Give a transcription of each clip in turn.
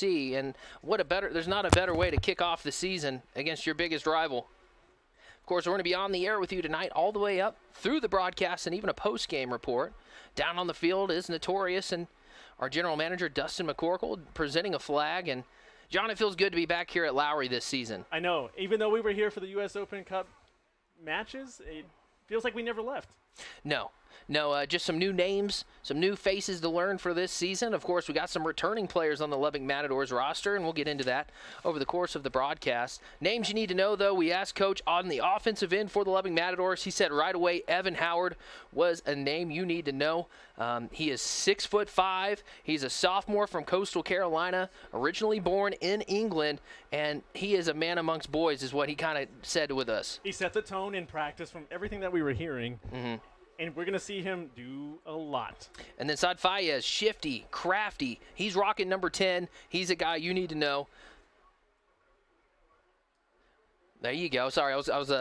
FC, and there's not a better way to kick off the season against your biggest rival. Of course, we're going to be on the air with you tonight all the way up through the broadcast and even a post-game report. Down on the field is Notorious and our general manager, Dustin McCorkle, presenting a flag. And, John, it feels good to be back here at Lowry this season. I know. Even though we were here for the U.S. Open Cup matches, it feels like we never left. No, just some new names, some new faces to learn for this season. Of course, we got some returning players on the Lubbock Matadors roster, and we'll get into that over the course of the broadcast. Names you need to know, though, we asked Coach on the offensive end for the Lubbock Matadors. He said right away Evan Howard was a name you need to know. He is 6'5". He's a sophomore from Coastal Carolina, originally born in England, and he is a man amongst boys is what he kind of said with us. He set the tone in practice from everything that we were hearing. Mm-hmm. And we're going to see him do a lot. And then Saad Fayez, shifty, crafty. He's rocking number 10. He's a guy you need to know. There you go. Sorry, I was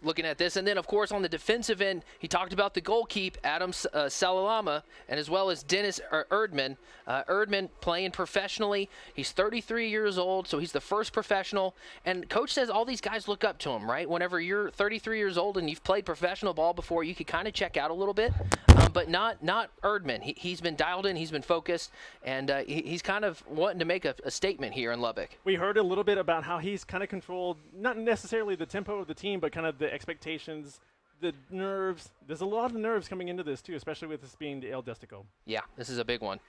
looking at this. And then, of course, on the defensive end, he talked about the goalkeeper, Adam Salalama, and as well as Dennis Erdman. Erdman playing professionally. He's 33 years old, so he's the first professional. And Coach says all these guys look up to him, right? Whenever you're 33 years old and you've played professional ball before, you could kind of check out a little bit. But not Erdman. He's been dialed in. He's been focused. And he's kind of wanting to make a statement here in Lubbock. We heard a little bit about how he's kind of controlled, not necessarily the tempo of the team, but kind of the expectations, the nerves. There's a lot of nerves coming into this, too, especially with this being the El Dustico. Yeah, this is a big one.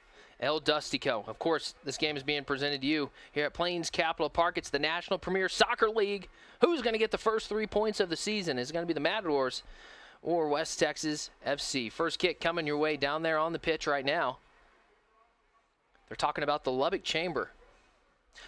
El Dustico. Of course, this game is being presented to you here at Plains Capital Park. It's the National Premier Soccer League. Who's going to get the first 3 points of the season? Is it going to be the Matadors or West Texas FC? First kick coming your way down there on the pitch right now. They're talking about the Lubbock Chamber.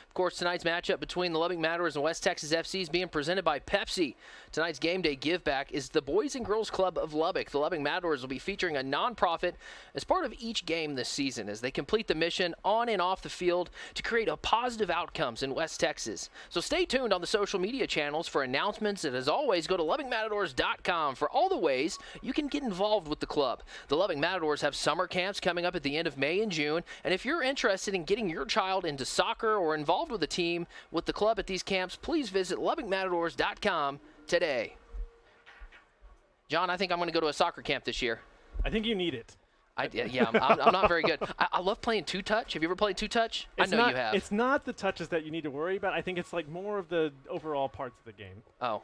Of course, tonight's matchup between the Lubbock Matadors and West Texas FC is being presented by Pepsi. Tonight's game day giveback is the Boys and Girls Club of Lubbock. The Lubbock Matadors will be featuring a nonprofit as part of each game this season as they complete the mission on and off the field to create positive outcomes in West Texas. So stay tuned on the social media channels for announcements, and as always, go to LubbockMatadors.com for all the ways you can get involved with the club. The Lubbock Matadors have summer camps coming up at the end of May and June, and if you're interested in getting your child into soccer or involved with a team with the club at these camps, please visit LubbockMatadors.com today. John, I think I'm going to go to a soccer camp this year. I think you need it. I'm not very good. I love playing two-touch. Have you ever played two-touch? I know you have. It's not the touches that you need to worry about. I think it's like more of the overall parts of the game. Oh.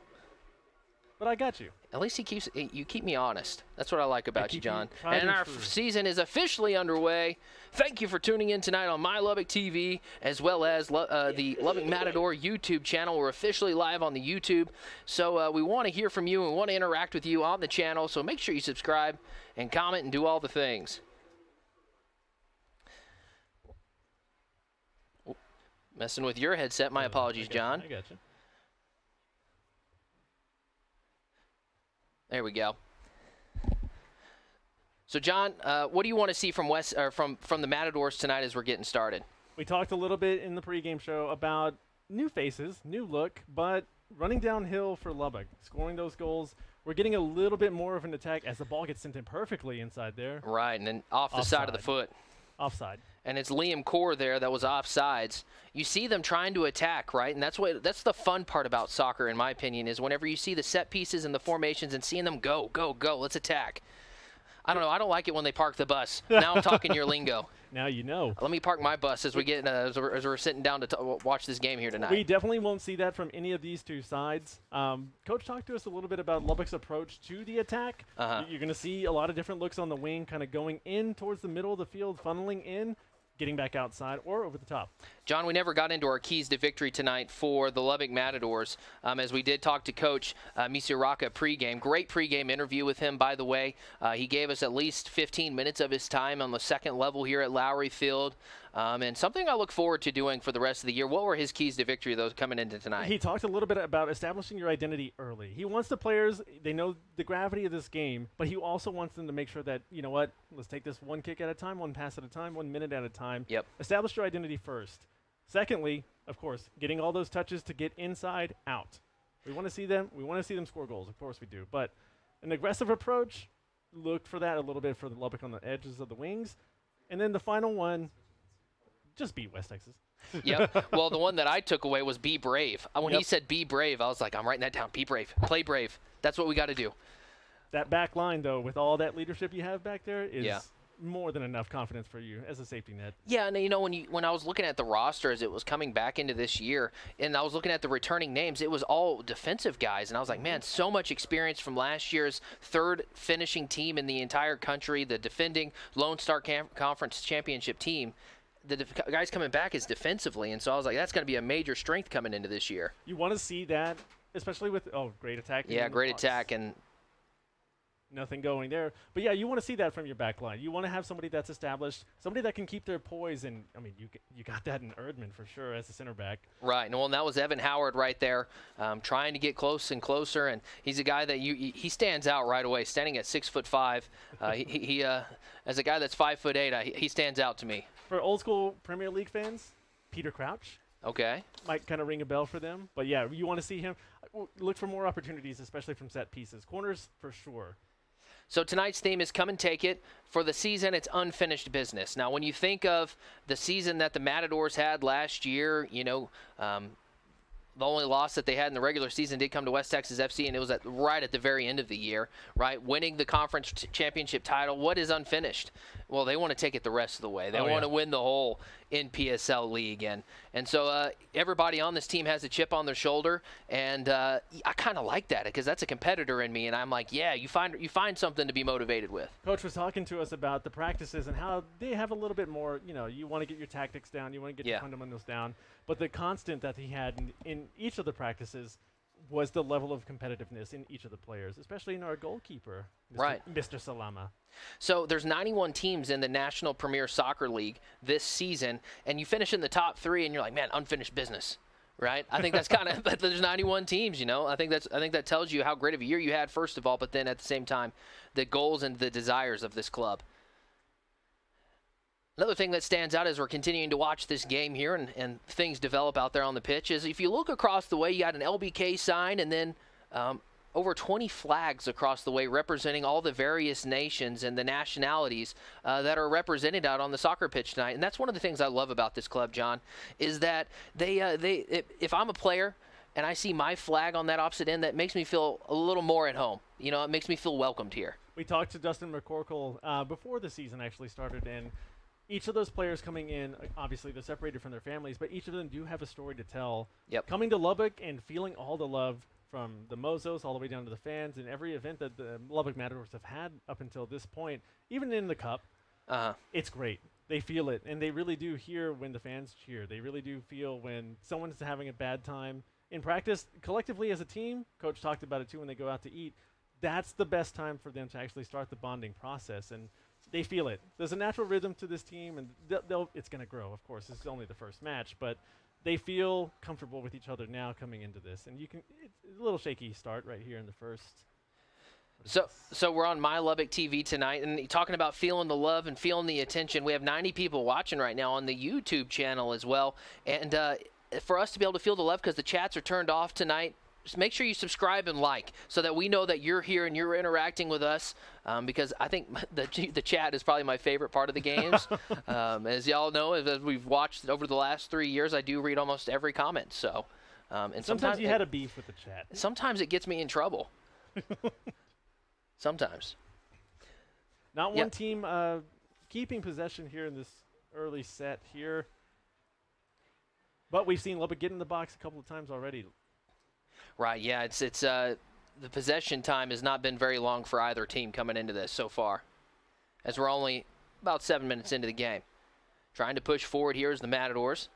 But I got you. At least you keep me honest. That's what I like about you, John. And our true. Season is officially underway. Thank you for tuning in tonight on My Lubbock TV, as well as the Lubbock Matador YouTube channel. We're officially live on the YouTube. So we want to hear from you and want to interact with you on the channel. So make sure you subscribe and comment and do all the things. Oh, messing with your headset. My apologies, John. I got you. There we go. So, John, what do you want to see from from the Matadors tonight as we're getting started? We talked a little bit in the pregame show about new faces, new look, but running downhill for Lubbock, scoring those goals. We're getting a little bit more of an attack as the ball gets sent in perfectly inside there. Right, and then off the side of the foot. Offside. And it's Liam Core there that was offsides. You see them trying to attack, right? And that's the fun part about soccer, in my opinion, is whenever you see the set pieces and the formations and seeing them go, let's attack. I don't know. I don't like it when they park the bus. Now I'm talking your lingo. Now you know. Let me park my bus as we're sitting down to watch this game here tonight. We definitely won't see that from any of these two sides. Coach talked to us a little bit about Lubbock's approach to the attack. You're going to see a lot of different looks on the wing, kind of going in towards the middle of the field, funneling in, getting back outside or over the top. John, we never got into our keys to victory tonight for the Lubbock Matadors, as we did talk to Coach Misioraka pregame. Great pregame interview with him, by the way. He gave us at least 15 minutes of his time on the second level here at Lowry Field, and something I look forward to doing for the rest of the year. What were his keys to victory, though, coming into tonight? He talked a little bit about establishing your identity early. He wants the players, they know the gravity of this game, but he also wants them to make sure that, you know what, let's take this one kick at a time, one pass at a time, 1 minute at a time. Yep. Establish your identity first. Secondly, of course, getting all those touches to get inside out. We want to see them. We want to see them score goals. Of course we do. But an aggressive approach, look for that a little bit for the Lubbock on the edges of the wings. And then the final one, just beat West Texas. Yep. Well, the one that I took away was be brave. When he said be brave, I was like, I'm writing that down. Be brave. Play brave. That's what we got to do. That back line, though, with all that leadership you have back there, is more than enough confidence for you as a safety net. Yeah, and when I was looking at the roster as it was coming back into this year, and I was looking at the returning names, it was all defensive guys, and I was like, man, so much experience from last year's third finishing team in the entire country, the defending Lone Star Conference championship team. The guys coming back is defensively, and so I was like, that's going to be a major strength coming into this year. You want to see that, especially with great attack. Yeah, great attack and. Nothing going there. But, yeah, you want to see that from your back line. You want to have somebody that's established, somebody that can keep their poise. And, I mean, you got that in Erdman for sure as a center back. Right. Well, and that was Evan Howard right there trying to get close and closer. And he's a guy that he stands out right away, standing at 6'5". He as a guy that's 5'8", he stands out to me. For old school Premier League fans, Peter Crouch. Okay. Might kind of ring a bell for them. But, yeah, you want to see him. Look for more opportunities, especially from set pieces. Corners, for sure. So tonight's theme is come and take it. For the season, it's unfinished business. Now, when you think of the season that the Matadors had last year, the only loss that they had in the regular season did come to West Texas FC, and it was right at the very end of the year, right? Winning the conference championship title. What is unfinished? Well, they want to take it the rest of the way. They want to win the whole NPSL league. And so everybody on this team has a chip on their shoulder, and I kind of like that because that's a competitor in me, and I'm like, yeah, you find something to be motivated with. Coach was talking to us about the practices and how they have a little bit more, you want to get your tactics down, you want to get your fundamentals down, but the constant that he had in each of the practices was the level of competitiveness in each of the players, especially in our goalkeeper, Mr. Salama. So there's 91 teams in the National Premier Soccer League this season, and you finish in the top 3, and you're like, man, unfinished business, right? I think that's kind of, but there's 91 teams, I think that tells you how great of a year you had, first of all, but then at the same time, the goals and the desires of this club. Another thing that stands out as we're continuing to watch this game here and things develop out there on the pitch is if you look across the way, you got an LBK sign and then over 20 flags across the way representing all the various nations and the nationalities that are represented out on the soccer pitch tonight. And that's one of the things I love about this club, John, is that if I'm a player and I see my flag on that opposite end, that makes me feel a little more at home. It makes me feel welcomed here. We talked to Dustin McCorkle before the season actually started, and each of those players coming in, obviously they're separated from their families, but each of them do have a story to tell. Yep. Coming to Lubbock and feeling all the love from the Mozos all the way down to the fans and every event that the Lubbock Matadors have had up until this point, even in the Cup, it's great. They feel it, and they really do hear when the fans cheer. They really do feel when someone's having a bad time. In practice, collectively as a team, Coach talked about it too when they go out to eat, that's the best time for them to actually start the bonding process. And they feel it. There's a natural rhythm to this team, and it's going to grow, of course. This is only the first match, but they feel comfortable with each other now coming into this. And it's a little shaky start right here in the first. So we're on My Lubbock TV tonight, and talking about feeling the love and feeling the attention. We have 90 people watching right now on the YouTube channel as well. And for us to be able to feel the love because the chats are turned off tonight, just make sure you subscribe and like so that we know that you're here and you're interacting with us because I think the chat is probably my favorite part of the games. As y'all know, as we've watched over the last 3 years, I do read almost every comment. So, and sometimes you had a beef with the chat. Sometimes it gets me in trouble. Sometimes. Not one team keeping possession here in this early set here. But we've seen Lubbock get in the box a couple of times already. Right, yeah, it's the possession time has not been very long for either team coming into this so far, as we're only about 7 minutes into the game. Trying to push forward here is the Matadors.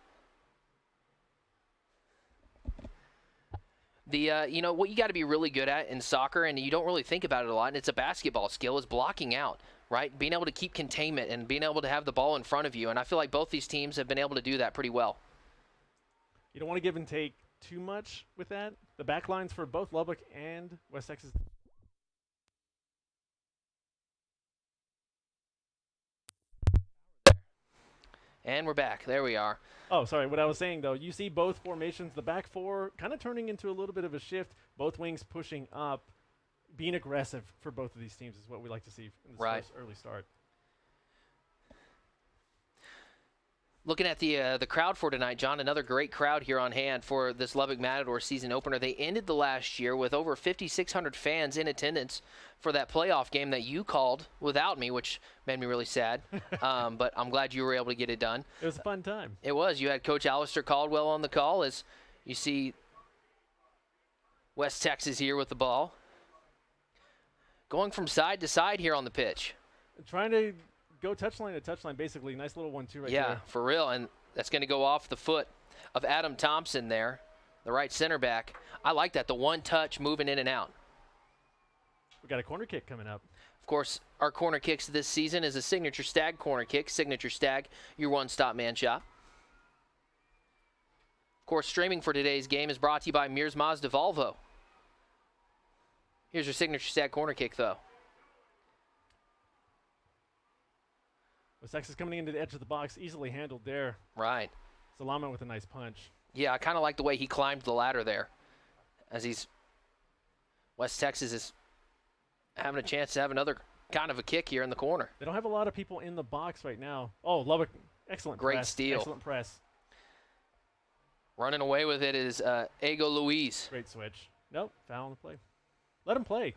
What you got to be really good at in soccer, and you don't really think about it a lot, and it's a basketball skill, is blocking out, right? Being able to keep containment and being able to have the ball in front of you, and I feel like both these teams have been able to do that pretty well. You don't want to give and take too much with that. The back lines for both Lubbock and West Texas. And we're back. There we are. Oh, sorry. What I was saying, though, you see both formations, the back four kind of turning into a little bit of a shift, both wings pushing up, being aggressive for both of these teams is what we like to see in this first early start. Looking at the crowd for tonight, John, another great crowd here on hand for this Lubbock Matadors season opener. They ended the last year with over 5,600 fans in attendance for that playoff game that you called without me, which made me really sad. But I'm glad you were able to get it done. It was a fun time. It was. You had Coach Alistair Caldwell on the call as you see West Texas here with the ball. Going from side to side here on the pitch. Trying to go touchline to touchline, basically. Nice little 1-2 right there. Yeah, for real. And that's going to go off the foot of Adam Thompson there, the right center back. I like that, the one touch moving in and out. We got a corner kick coming up. Of course, our corner kicks this season is a Signature Stag corner kick. Signature Stag, your one-stop man shop. Of course, streaming for today's game is brought to you by Mears Mazda Volvo. Here's your Signature Stag corner kick, though. West Texas coming into the edge of the box, easily handled there. Right. Salama with a nice punch. Yeah, I kind of like the way he climbed the ladder there. As West Texas is having a chance to have another kind of a kick here in the corner. They don't have a lot of people in the box right now. Oh, Lubbock, excellent Great press. steal. Excellent press. Running away with it is Ego Luis. Great switch. Nope, foul on the play. Let him play.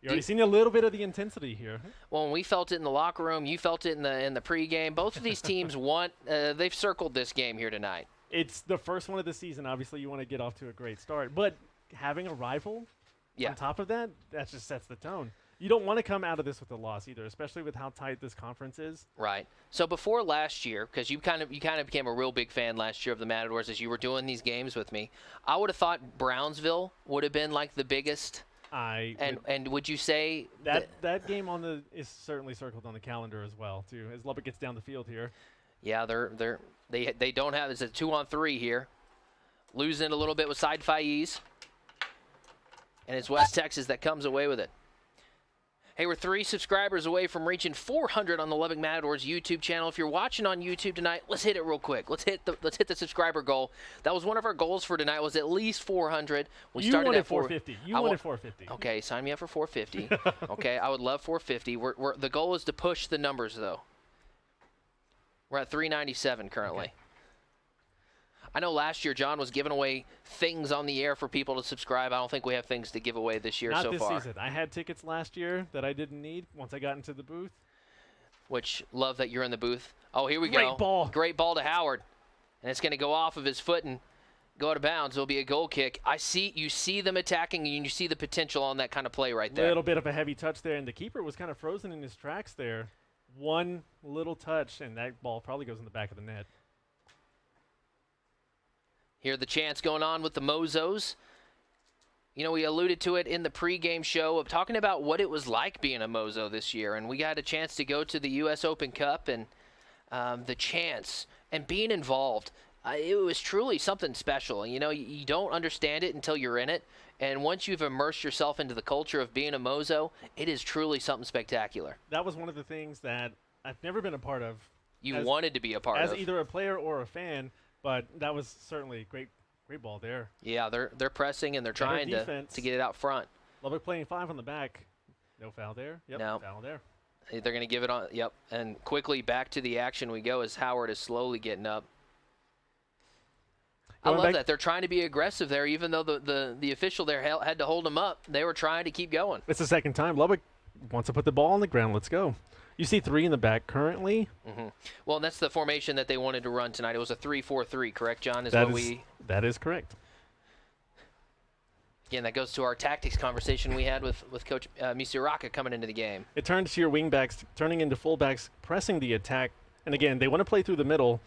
You already seen a little bit of the intensity here. Well, when we felt it in the locker room, you felt it in the pregame. Both of these teams they've circled this game here tonight. It's the first one of the season. Obviously, you want to get off to a great start. But having a rival on top of that just sets the tone. You don't want to come out of this with a loss either, especially with how tight this conference is. Right. So before last year, because you kind of became a real big fan last year of the Matadors as you were doing these games with me, I would have thought Brownsville would have been like the biggest. And would you say that game is certainly circled on the calendar as well too, as Lubbock gets down the field here. Yeah, they don't have, it's a 2-on-3 here. Losing a little bit with Side Faiz. And it's West Texas that comes away with it. Hey, we're 3 subscribers away from reaching 400 on the Lubbock Matadors YouTube channel. If you're watching on YouTube tonight, let's hit it real quick. Let's hit the subscriber goal. That was one of our goals for tonight, was at least 400. You wanted 450. You wanted 450. Okay, sign me up for 450. Okay, I would love 450. The goal is to push the numbers, though. We're at 397 currently. Okay. I know last year John was giving away things on the air for people to subscribe. I don't think we have things to give away this year so far. Not this season. I had tickets last year that I didn't need once I got into the booth. Which, love that you're in the booth. Oh, here we go. Great ball. Great ball to Howard. And it's going to go off of his foot and go out of bounds. It'll be a goal kick. You see them attacking, and you see the potential on that kind of play right there. A little bit of a heavy touch there, and the keeper was kind of frozen in his tracks there. One little touch, and that ball probably goes in the back of the net. Here the chants going on with the Mozos. You know, we alluded to it in the pregame show of talking about what it was like being a Mozo this year. And we got a chance to go to the U.S. Open Cup and the chants and being involved. It was truly something special. You know, you don't understand it until you're in it. And once you've immersed yourself into the culture of being a Mozo, it is truly something spectacular. That was one of the things that I've never been a part of. You wanted to be a part of. As either a player or a fan. But that was certainly great ball there. Yeah, they're pressing and they're trying to get it out front. Lubbock playing 5 on the back. No foul there. Yep, no foul there. They're going to give it on. Yep, and quickly back to the action we go as Howard is slowly getting up. I love that. They're trying to be aggressive there, even though the official there had to hold them up. They were trying to keep going. It's the second time. Lubbock wants to put the ball on the ground. Let's go. You see 3 in the back currently. Mm-hmm. Well, that's the formation that they wanted to run tonight. It was a 3-4-3, correct, John? That is correct. Again, that goes to our tactics conversation we had with Coach Misiraka coming into the game. It turns to your wingbacks, turning into fullbacks, pressing the attack. And again, they want to play through the middle,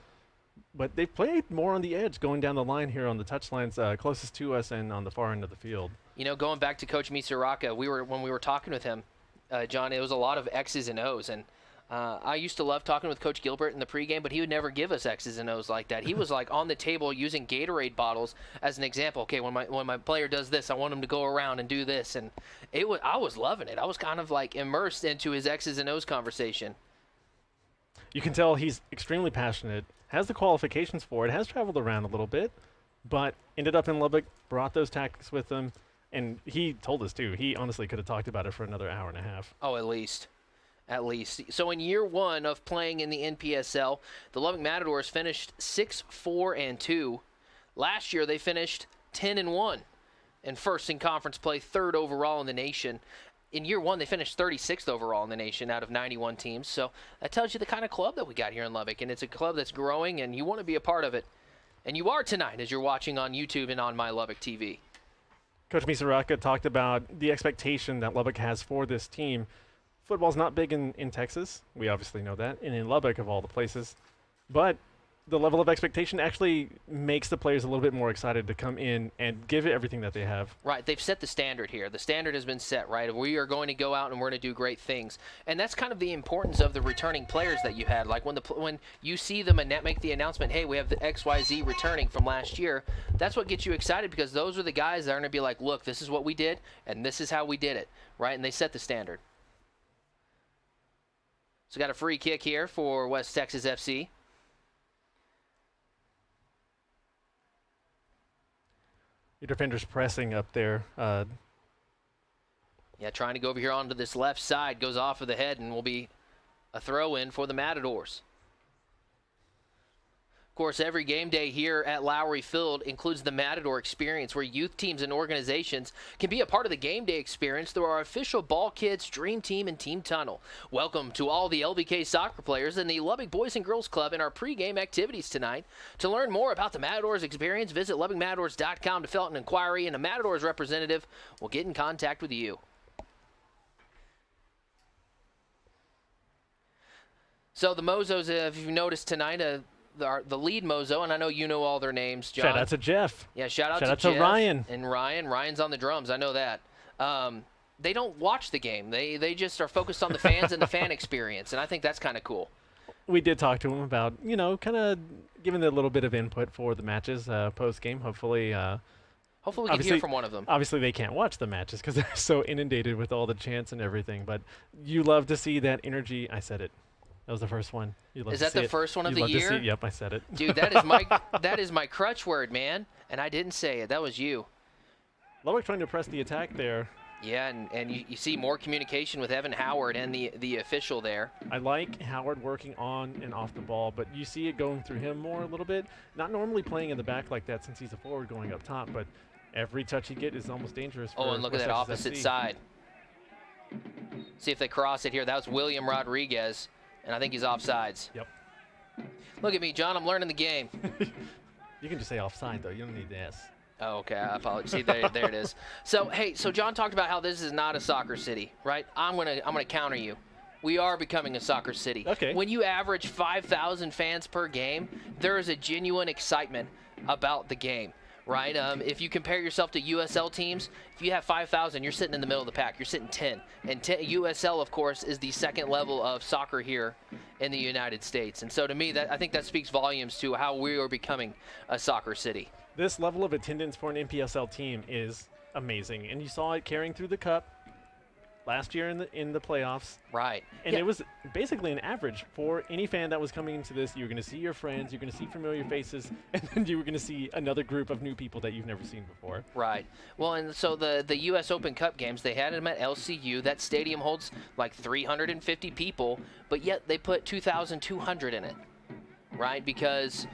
but they've played more on the edge, going down the line here on the touchlines closest to us and on the far end of the field. You know, going back to Coach Misiraka, when we were talking with him, John, it was a lot of X's and O's, and I used to love talking with Coach Gilbert in the pregame, but he would never give us X's and O's like that. He was like on the table using Gatorade bottles as an example. Okay, when my player does this, I want him to go around and do this, and I was loving it. I was kind of like immersed into his X's and O's conversation. You can tell he's extremely passionate, has the qualifications for it, has traveled around a little bit, but ended up in Lubbock, brought those tactics with him. And he told us, too, he honestly could have talked about it for another hour and a half. Oh, at least. at least. So in year one of playing in the NPSL, the Lubbock Matadors finished 6-4-2. Last year they finished 10-1 and first in conference play, third overall in the nation. In year one, they finished 36th overall in the nation out of 91 teams. So that tells you the kind of club that we got here in Lubbock, and it's a club that's growing, and you want to be a part of it. And you are tonight as you're watching on YouTube and on My Lubbock TV. Coach Misaraka talked about the expectation that Lubbock has for this team. Football's not big in Texas. We obviously know that, and in Lubbock of all the places. But the level of expectation actually makes the players a little bit more excited to come in and give it everything that they have. Right, they've set the standard here. The standard has been set, right? We are going to go out and we're going to do great things. And that's kind of the importance of the returning players that you had. Like when you see them and make the announcement, hey, we have the XYZ returning from last year, that's what gets you excited, because those are the guys that are going to be like, look, this is what we did and this is how we did it, right? And they set the standard. So got a free kick here for West Texas FC. Your defender's pressing up there. Yeah, trying to go over here onto this left side. Goes off of the head and will be a throw-in for the Matadors. Of course, every game day here at Lowry Field includes the Matador Experience, where youth teams and organizations can be a part of the game day experience through our official Ball Kids, Dream Team, and Team Tunnel. Welcome to all the LBK soccer players and the Lubbock Boys and Girls Club in our pregame activities tonight. To learn more about the Matadors Experience, visit LubbockMatadors.com to fill out an inquiry, and a Matadors representative will get in contact with you. So the Mozos, if you've noticed tonight, the lead Mozo, and I know you know all their names, John. Shout out to Jeff. Yeah, shout out to Jeff Ryan. And Ryan's on the drums. I know that. They don't watch the game. They just are focused on the fans and the fan experience, and I think that's kind of cool. We did talk to him about, kind of giving a little bit of input for the matches post-game. Hopefully we can hear from one of them. Obviously, they can't watch the matches because they're so inundated with all the chants and everything, but you love to see that energy. I said it. That was the first one. Is that the first one of the year? Yep, I said it. Dude, that is my crutch word, man. And I didn't say it. That was you. Lubbock trying to press the attack there. Yeah, and you see more communication with Evan Howard and the official there. I like Howard working on and off the ball, but you see it going through him more a little bit. Not normally playing in the back like that since he's a forward going up top, but every touch he gets is almost dangerous. Oh, and look at that opposite side. See if they cross it here. That was William Rodriguez. And I think he's offsides. Yep. Look at me, John. I'm learning the game. You can just say offside, though. You don't need the S. Oh, okay. I apologize. See, there it is. So, hey, John talked about how this is not a soccer city, right? I'm gonna counter you. We are becoming a soccer city. Okay. When you average 5,000 fans per game, there is a genuine excitement about the game. Right? If you compare yourself to USL teams, if you have 5,000, you're sitting in the middle of the pack. You're sitting 10. And USL, of course, is the second level of soccer here in the United States. And so to me, I think that speaks volumes to how we are becoming a soccer city. This level of attendance for an NPSL team is amazing. And you saw it carrying through the Cup last year in the playoffs. Right. And it was basically an average for any fan that was coming into this. You were going to see your friends, you're going to see familiar faces, and then you were going to see another group of new people that you've never seen before. Right. Well, and so the U.S. Open Cup games, they had them at LCU. That stadium holds like 350 people, but yet they put 2,200 in it, right? Because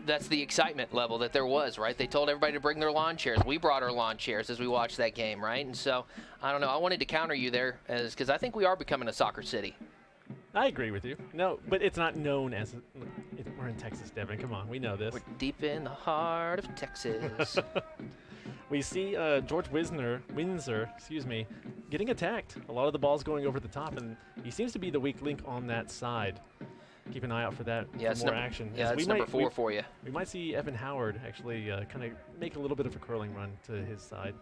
that's the excitement level that there was, right? They told everybody to bring their lawn chairs. We brought our lawn chairs as we watched that game, right? And so, I don't know. I wanted to counter you there because I think we are becoming a soccer city. I agree with you. No, but it's not known as we're in Texas, Devin. Come on, we know this. We're deep in the heart of Texas. We see George Windsor, getting attacked. A lot of the balls going over the top, and he seems to be the weak link on that side. Keep an eye out for that, for more action. Yeah, that's number 4 for you. We might see Evan Howard actually kind of make a little bit of a curling run to his side.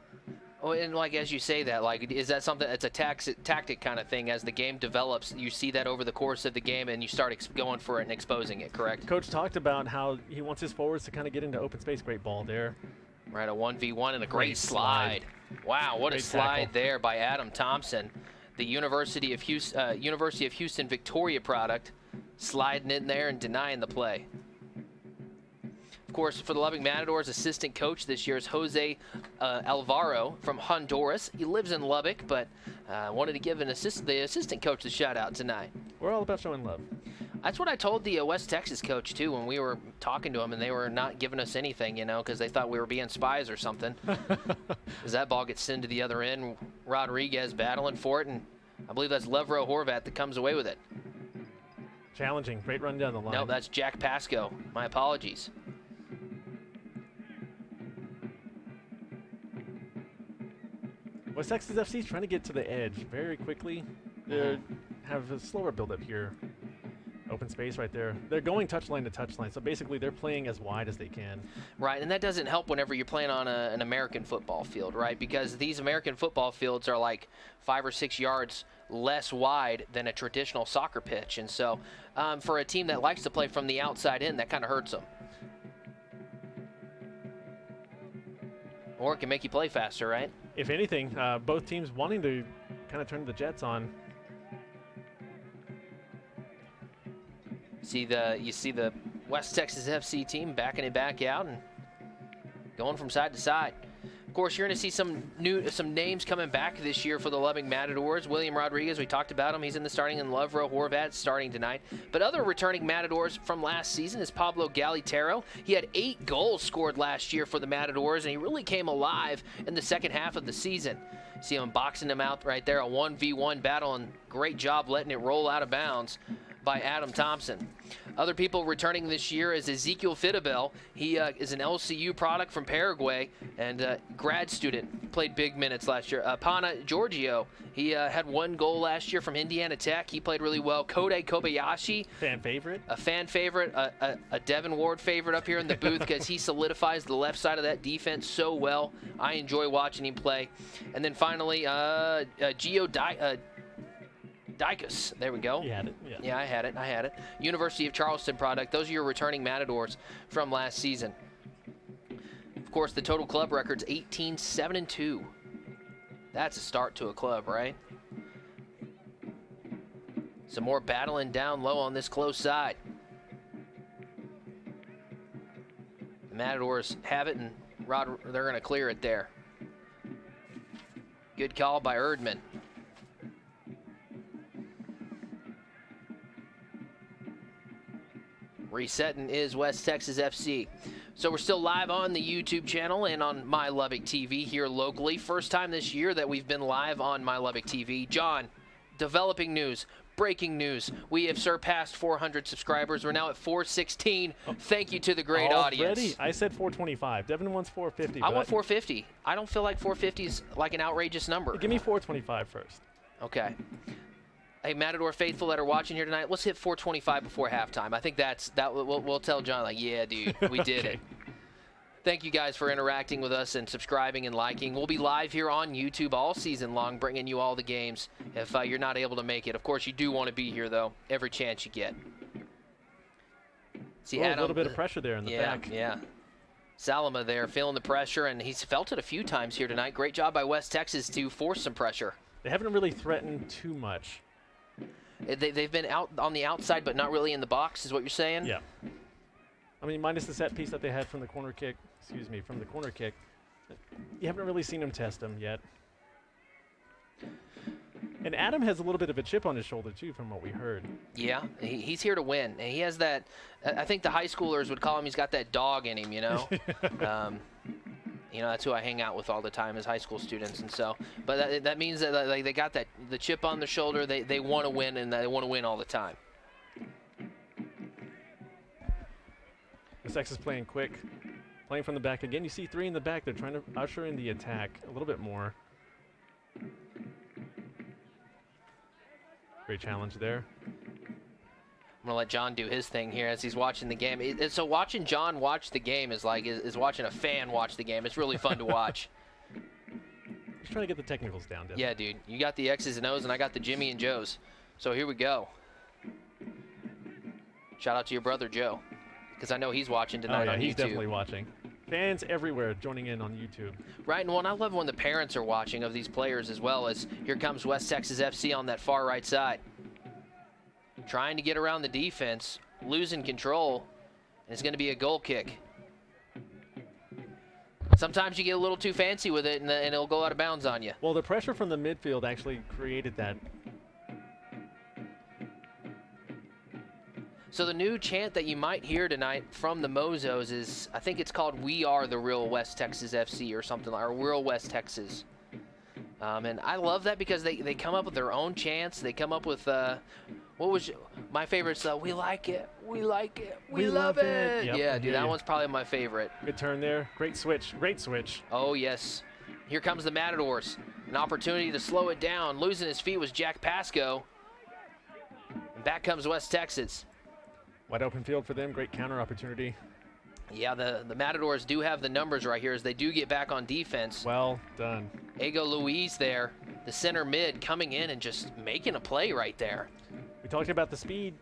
Oh, and like as you say that, like, is that something that's a tactic kind of thing? As the game develops, you see that over the course of the game, and you start going for it and exposing it, correct? Coach talked about how he wants his forwards to kind of get into open space. Great ball there. Right, a 1v1 and a great slide. Wow, what a slide there by Adam Thompson, the University of Houston Victoria product, sliding in there and denying the play. Of course, for the Lubbock Matadors, assistant coach this year is Jose Alvaro from Honduras. He lives in Lubbock, but Wanted to give the assistant coach the shout out tonight. We're all about showing love. That's what I told the West Texas coach, too, when we were talking to him, and they were not giving us anything, because they thought we were being spies or something. As that ball gets sent to the other end, Rodriguez battling for it, and I believe that's Levro Horvat that comes away with it. Challenging. Great run down the line. No, that's Jack Pasco. My apologies. West Texas FC is trying to get to the edge very quickly. They have a slower build-up here. Open space right there. They're going touchline to touchline, so basically they're playing as wide as they can. Right, and that doesn't help whenever you're playing on an American football field, right? Because these American football fields are like 5 or 6 yards less wide than a traditional soccer pitch. And so for a team that likes to play from the outside in, that kind of hurts them. Or it can make you play faster, right? If anything, both teams wanting to kind of turn the Jets on. You see the West Texas FC team backing it back out and going from side to side. Of course, you're going to see some names coming back this year for the Lubbock Matadors. William Rodriguez, we talked about him. He's in the starting, and Levro Horvat starting tonight. But other returning Matadors from last season is Pablo Galitero. He had 8 goals scored last year for the Matadors, and he really came alive in the second half of the season. See him boxing him out right there, a 1v1 battle, and great job letting it roll out of bounds by Adam Thompson. Other people returning this year is Ezekiel Fidabel. He is an LCU product from Paraguay and grad student. Played big minutes last year. Pana Giorgio, he had 1 goal last year from Indiana Tech. He played really well. Kode Kobayashi. Fan favorite? A fan favorite, a Devin Ward favorite up here in the booth because he solidifies the left side of that defense so well. I enjoy watching him play. And then finally, Gio Dicus. There we go. You had it. Yeah, I had it. University of Charleston product. Those are your returning Matadors from last season. Of course, the total club record's 18-7-2. That's a start to a club, right? Some more battling down low on this close side. The Matadors have it, and they're going to clear it there. Good call by Erdman. Resetting is West Texas FC. So we're still live on the YouTube channel and on My Lubbock TV here locally. First time this year that we've been live on My Lubbock TV. John, developing news, breaking news. We have surpassed 400 subscribers. We're now at 416. Thank you to the great audience. I said 425. Devin wants 450. I want 450. I don't feel like 450 is like an outrageous number. Give me 425 first. Okay. Hey, Matador faithful that are watching here tonight, let's hit 425 before halftime. I think we'll tell John, like, yeah, dude, we did it. Thank you guys for interacting with us and subscribing and liking. We'll be live here on YouTube all season long, bringing you all the games if you're not able to make it. Of course, you do want to be here, though, every chance you get. See, Adam, a little bit of pressure there in the back. Yeah. Salama there feeling the pressure, and he's felt it a few times here tonight. Great job by West Texas to force some pressure. They haven't really threatened too much. They've been out on the outside, but not really in the box, is what you're saying? Yeah. I mean, minus the set piece that they had from the corner kick. From the corner kick. You haven't really seen them test them yet. And Adam has a little bit of a chip on his shoulder, too, from what we heard. Yeah, he's here to win. And he has that, I think the high schoolers would call him, he's got that dog in him, you know? That's who I hang out with all the time as high school students. And so, but that means that like, they got the chip on their shoulder. They want to win, and they want to win all the time. The Sex is playing quick. Playing from the back again. You see 3 in the back. They're trying to usher in the attack a little bit more. Great challenge there. I'm going to let John do his thing here as he's watching the game. So watching John watch the game is like is watching a fan watch the game. It's really fun to watch. Just trying to get the technicals down, Devin. Yeah, dude. You got the X's and O's, and I got the Jimmy and Joes. So here we go. Shout out to your brother, Joe, because I know he's watching tonight on YouTube. He's definitely watching. Fans everywhere joining in on YouTube. Right, and I love when the parents are watching of these players as well, as here comes West Texas FC on that far right side. Trying to get around the defense, losing control, and it's going to be a goal kick. Sometimes you get a little too fancy with it, and it'll go out of bounds on you. Well, the pressure from the midfield actually created that. So the new chant that you might hear tonight from the Mozos is, I think it's called "We Are the Real West Texas FC" or something like, or "Real West Texas." And I love that because they come up with their own chants. They come up with, what was my favorite? We like it, we like it, we love it. Yep, yeah, dude, that one's probably my favorite. Good turn there. Great switch. Great switch. Oh, yes. Here comes the Matadors. An opportunity to slow it down. Losing his feet was Jack Pasco. And back comes West Texas. Wide open field for them. Great counter opportunity. Yeah, the Matadors do have the numbers right here as they do get back on defense. Well done. Ego Luis there, the center mid, coming in and just making a play right there. We talked about the speed.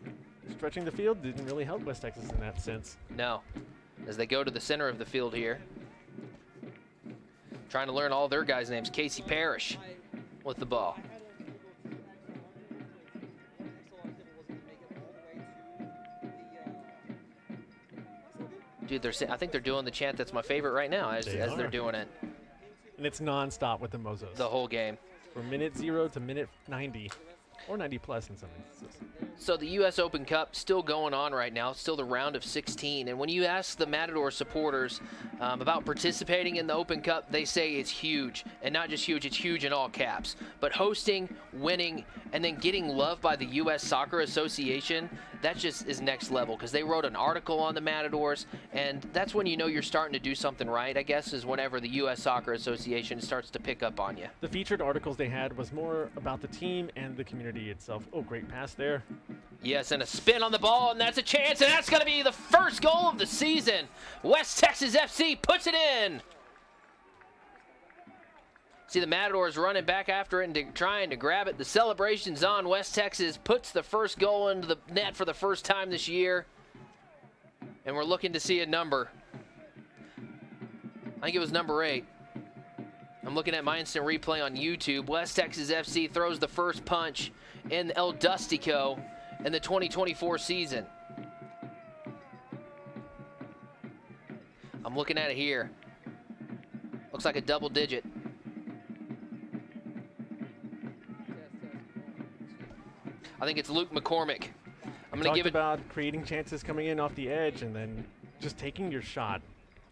Stretching the field didn't really help West Texas in that sense. No, as they go to the center of the field here. Trying to learn all their guys' names. Casey Parrish with the ball. Dude, I think they're doing the chant that's my favorite right now as they're doing it. And it's nonstop with the Mozos. The whole game. From minute 0 to minute 90. Or 90 plus in some instances. So the U.S. Open Cup still going on right now. It's still the round of 16. And when you ask the Matador supporters about participating in the Open Cup, they say it's huge. And not just huge, it's huge in all caps. But hosting, winning, and then getting loved by the U.S. Soccer Association, that just is next level. Because they wrote an article on the Matadors. And that's when you know you're starting to do something right, I guess, is whenever the U.S. Soccer Association starts to pick up on you. The featured articles they had was more about the team and the community itself. Oh, great pass there. Yes, and a spin on the ball, and that's a chance, and that's going to be the first goal of the season. West Texas FC puts it in. See the Matadors running back after it and trying to grab it. The celebration's on. West Texas puts the first goal into the net for the first time this year. And we're looking to see a number. I think it was number 8. I'm looking at my instant replay on YouTube. West Texas FC throws the first punch in El Dustico in the 2024 season. I'm looking at it here. Looks like a double digit. I think it's Luke McCormick. I'm going to give it about creating chances coming in off the edge and then just taking your shot.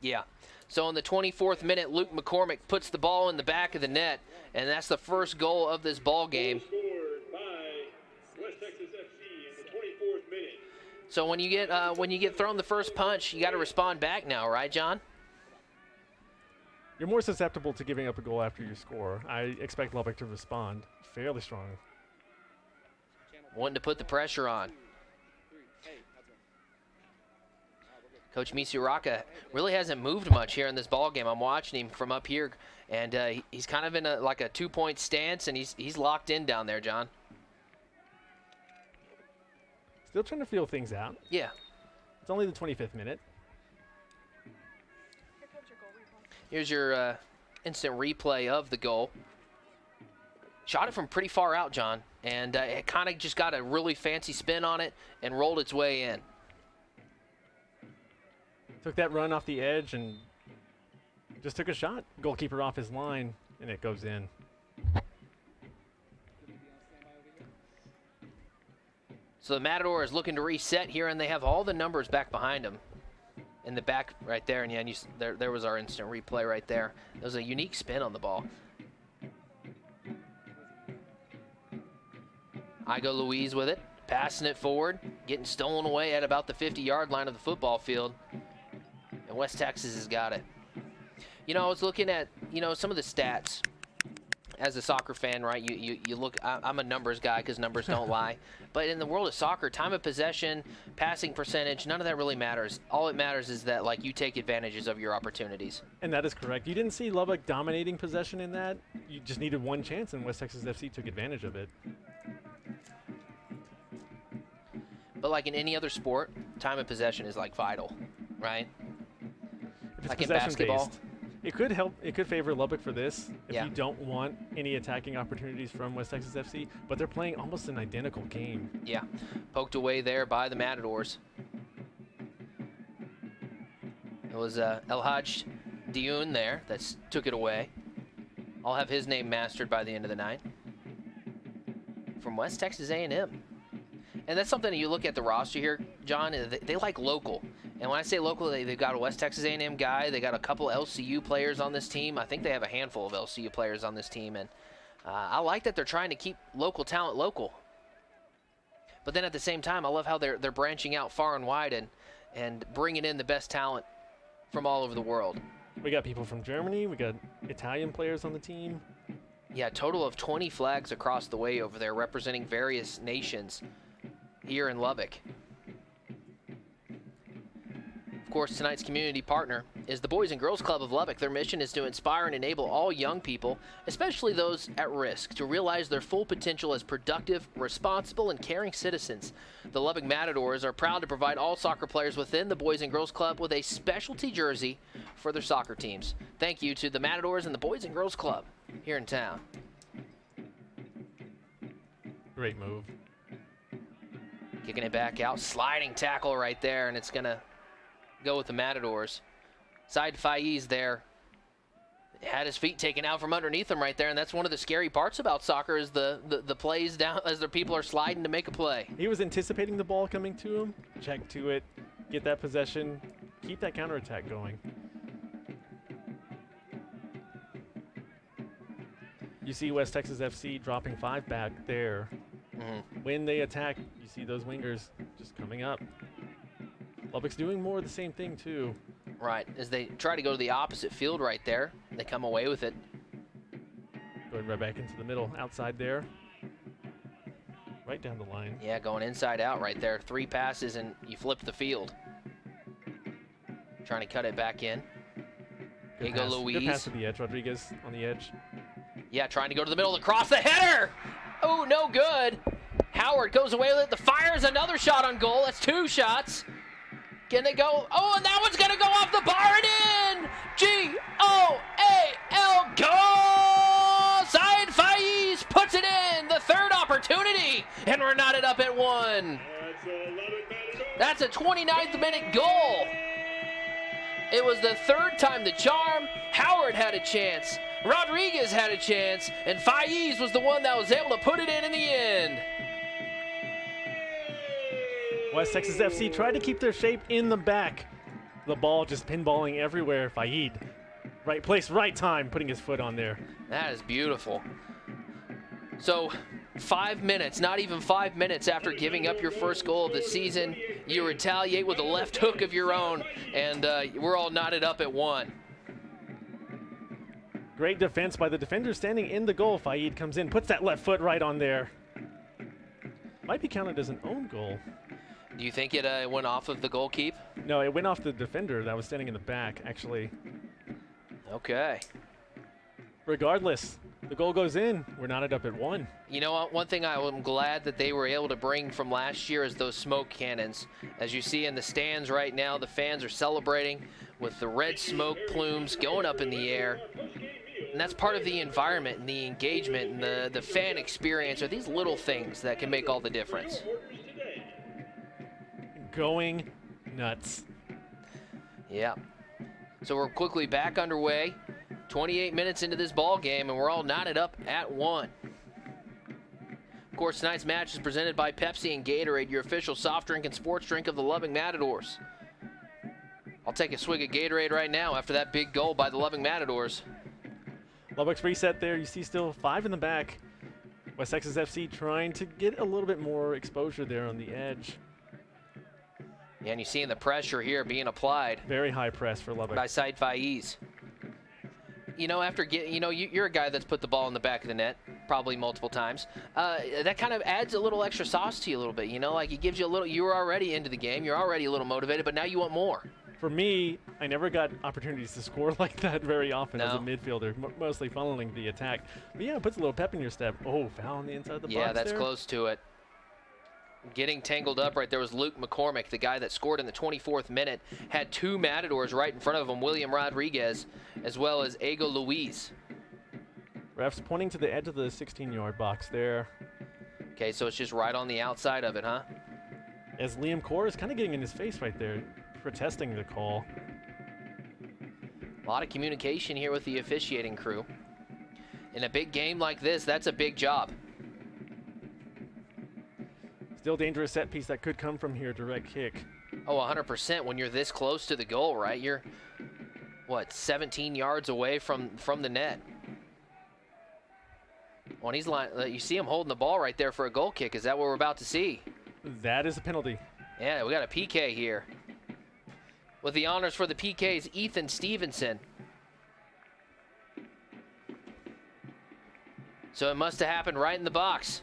Yeah. So in the 24th minute, Luke McCormick puts the ball in the back of the net, and that's the first goal of this ball game. Scored by West Texas FC in the 24th minute. So when you get thrown the first punch, you got to respond back now, right, John? You're more susceptible to giving up a goal after you score. I expect Lubbock to respond fairly strong. Wanting to put the pressure on. Coach Misuraka really hasn't moved much here in this ball game. I'm watching him from up here, and he's kind of in like a 2-point stance, and he's locked in down there, John. Still trying to feel things out. Yeah. It's only the 25th minute. Here's your instant replay of the goal. Shot it from pretty far out, John, and it kind of just got a really fancy spin on it and rolled its way in. Took that run off the edge and just took a shot. Goalkeeper off his line, and it goes in. So the Matador is looking to reset here, and they have all the numbers back behind them. In the back right there, and yeah, and there was our instant replay right there. There was a unique spin on the ball. Igo Louise with it, passing it forward, getting stolen away at about the 50-yard line of the football field. And West Texas has got it. You know, I was looking at, some of the stats as a soccer fan, right? You look, I'm a numbers guy because numbers don't lie. But in the world of soccer, time of possession, passing percentage, none of that really matters. All it matters is that, like, you take advantages of your opportunities. And that is correct. You didn't see Lubbock dominating possession in that. You just needed one chance, and West Texas FC took advantage of it. But like in any other sport, time of possession is like vital, right? If it's like in basketball. based, it could help. It could favor Lubbock for this if Yeah. you don't want any attacking opportunities from West Texas FC. But they're playing almost an identical game. Yeah, poked away there by the Matadors. It was El Hajj Dioun there that took it away. I'll have his name mastered by the end of the night. From West Texas A&M. And that's something that you look at the roster here, John, they like local. And when I say local, they've got a West Texas A&M guy. They got a couple LCU players on this team. I think they have a handful of LCU players on this team. And I like that they're trying to keep local talent local. But then at the same time, I love how they're branching out far and wide and bringing in the best talent from all over the world. We got people from Germany. We got Italian players on the team. Yeah, a total of 20 flags across the way over there representing various nations here in Lubbock. Of course, tonight's community partner is the Boys and Girls Club of Lubbock. Their mission is to inspire and enable all young people, especially those at risk, to realize their full potential as productive, responsible, and caring citizens. The Lubbock Matadors are proud to provide all soccer players within the Boys and Girls Club with a specialty jersey for their soccer teams. Thank you to the Matadors and the Boys and Girls Club here in town. Great move. Kicking it back out, sliding tackle right there, and it's going to go with the Matadors. Side Faiz there. Had his feet taken out from underneath him right there, and that's one of the scary parts about soccer is the plays down as the people are sliding to make a play. He was anticipating the ball coming to him, check to it, get that possession, keep that counterattack going. You see West Texas FC dropping 5 back there. When they attack, you see those wingers just coming up. Lubbock's doing more of the same thing too. Right, as they try to go to the opposite field right there. They come away with it. Going right back into the middle, outside there. Right down the line. Yeah, going inside out right there. 3 passes and you flip the field. Trying to cut it back in. Good Ego pass. Luis. Good pass to the edge. Rodriguez on the edge. Yeah, trying to go to the middle of the cross. The header! Oh, no good. Howard goes away with it. The fires another shot on goal. That's 2 shots. Can they go? Oh, and that one's going to go off the bar and in! G-O-A-L, goal! Said Faiz puts it in, the 3rd opportunity, and we're knotted up at 1. That's a 29th minute goal. It was the 3rd time the charm. Howard had a chance. Rodriguez had a chance, and Faiz was the one that was able to put it in the end. West Texas FC tried to keep their shape in the back. The ball just pinballing everywhere. Faid, right place, right time, putting his foot on there. That is beautiful. So 5 minutes, not even 5 minutes after giving up your first goal of the season, you retaliate with a left hook of your own, and we're all knotted up at 1. Great defense by the defender standing in the goal. Faid comes in, puts that left foot right on there. Might be counted as an own goal. Do you think it went off of the goal keep? No, it went off the defender that was standing in the back, actually. Okay. Regardless, the goal goes in. We're knotted up at 1. You know what? One thing I'm glad that they were able to bring from last year is those smoke cannons. As you see in the stands right now, the fans are celebrating with the red smoke plumes going up in the air. And that's part of the environment and the engagement and the fan experience are these little things that can make all the difference. Going nuts. Yeah. So we're quickly back underway. 28 minutes into this ball game, and we're all knotted up at 1. Of course, tonight's match is presented by Pepsi and Gatorade, your official soft drink and sports drink of the Lubbock Matadors. I'll take a swig of Gatorade right now after that big goal by the Lubbock Matadors. Lubbock's reset there. You see still 5 in the back. West Texas FC trying to get a little bit more exposure there on the edge. Yeah, and you're seeing the pressure here being applied. Very high press for Lubbock. By Said Faiz. You know, you're a guy that's put the ball in the back of the net probably multiple times. That kind of adds a little extra sauce to you a little bit, you know, like it gives you a little, you were already into the game, you're already a little motivated, but now you want more. For me, I never got opportunities to score like that very often as a No. midfielder, mostly funneling the attack. But yeah, it puts a little pep in your step. Oh, foul on the inside of the box. Yeah, that's there. close to it. Getting tangled up right there was Luke McCormick, the guy that scored in the 24th minute. Had 2 Matadors right in front of him, William Rodriguez, as well as Ego Luis. Refs pointing to the edge of the 16-yard box there. Okay, so it's just right on the outside of it, huh? As Liam Core is kind of getting in his face right there, protesting the call. A lot of communication here with the officiating crew. In a big game like this, that's a big job. Still dangerous set piece that could come from here, direct kick. Oh, 100% when you're this close to the goal, right? You're, what, 17 yards away from the net. When he's you see him holding the ball right there for a goal kick. Is that what we're about to see? That is a penalty. Yeah, we got a PK here. With the honors for the PKs, Ethan Stevenson. So it must have happened right in the box.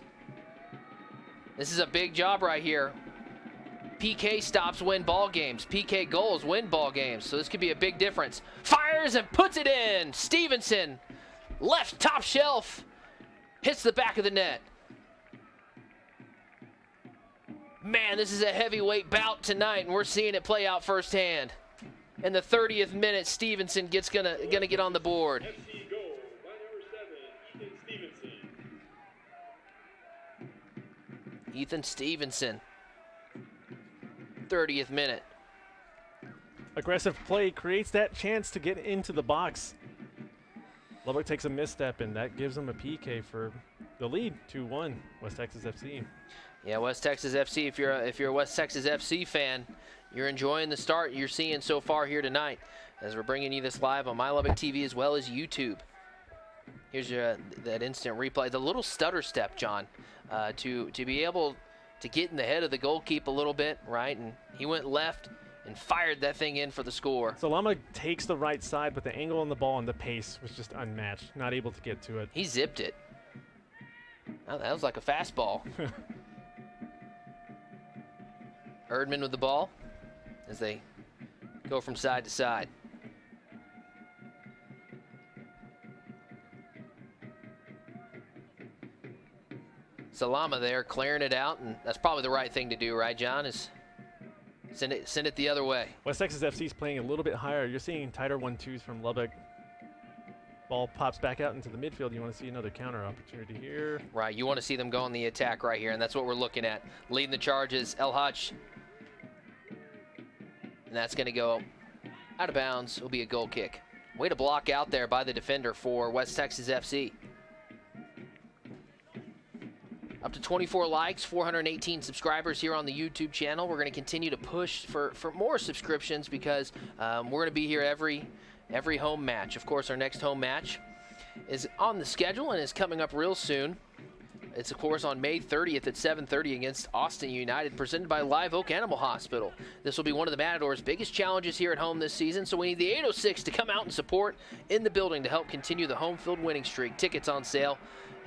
This is a big job right here. PK stops win ball games. PK goals win ball games. So this could be a big difference. Fires and puts it in. Stevenson, left top shelf, hits the back of the net. Man, this is a heavyweight bout tonight, and we're seeing it play out firsthand. In the 30th minute, Stevenson gonna get on the board. FC goal by number 7, Ethan Stevenson. Ethan Stevenson. 30th minute. Aggressive play creates that chance to get into the box. Lubbock takes a misstep, and that gives them a PK for the lead, 2-1, West Texas FC. Yeah, West Texas FC, if you're a West Texas FC fan, you're enjoying the start you're seeing so far here tonight as we're bringing you this live on My Lubbock TV as well as YouTube. Here's that instant replay. The little stutter step, John, to be able to get in the head of the goalkeeper a little bit, right? And he went left and fired that thing in for the score. So Lama takes the right side, but the angle on the ball and the pace was just unmatched. Not able to get to it. He zipped it. Oh, that was like a fastball. Erdman with the ball as they go from side to side. Salama there clearing it out, and that's probably the right thing to do, right, John? Is send it the other way. West Texas FC is playing a little bit higher. You're seeing tighter 1-2s from Lubbock. Ball pops back out into the midfield. You want to see another counter opportunity here. Right, you want to see them go on the attack right here, and that's what we're looking at. Leading the charges, El Hutch. And that's going to go out of bounds. It'll be a goal kick. Way to block out there by the defender for West Texas FC. Up to 24 likes, 418 subscribers here on the YouTube channel. We're going to continue to push for more subscriptions because we're going to be here every home match. Of course, our next home match is on the schedule and is coming up real soon. It's, of course, on May 30th at 7:30 against Austin United, presented by Live Oak Animal Hospital. This will be one of the Matadors' biggest challenges here at home this season, so we need the 806 to come out and support in the building to help continue the home field winning streak. Tickets on sale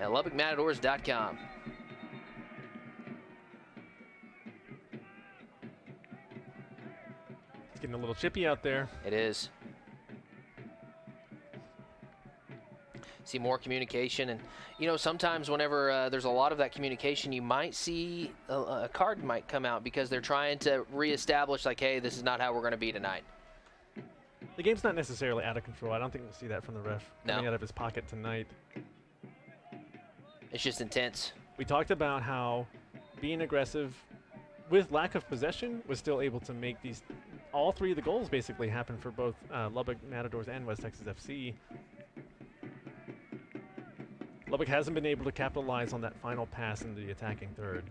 at LubbockMatadors.com. It's getting a little chippy out there. It is. See more communication, and you know, sometimes whenever there's a lot of that communication, you might see a card might come out because they're trying to reestablish, like, hey, this is not how we're going to be tonight. The game's not necessarily out of control. I don't think we'll see that from the ref coming out of his pocket tonight. It's just intense. We talked about how being aggressive with lack of possession was still able to make all three of the goals basically happen for both Lubbock Matadors and West Texas FC. Lubbock hasn't been able to capitalize on that final pass in the attacking third.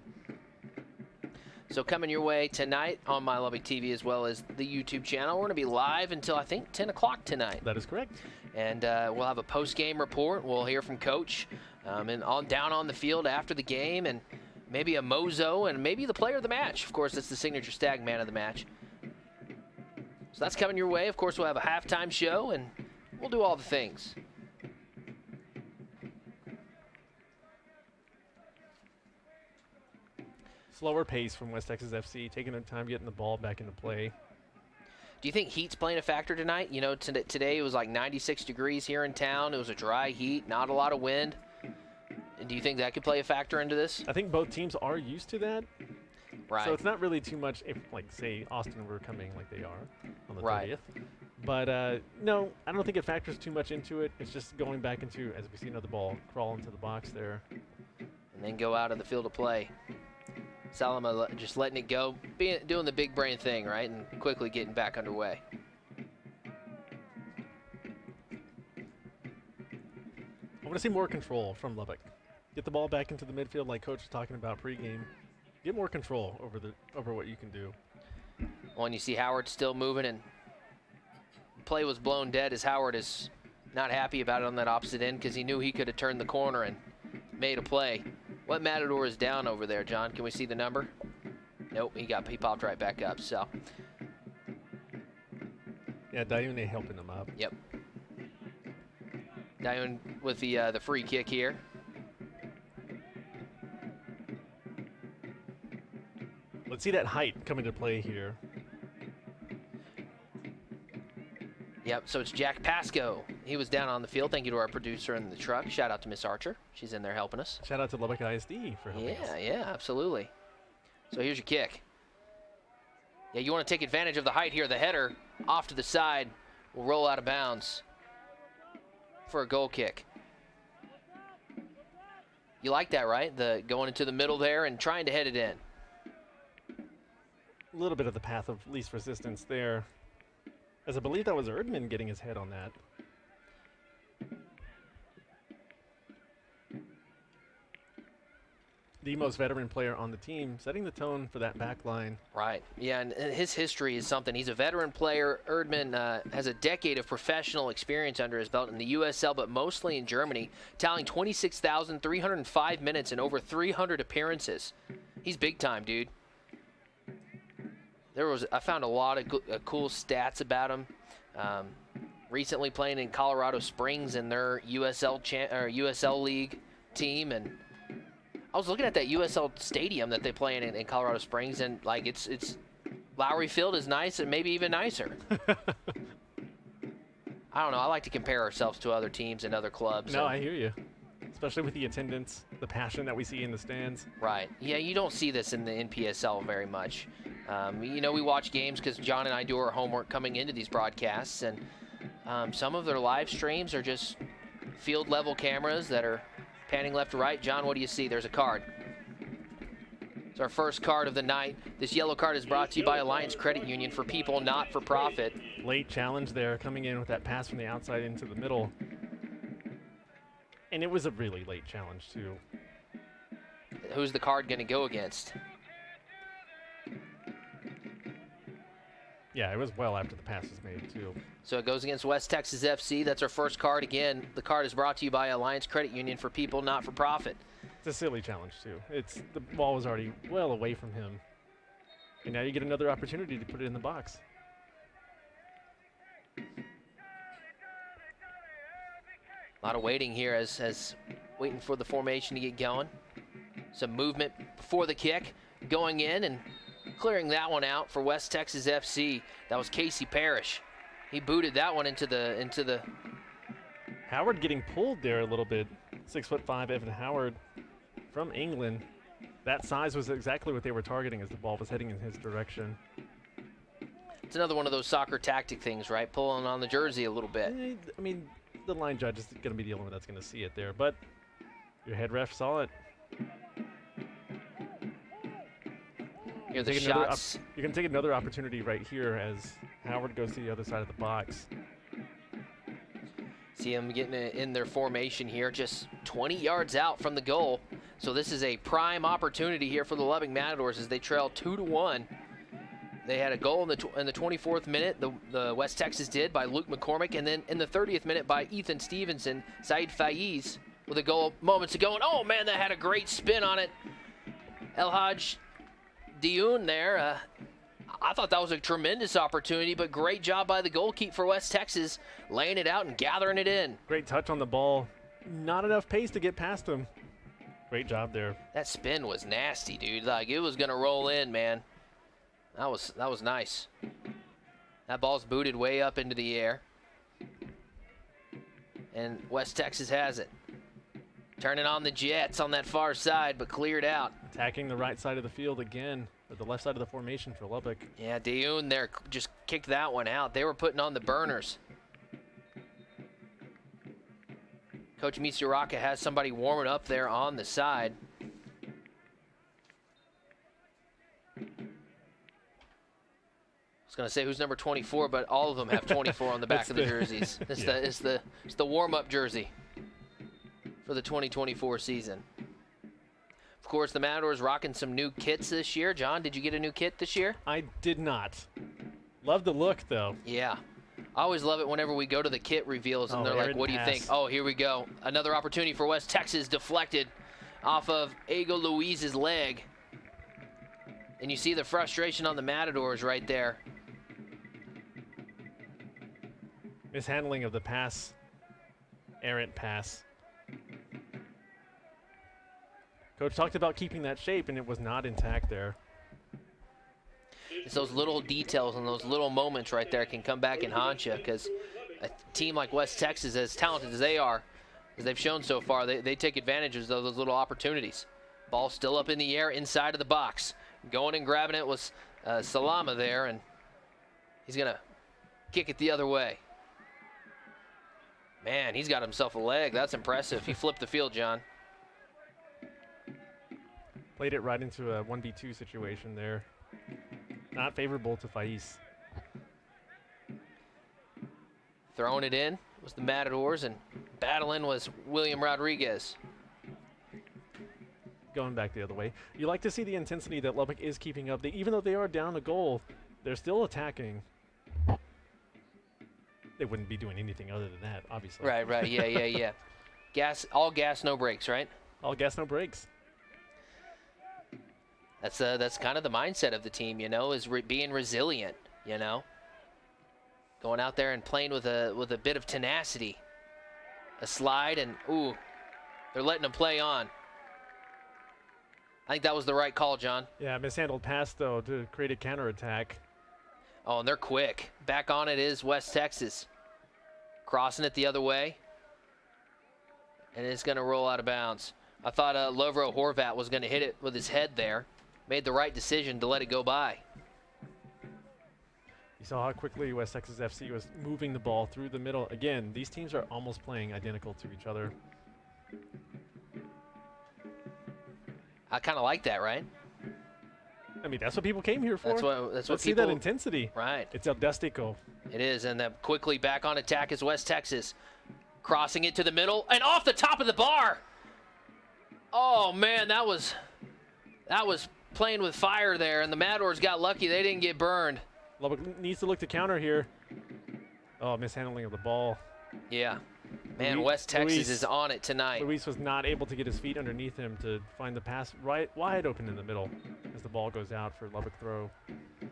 So coming your way tonight on My Lubbock TV as well as the YouTube channel. We're going to be live until, I think, 10 o'clock tonight. That is correct. And we'll have a post-game report. We'll hear from Coach and down on the field after the game, and maybe a mozo and maybe the player of the match. Of course, that's the signature Stag man of the match. So that's coming your way. Of course, we'll have a halftime show, and we'll do all the things. Slower pace from West Texas FC, taking their time getting the ball back into play. Do you think heat's playing a factor tonight? You know, today it was like 96 degrees here in town. It was a dry heat, not a lot of wind. And do you think that could play a factor into this? I think both teams are used to that. Right. So it's not really too much if, like, say, Austin were coming like they are on the 30th. Right. But, no, I don't think it factors too much into it. It's just going back into, as we see another ball crawl into the box there. And then go out of the field of play. Salama just letting it go, doing the big brain thing, right, and quickly getting back underway. I want to see more control from Lubbock. Get the ball back into the midfield like Coach was talking about pregame. Get more control over what you can do. Well, and you see Howard still moving, and play was blown dead as Howard is not happy about it on that opposite end because he knew he could have turned the corner and made a play. What Matador is down over there, John? Can we see the number? Nope, he popped right back up. So. Yeah, Dione helping him up. Yep. Dione with the free kick here. Let's see that height come into play here. Yep, so it's Jack Pasco. He was down on the field. Thank you to our producer in the truck. Shout out to Miss Archer. She's in there helping us. Shout out to Lubbock ISD for helping us. Yeah, absolutely. So here's your kick. Yeah, you want to take advantage of the height here. The header off to the side will roll out of bounds for a goal kick. You like that, right? The going into the middle there and trying to head it in. A little bit of the path of least resistance there. As I believe that was Erdman getting his head on that. The most veteran player on the team, setting the tone for that back line. Right. Yeah, and his history is something. He's a veteran player. Erdman has a decade of professional experience under his belt in the USL, but mostly in Germany, tallying 26,305 minutes and over 300 appearances. He's big time, dude. I found a lot of cool stats about him. Recently playing in Colorado Springs in their USL League team, and I was looking at that USL stadium that they play in Colorado Springs, and like it's Lowry Field is nice and maybe even nicer. I don't know. I like to compare ourselves to other teams and other clubs. No, I hear you. Especially with the attendance, the passion that we see in the stands. Right. Yeah, you don't see this in the NPSL very much. You know, we watch games because John and I do our homework coming into these broadcasts, and some of their live streams are just field level cameras that are panning left to right. John, what do you see? There's a card. It's our first card of the night. This yellow card is brought to you by Alliance Credit Union for people not for profit. Late challenge there, coming in with that pass from the outside into the middle. And it was a really late challenge, too. Who's the card going to go against? Yeah, it was well after the pass was made, too. So it goes against West Texas FC. That's our first card. Again, the card is brought to you by Alliance Credit Union for people not for profit. It's a silly challenge, too. The ball was already well away from him. And now you get another opportunity to put it in the box. A lot of waiting here as waiting for the formation to get going. Some movement before the kick, going in and clearing that one out for West Texas FC. That was Casey Parrish. He booted that one into the. Howard getting pulled there a little bit. 6'5" Evan Howard from England. That size was exactly what they were targeting as the ball was heading in his direction. It's another one of those soccer tactic things, right? Pulling on the jersey a little bit. I mean, the line judge is going to be the only one that's going to see it there, but your head ref saw it. Here the shots. You're going to take another opportunity right here as Howard goes to the other side of the box. See him getting in their formation here, just 20 yards out from the goal. So this is a prime opportunity here for the Lubbock Matadors as they trail 2-1. They had a goal in the 24th minute, the West Texas did, by Luke McCormick, and then in the 30th minute by Ethan Stevenson, Said Faiz with a goal moments ago. And oh man, that had a great spin on it. El Haj Dioun there. I thought that was a tremendous opportunity, but great job by the goalkeeper for West Texas, laying it out and gathering it in. Great touch on the ball. Not enough pace to get past him. Great job there. That spin was nasty, dude. Like, it was going to roll in, man. That was nice. That ball's booted way up into the air. And West Texas has it. Turning on the Jets on that far side, but cleared out. Attacking the right side of the field again, or the left side of the formation for Lubbock. Yeah, Dioun there just kicked that one out. They were putting on the burners. Coach Mitsuraka has somebody warming up there on the side. I was going to say who's number 24, but all of them have 24 on the back of the jerseys. It's the warm-up jersey. for the 2024 season. Of course, the Matadors rocking some new kits this year. John, did you get a new kit this year? I did not. Love the look, though. Yeah. I always love it whenever we go to the kit reveals and they're like, what do you think? Oh, here we go. Another opportunity for West Texas, deflected off of Ego Luiz's leg. And you see the frustration on the Matadors right there. Mishandling of the pass. Errant pass. Coach talked about keeping that shape, and it was not intact there. It's those little details and those little moments right there can come back and haunt you, because a team like West Texas, as talented as they are, as they've shown so far, they take advantage of those little opportunities. Ball still up in the air inside of the box. Going and grabbing it was Salama there, and he's going to kick it the other way. Man, he's got himself a leg. That's impressive. He flipped the field, John. Played it right into a 1v2 situation there. Not favorable to Faiz. Throwing it in was the Matadors, and battling was William Rodriguez. Going back the other way. You like to see the intensity that Lubbock is keeping up. Even though they are down a goal, they're still attacking. They wouldn't be doing anything other than that, obviously. Right, yeah. All gas, no brakes, right? All gas, no brakes. That's kind of the mindset of the team, you know, is being resilient, you know. Going out there and playing with a bit of tenacity. A slide, and ooh, they're letting them play on. I think that was the right call, John. Yeah, mishandled pass, though, to create a counterattack. Oh, and they're quick. Back on it is West Texas. Crossing it the other way. And it's going to roll out of bounds. I thought Lovro Horvat was going to hit it with his head there. Made the right decision to let it go by. You saw how quickly West Texas FC was moving the ball through the middle. Again, these teams are almost playing identical to each other. I kind of like that, right? I mean, that's what people came here for. That's what Let's see people that intensity. Right. It's El Destico. It is, and then quickly back on attack is West Texas. Crossing it to the middle, and off the top of the bar. Oh, man, that was playing with fire there, and the Matadors got lucky. They didn't get burned. Lubbock needs to look to counter here. Oh, mishandling of the ball. Yeah. Man, West Texas is on it tonight. Luis was not able to get his feet underneath him to find the pass right wide open in the middle as the ball goes out for Lubbock throw.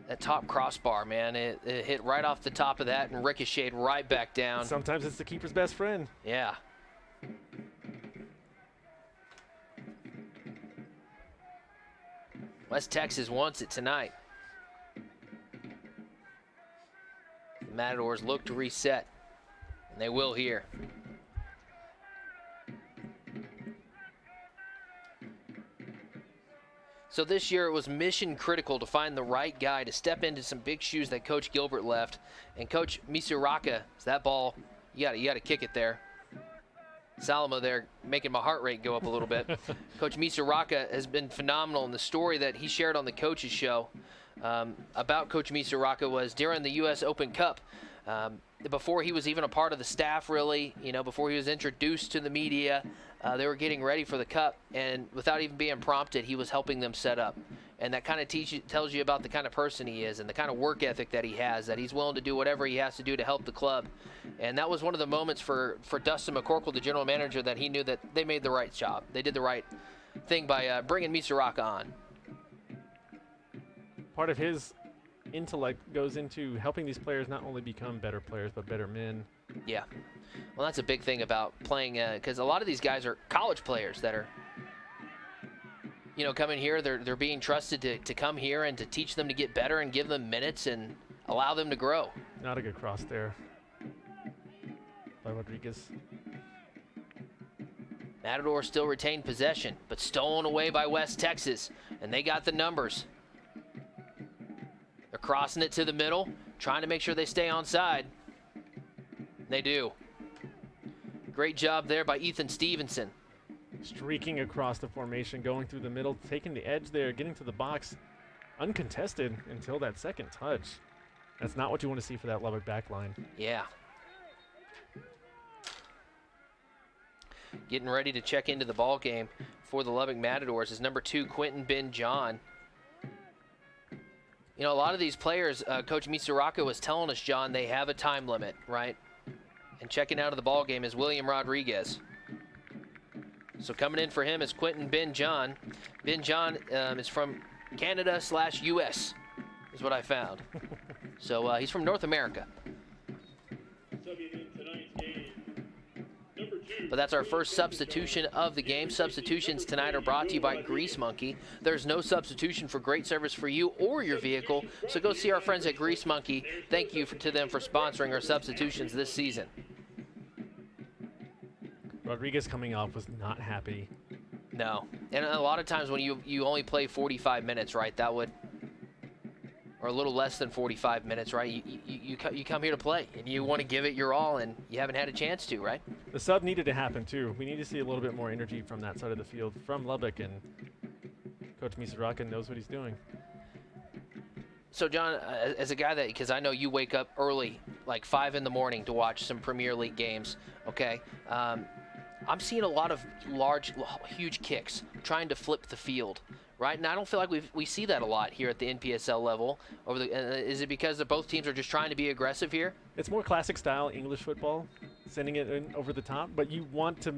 That top crossbar, man, it hit right off the top of that and ricocheted right back down. Sometimes it's the keeper's best friend. Yeah. West Texas wants it tonight. The Matadors look to reset, and they will here. So this year it was mission critical to find the right guy to step into some big shoes that Coach Gilbert left. And Coach Misuraka, that ball, you got to kick it there. Salama there making my heart rate go up a little bit. Coach Misuraka has been phenomenal, and the story that he shared on the coach's show about Coach Misuraka was during the U.S. Open Cup. Before he was even a part of the staff, really, you know, before he was introduced to the media, they were getting ready for the Cup, and without even being prompted, he was helping them set up. And that kind of tells you about the kind of person he is and the kind of work ethic that he has, that he's willing to do whatever he has to do to help the club. And that was one of the moments for Dustin McCorkle, the general manager, that he knew that they made the right job. They did the right thing by bringing Misuraka on. Part of his intellect goes into helping these players not only become better players, but better men. Yeah. Well, that's a big thing about playing, because a lot of these guys are college players that are, you know, coming here. They're being trusted to come here and to teach them to get better and give them minutes and allow them to grow. Not a good cross there by Rodriguez. Matador still retained possession, but stolen away by West Texas, and they got the numbers. They're crossing it to the middle, trying to make sure they stay onside. They do. Great job there by Ethan Stevenson. Streaking across the formation, going through the middle, taking the edge there, getting to the box. Uncontested until that second touch. That's not what you want to see for that Lubbock back line. Yeah. getting ready to check into the ball game for the Lubbock Matadors is number 2, Quentin Ben John. You know, a lot of these players, Coach Mitsuraka was telling us, John, they have a time limit, right? And checking out of the ball game is William Rodriguez. So coming in for him is Quentin Ben John. Ben John is from Canada/US, is what I found. So he's from North America. Subbing in tonight's game, number 2. But that's our first substitution of the game. Substitutions tonight are brought to you by Grease Monkey. There's no substitution for great service for you or your vehicle, so go see our friends at Grease Monkey. Thank you to them for sponsoring our substitutions this season. Rodriguez coming off was not happy. No, and a lot of times when you only play 45 minutes, right, that would, or a little less than 45 minutes, right, you come here to play, and you want to give it your all, and you haven't had a chance to, right? The sub needed to happen, too. We need to see a little bit more energy from that side of the field from Lubbock, and Coach Mitsuraka knows what he's doing. So, John, as a guy that, because I know you wake up early, like 5 in the morning to watch some Premier League games, okay? I'm seeing a lot of huge kicks trying to flip the field, right? And I don't feel like we see that a lot here at the NPSL level. Is it because both teams are just trying to be aggressive here? It's more classic style English football, sending it in over the top, but you want to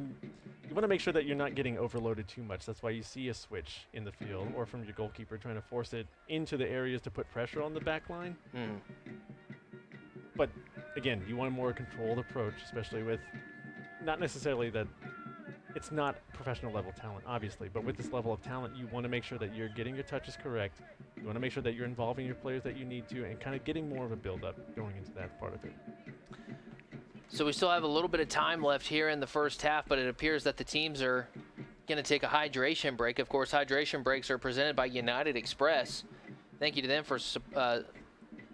make sure that you're not getting overloaded too much. That's why you see a switch in the field or from your goalkeeper trying to force it into the areas to put pressure on the back line. But again, you want a more controlled approach, especially with not necessarily that it's not professional level talent, obviously, but with this level of talent, you want to make sure that you're getting your touches correct. You want to make sure that you're involving your players that you need to and kind of getting more of a build-up going into that part of it. So we still have a little bit of time left here in the first half, but it appears that the teams are going to take a hydration break. Of course, hydration breaks are presented by United Express. Thank you to them for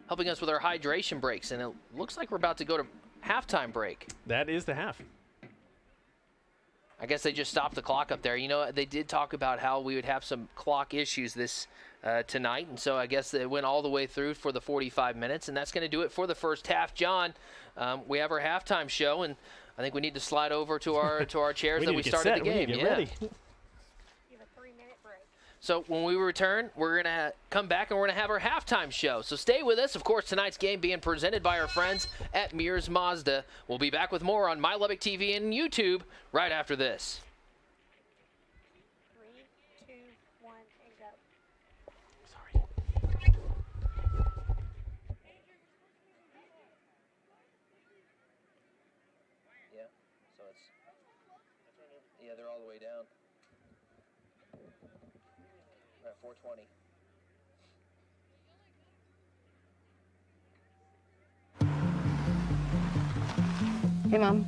helping us with our hydration breaks, and it looks like we're about to go to halftime break. That is the half. I guess they just stopped the clock up there. You know, they did talk about how we would have some clock issues this tonight, and so I guess it went all the way through for the 45 minutes, and that's going to do it for the first half. John, we have our halftime show, and I think we need to slide over to our chairs that we started the game. Get ready. You have a 3-minute break. So when we return, we're going to come back and we're going to have our halftime show. So stay with us. Of course, tonight's game being presented by our friends at Mears Mazda. We'll be back with more on My Lubbock TV and YouTube right after this. 3, 2, 1, and go. Sorry. Yeah, so they're all the way down. We're at 420. Hey, Mom.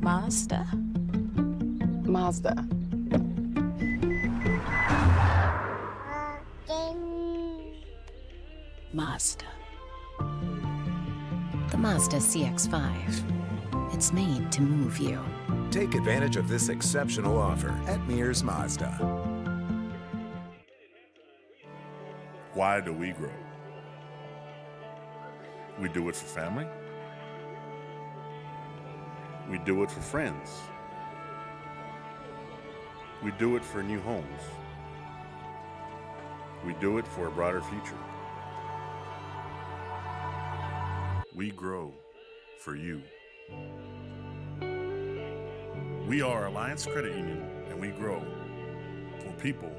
Mazda. Mazda. Mazda. The Mazda CX-5. It's made to move you. Take advantage of this exceptional offer at Mears Mazda. Why do we grow? We do it for family. We do it for friends. We do it for new homes. We do it for a brighter future. We grow for you. We are Alliance Credit Union, and we grow for people,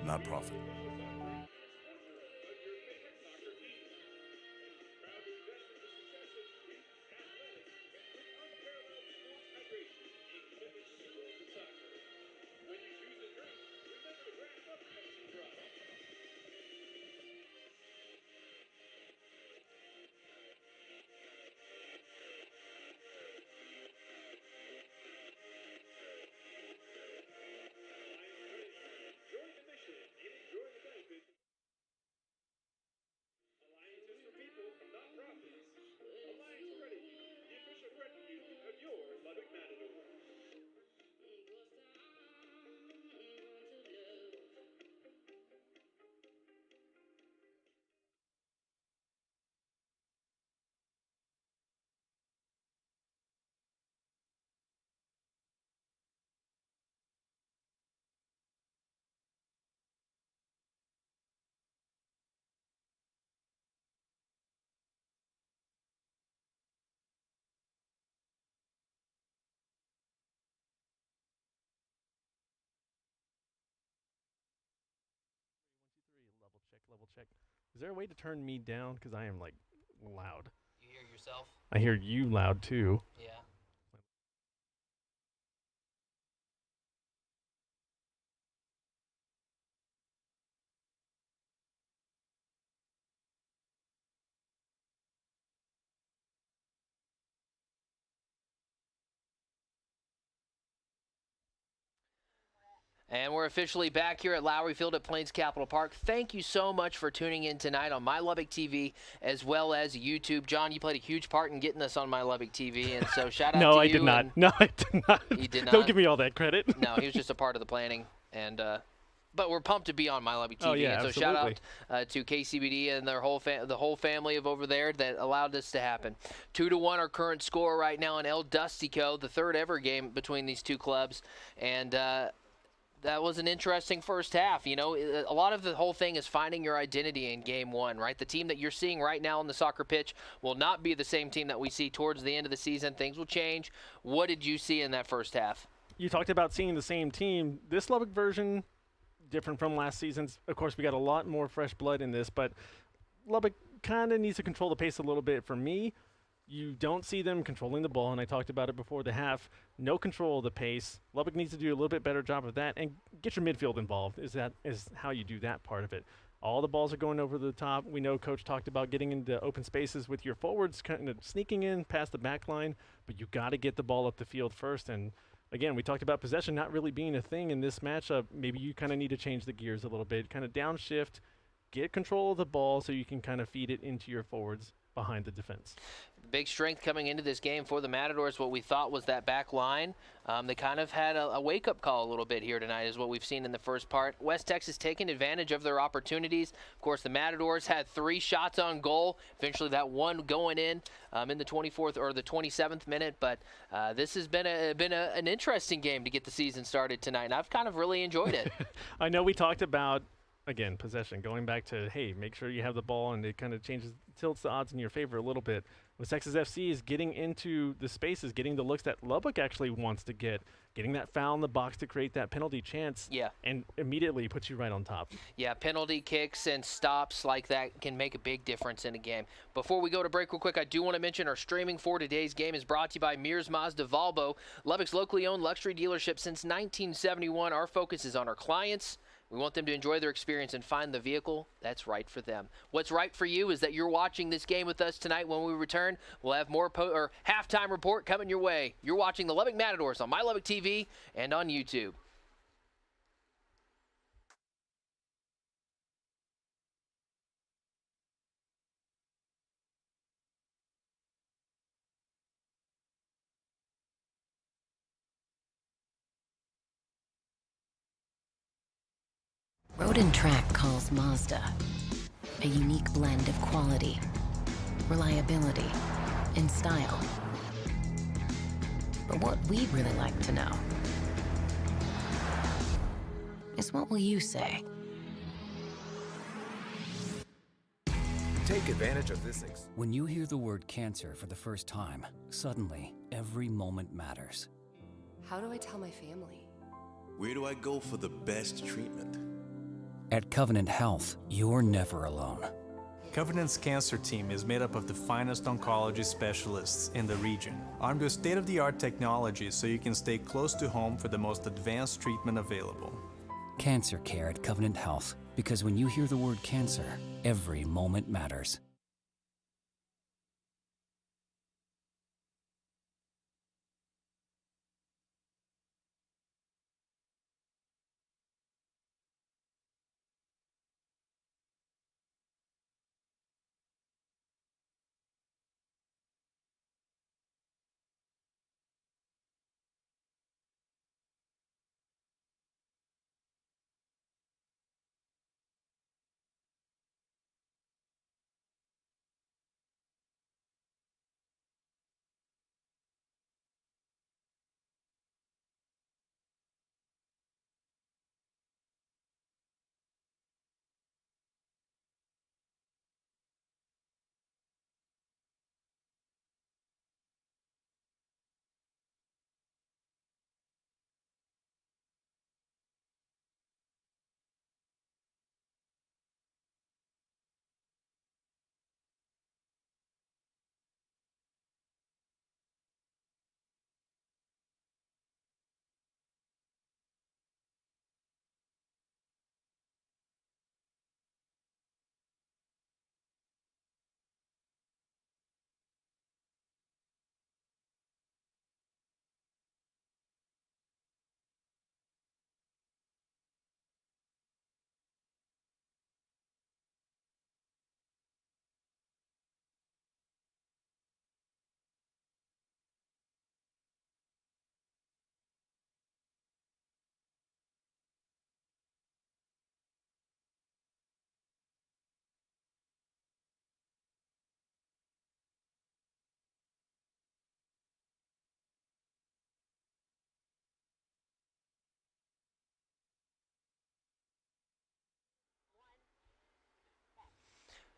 not profit. Join the mission and enjoy check. Is there a way to turn me down? Because I am, like, loud. You hear yourself? I hear you loud, too. Yeah. And we're officially back here at Lowry Field at Plains Capital Park. Thank you so much for tuning in tonight on My Lubbock TV as well as YouTube. John, you played a huge part in getting us on My Lubbock TV, and so shout out to you. No, I did not. No, I did not. You did not? Don't give me all that credit. No, he was just a part of the planning. And but we're pumped to be on My Lubbock TV. Oh, yeah, and so absolutely. shout out to KCBD and their the whole family of over there that allowed this to happen. 2-1 our current score right now in El Dustico, the third ever game between these two clubs. And that was an interesting first half. You know, a lot of the whole thing is finding your identity in game one, right? The team that you're seeing right now on the soccer pitch will not be the same team that we see towards the end of the season. Things will change. What did you see in that first half? You talked about seeing the same team. This Lubbock version, different from last season's. Of course, we got a lot more fresh blood in this, but Lubbock kind of needs to control the pace a little bit. For me, you don't see them controlling the ball, and I talked about it before the half. No control of the pace. Lubbock needs to do a little bit better job of that, and get your midfield involved. Is how you do that part of it. All the balls are going over the top. We know Coach talked about getting into open spaces with your forwards, kind of sneaking in past the back line, but you got to get the ball up the field first. And again, we talked about possession not really being a thing in this matchup. Maybe you kind of need to change the gears a little bit, kind of downshift, get control of the ball so you can kind of feed it into your forwards behind the defense. Big strength coming into this game for the Matadors. What we thought was that back line. They kind of had a wake-up call a little bit here tonight is what we've seen in the first part. West Texas taking advantage of their opportunities. Of course, the Matadors had 3 shots on goal. Eventually that one going in the 24th or the 27th minute. But this has been an interesting game to get the season started tonight, and I've kind of really enjoyed it. I know we talked about, again, possession, going back to, hey, make sure you have the ball, and it kind of tilts the odds in your favor a little bit. With Texas FC is getting into the spaces, getting the looks that Lubbock actually wants to get, getting that foul in the box to create that penalty chance, Yeah. and immediately puts you right on top. Yeah, penalty kicks and stops like that can make a big difference in a game. Before we go to break real quick, I do want to mention our streaming for today's game is brought to you by Mears Mazda Volvo, Lubbock's locally owned luxury dealership since 1971. Our focus is on our clients. We want them to enjoy their experience and find the vehicle that's right for them. What's right for you is that you're watching this game with us tonight. When we return, we'll have more halftime report coming your way. You're watching the Lubbock Matadors on My Lubbock TV and on YouTube. Road and Track calls Mazda a unique blend of quality, reliability, and style. But what we'd really like to know is, what will you say? Take advantage of this. When you hear the word cancer for the first time, suddenly every moment matters. How do I tell my family? Where do I go for the best treatment? At Covenant Health, you're never alone. Covenant's cancer team is made up of the finest oncology specialists in the region, armed with state-of-the-art technology so you can stay close to home for the most advanced treatment available. Cancer care at Covenant Health, because when you hear the word cancer, every moment matters.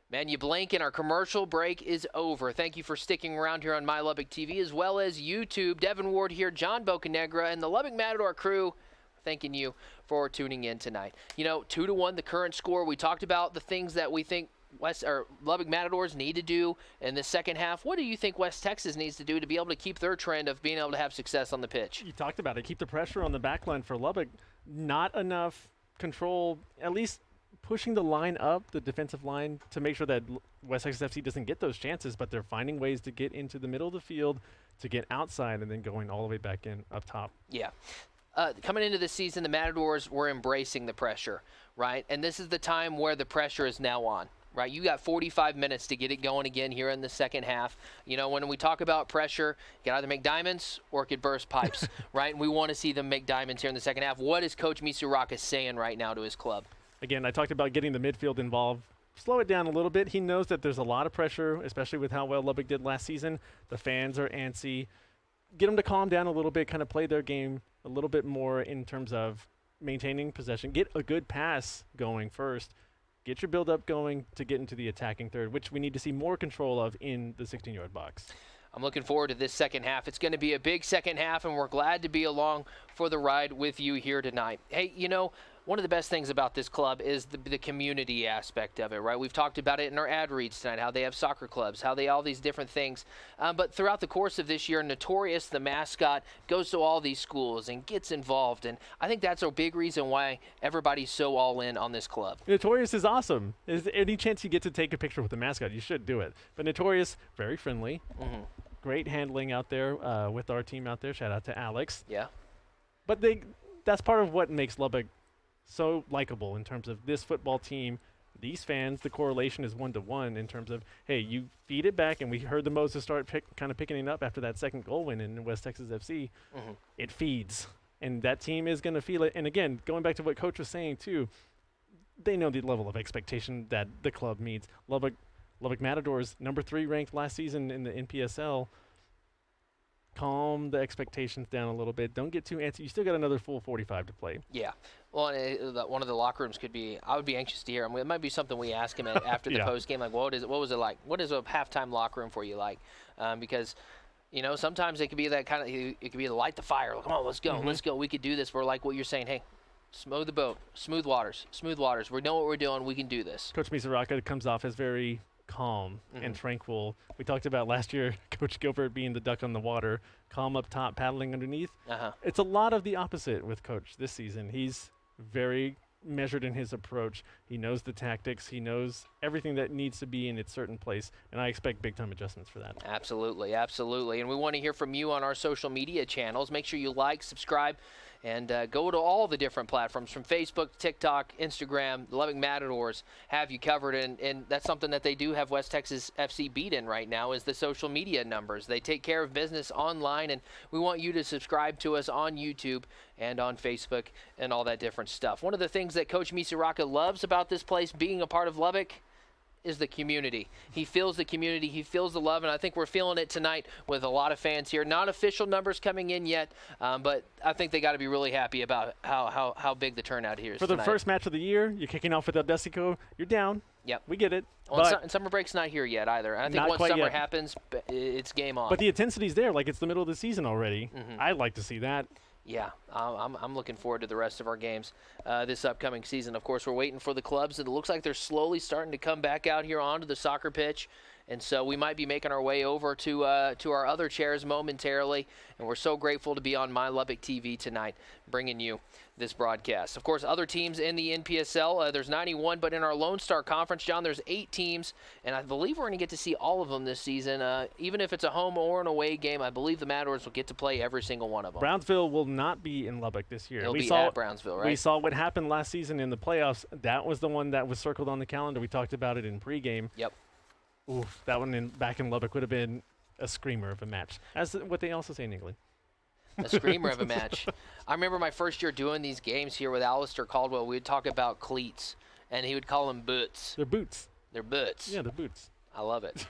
Man, you blink and our commercial break is over. Thank you for sticking around here on My Lubbock TV as well as YouTube. Devin Ward here, John Bocanegra, and the Lubbock Matador crew thanking you for tuning in tonight. 2-1 the current score. We talked about the things that we think Lubbock Matadors need to do in the second half. What do you think West Texas needs to do to be able to keep their trend of being able to have success on the pitch? You talked about it. Keep the pressure on the back line for Lubbock. Not enough control, at least pushing the line up, the defensive line, to make sure that West Texas FC doesn't get those chances, but they're finding ways to get into the middle of the field, to get outside, and then going all the way back in up top. Yeah. Coming into this season, the Matadors were embracing the pressure, right? And this is the time where the pressure is now on, right? You got 45 minutes to get it going again here in the second half. When we talk about pressure, you can either make diamonds or it could burst pipes, right? And we want to see them make diamonds here in the second half. What is Coach Misuraka saying right now to his club? Again, I talked about getting the midfield involved. Slow it down a little bit. He knows that there's a lot of pressure, especially with how well Lubbock did last season. The fans are antsy. Get them to calm down a little bit, kind of play their game a little bit more in terms of maintaining possession. Get a good pass going first. Get your build-up going to get into the attacking third, which we need to see more control of in the 16-yard box. I'm looking forward to this second half. It's going to be a big second half, and we're glad to be along for the ride with you here tonight. Hey, one of the best things about this club is the community aspect of it, right? We've talked about it in our ad reads tonight, how they have soccer clubs, how they all these different things. But throughout the course of this year, Notorious, the mascot, goes to all these schools and gets involved. And I think that's a big reason why everybody's so all in on this club. Notorious is awesome. Is any chance you get to take a picture with the mascot, you should do it. But Notorious, very friendly. Mm-hmm. Great handling out there with our team out there. Shout out to Alex. Yeah. But that's part of what makes Lubbock so likable in terms of this football team. These fans, the correlation is 1-to-1 in terms of, hey, you feed it back, and we heard the Moses start kind of picking it up after that second goal win in West Texas FC. Mm-hmm. It feeds, and that team is going to feel it. And again, going back to what Coach was saying too, they know the level of expectation that the club meets. Lubbock Matadors, number 3 ranked last season in the NPSL. Calm the expectations down a little bit. Don't get too antsy. You still got another full 45 to play. Yeah. Well, one of the locker rooms could be, I would be anxious to hear him. It might be something we ask him after the post game, like, what was it like? What is a halftime locker room for you like? Because, sometimes it could be that kind of, it could be the light the fire. Like, come on, let's go. Mm-hmm. Let's go. We could do this. We're like what you're saying. Hey, smooth the boat. Smooth waters. We know what we're doing. We can do this. Coach Misuraka comes off as very calm and tranquil. We talked about last year Coach Gilbert being the duck on the water, calm up top, paddling underneath. It's a lot of the opposite with Coach this season. He's very measured in his approach. He knows the tactics. He knows everything that needs to be in its certain place, and I expect big-time adjustments for that. Absolutely. And we want to hear from you on our social media channels. Make sure you like, subscribe, and go to all the different platforms from Facebook, TikTok, Instagram. The Lubbock Matadors have you covered, and that's something that they do have West Texas FC beat in right now is the social media numbers. They take care of business online, and we want you to subscribe to us on YouTube and on Facebook and all that different stuff. One of the things that Coach Misuraka loves about this place, being a part of Lubbock, is the community. He feels the community. He feels the love, and I think we're feeling it tonight with a lot of fans here. Not official numbers coming in yet, but I think they got to be really happy about how big the turnout here is for tonight. The first match of the year. You're kicking off with El Desico. You're down. Yep. We get it. Well, and summer break's not here yet either. I think once summer happens, it's game on. But the intensity's there. Like it's the middle of the season already. Mm-hmm. I'd like to see that. Yeah, I'm looking forward to the rest of our games this upcoming season. Of course, we're waiting for the clubs, and it looks like they're slowly starting to come back out here onto the soccer pitch. And so we might be making our way over to our other chairs momentarily. And we're so grateful to be on My Lubbock TV tonight, bringing you this broadcast. Of course, other teams in the NPSL, there's 91, but in our Lone Star Conference, John, there's 8 teams. And I believe we're going to get to see all of them this season. Even if it's a home or an away game, I believe the Matadors will get to play every single one of them. Brownsville will not be in Lubbock this year. It'll be at Brownsville, right? We saw what happened last season in the playoffs. That was the one that was circled on the calendar. We talked about it in pregame. Yep. Oof, that one back in Lubbock would have been a screamer of a match. As what they also say in England. A screamer of a match. I remember my first year doing these games here with Alistair Caldwell. We would talk about cleats, and he would call them boots. They're boots. They're boots. Yeah, they're boots. I love it.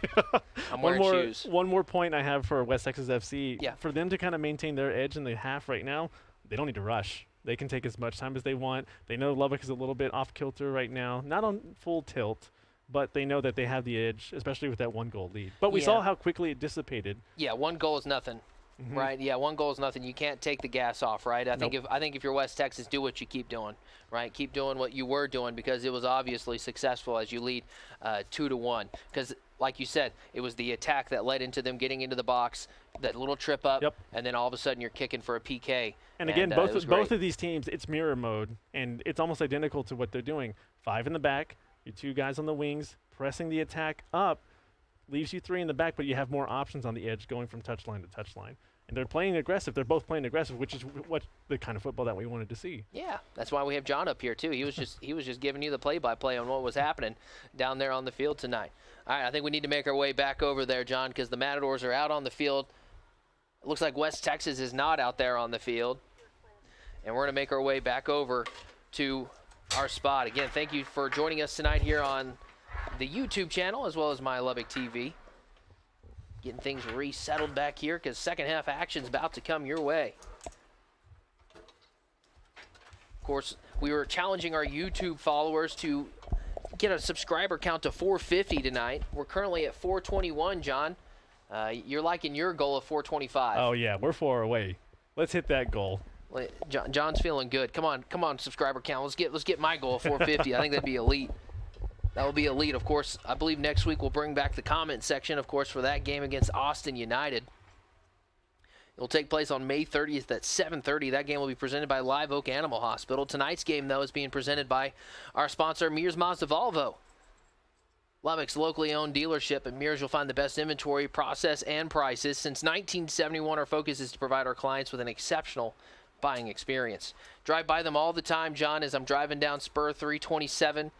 I'm wearing shoes. One more point I have for West Texas FC. Yeah. For them to kind of maintain their edge in the half right now, they don't need to rush. They can take as much time as they want. They know Lubbock is a little bit off kilter right now. Not on full tilt, but they know that they have the edge, especially with that 1-goal lead. But we Yeah. saw how quickly it dissipated. Yeah, 1 goal is nothing. Right? Yeah, 1 goal is nothing. You can't take the gas off, right? I think if you're West Texas, do what you keep doing, right? Keep doing what you were doing because it was obviously successful as you lead 2-1. Because, like you said, it was the attack that led into them getting into the box, that little trip up, and then all of a sudden you're kicking for a PK. And again, both of these teams, it's mirror mode, and it's almost identical to what they're doing. 5 in the back, your 2 guys on the wings, pressing the attack up, leaves you 3 in the back, but you have more options on the edge going from touchline to touchline. And they're playing aggressive. They're both playing aggressive, which is what the kind of football that we wanted to see. Yeah, that's why we have John up here too. He was just giving you the play-by-play on what was happening down there on the field tonight. All right, I think we need to make our way back over there, John, because the Matadors are out on the field. It looks like West Texas is not out there on the field, and we're going to make our way back over to our spot. Again, thank you for joining us tonight here on the YouTube channel as well as My Lubbock TV. Getting things resettled back here because second half action's about to come your way. Of course, we were challenging our YouTube followers to get a subscriber count to 450 tonight. We're currently at 421, John. You're liking your goal of 425. Oh, yeah, we're 4 away. Let's hit that goal. John's feeling good. Come on, subscriber count. Let's get my goal of 450. I think that'd be elite. That will be elite. Of course, I believe next week we'll bring back the comment section, of course, for that game against Austin United. It will take place on May 30th at 7:30. That game will be presented by Live Oak Animal Hospital. Tonight's game, though, is being presented by our sponsor, Mears Mazda Volvo. Lubbock's locally owned dealership. At Mears, you'll find the best inventory, process, and prices. Since 1971, our focus is to provide our clients with an exceptional buying experience. Drive by them all the time, John, as I'm driving down Spur 327.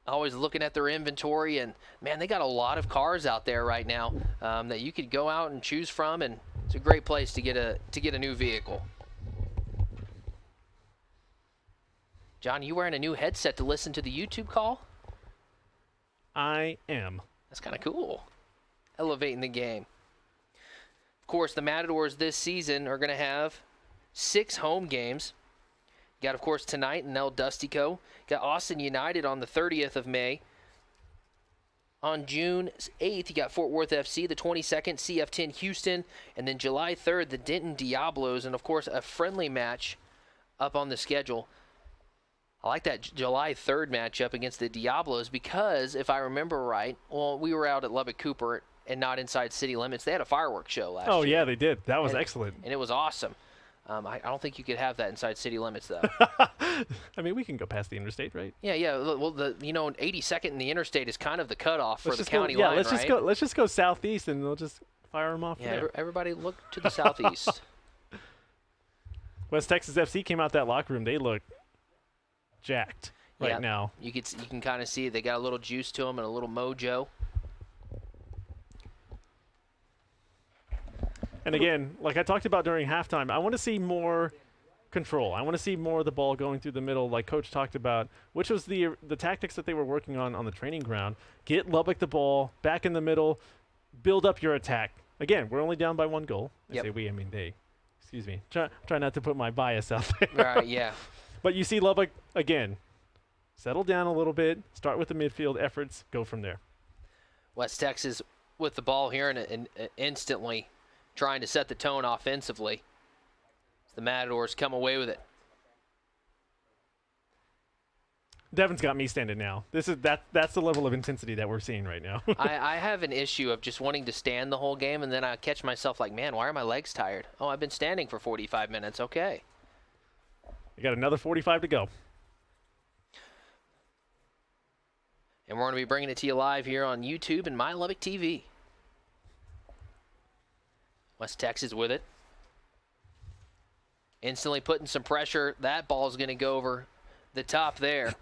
Always looking at their inventory, and man, they got a lot of cars out there right now that you could go out and choose from, and it's a great place to get a new vehicle. John, you wearing a new headset to listen to the YouTube call? I am. That's kind of cool. Elevating the game. Of course, the Matadors this season are going to have 6 home games. You got, of course, tonight in El Dustico. Got Austin United on the 30th of May. On June 8th, you got Fort Worth FC, the 22nd, CF10 Houston, and then July 3rd, the Denton Diablos, and, of course, a friendly match up on the schedule. I like that July 3rd matchup against the Diablos because, if I remember right, well, we were out at Lubbock Cooper and not inside city limits. They had a fireworks show last year. Oh, yeah, they did. That was excellent. And it was awesome. I don't think you could have that inside city limits, though. I mean, we can go past the interstate, right? Yeah. Well, 82nd and the interstate is kind of the cutoff for the county line, let's right? Let's just go southeast, and we'll just fire them off there. Everybody look to the southeast. West Texas FC came out that locker room. They look jacked right now. You can kind of see they got a little juice to them and a little mojo. And again, like I talked about during halftime, I want to see more control. I want to see more of the ball going through the middle, like Coach talked about, which was the tactics that they were working on the training ground. Get Lubbock the ball back in the middle, build up your attack. Again, we're only down by 1 goal. I say we, I mean they. Excuse me. Try not to put my bias out there. All right, yeah. But you see Lubbock, again, settle down a little bit, start with the midfield efforts, go from there. West Texas with the ball here and instantly trying to set the tone offensively. The Matadors come away with it. Devin's got me standing now. That's the level of intensity that we're seeing right now. I have an issue of just wanting to stand the whole game, and then I catch myself like, man, why are my legs tired? Oh, I've been standing for 45 minutes. Okay. You got another 45 to go. And we're going to be bringing it to you live here on YouTube and My Lubbock TV. West Texas with it. Instantly putting some pressure. That ball's going to go over the top there.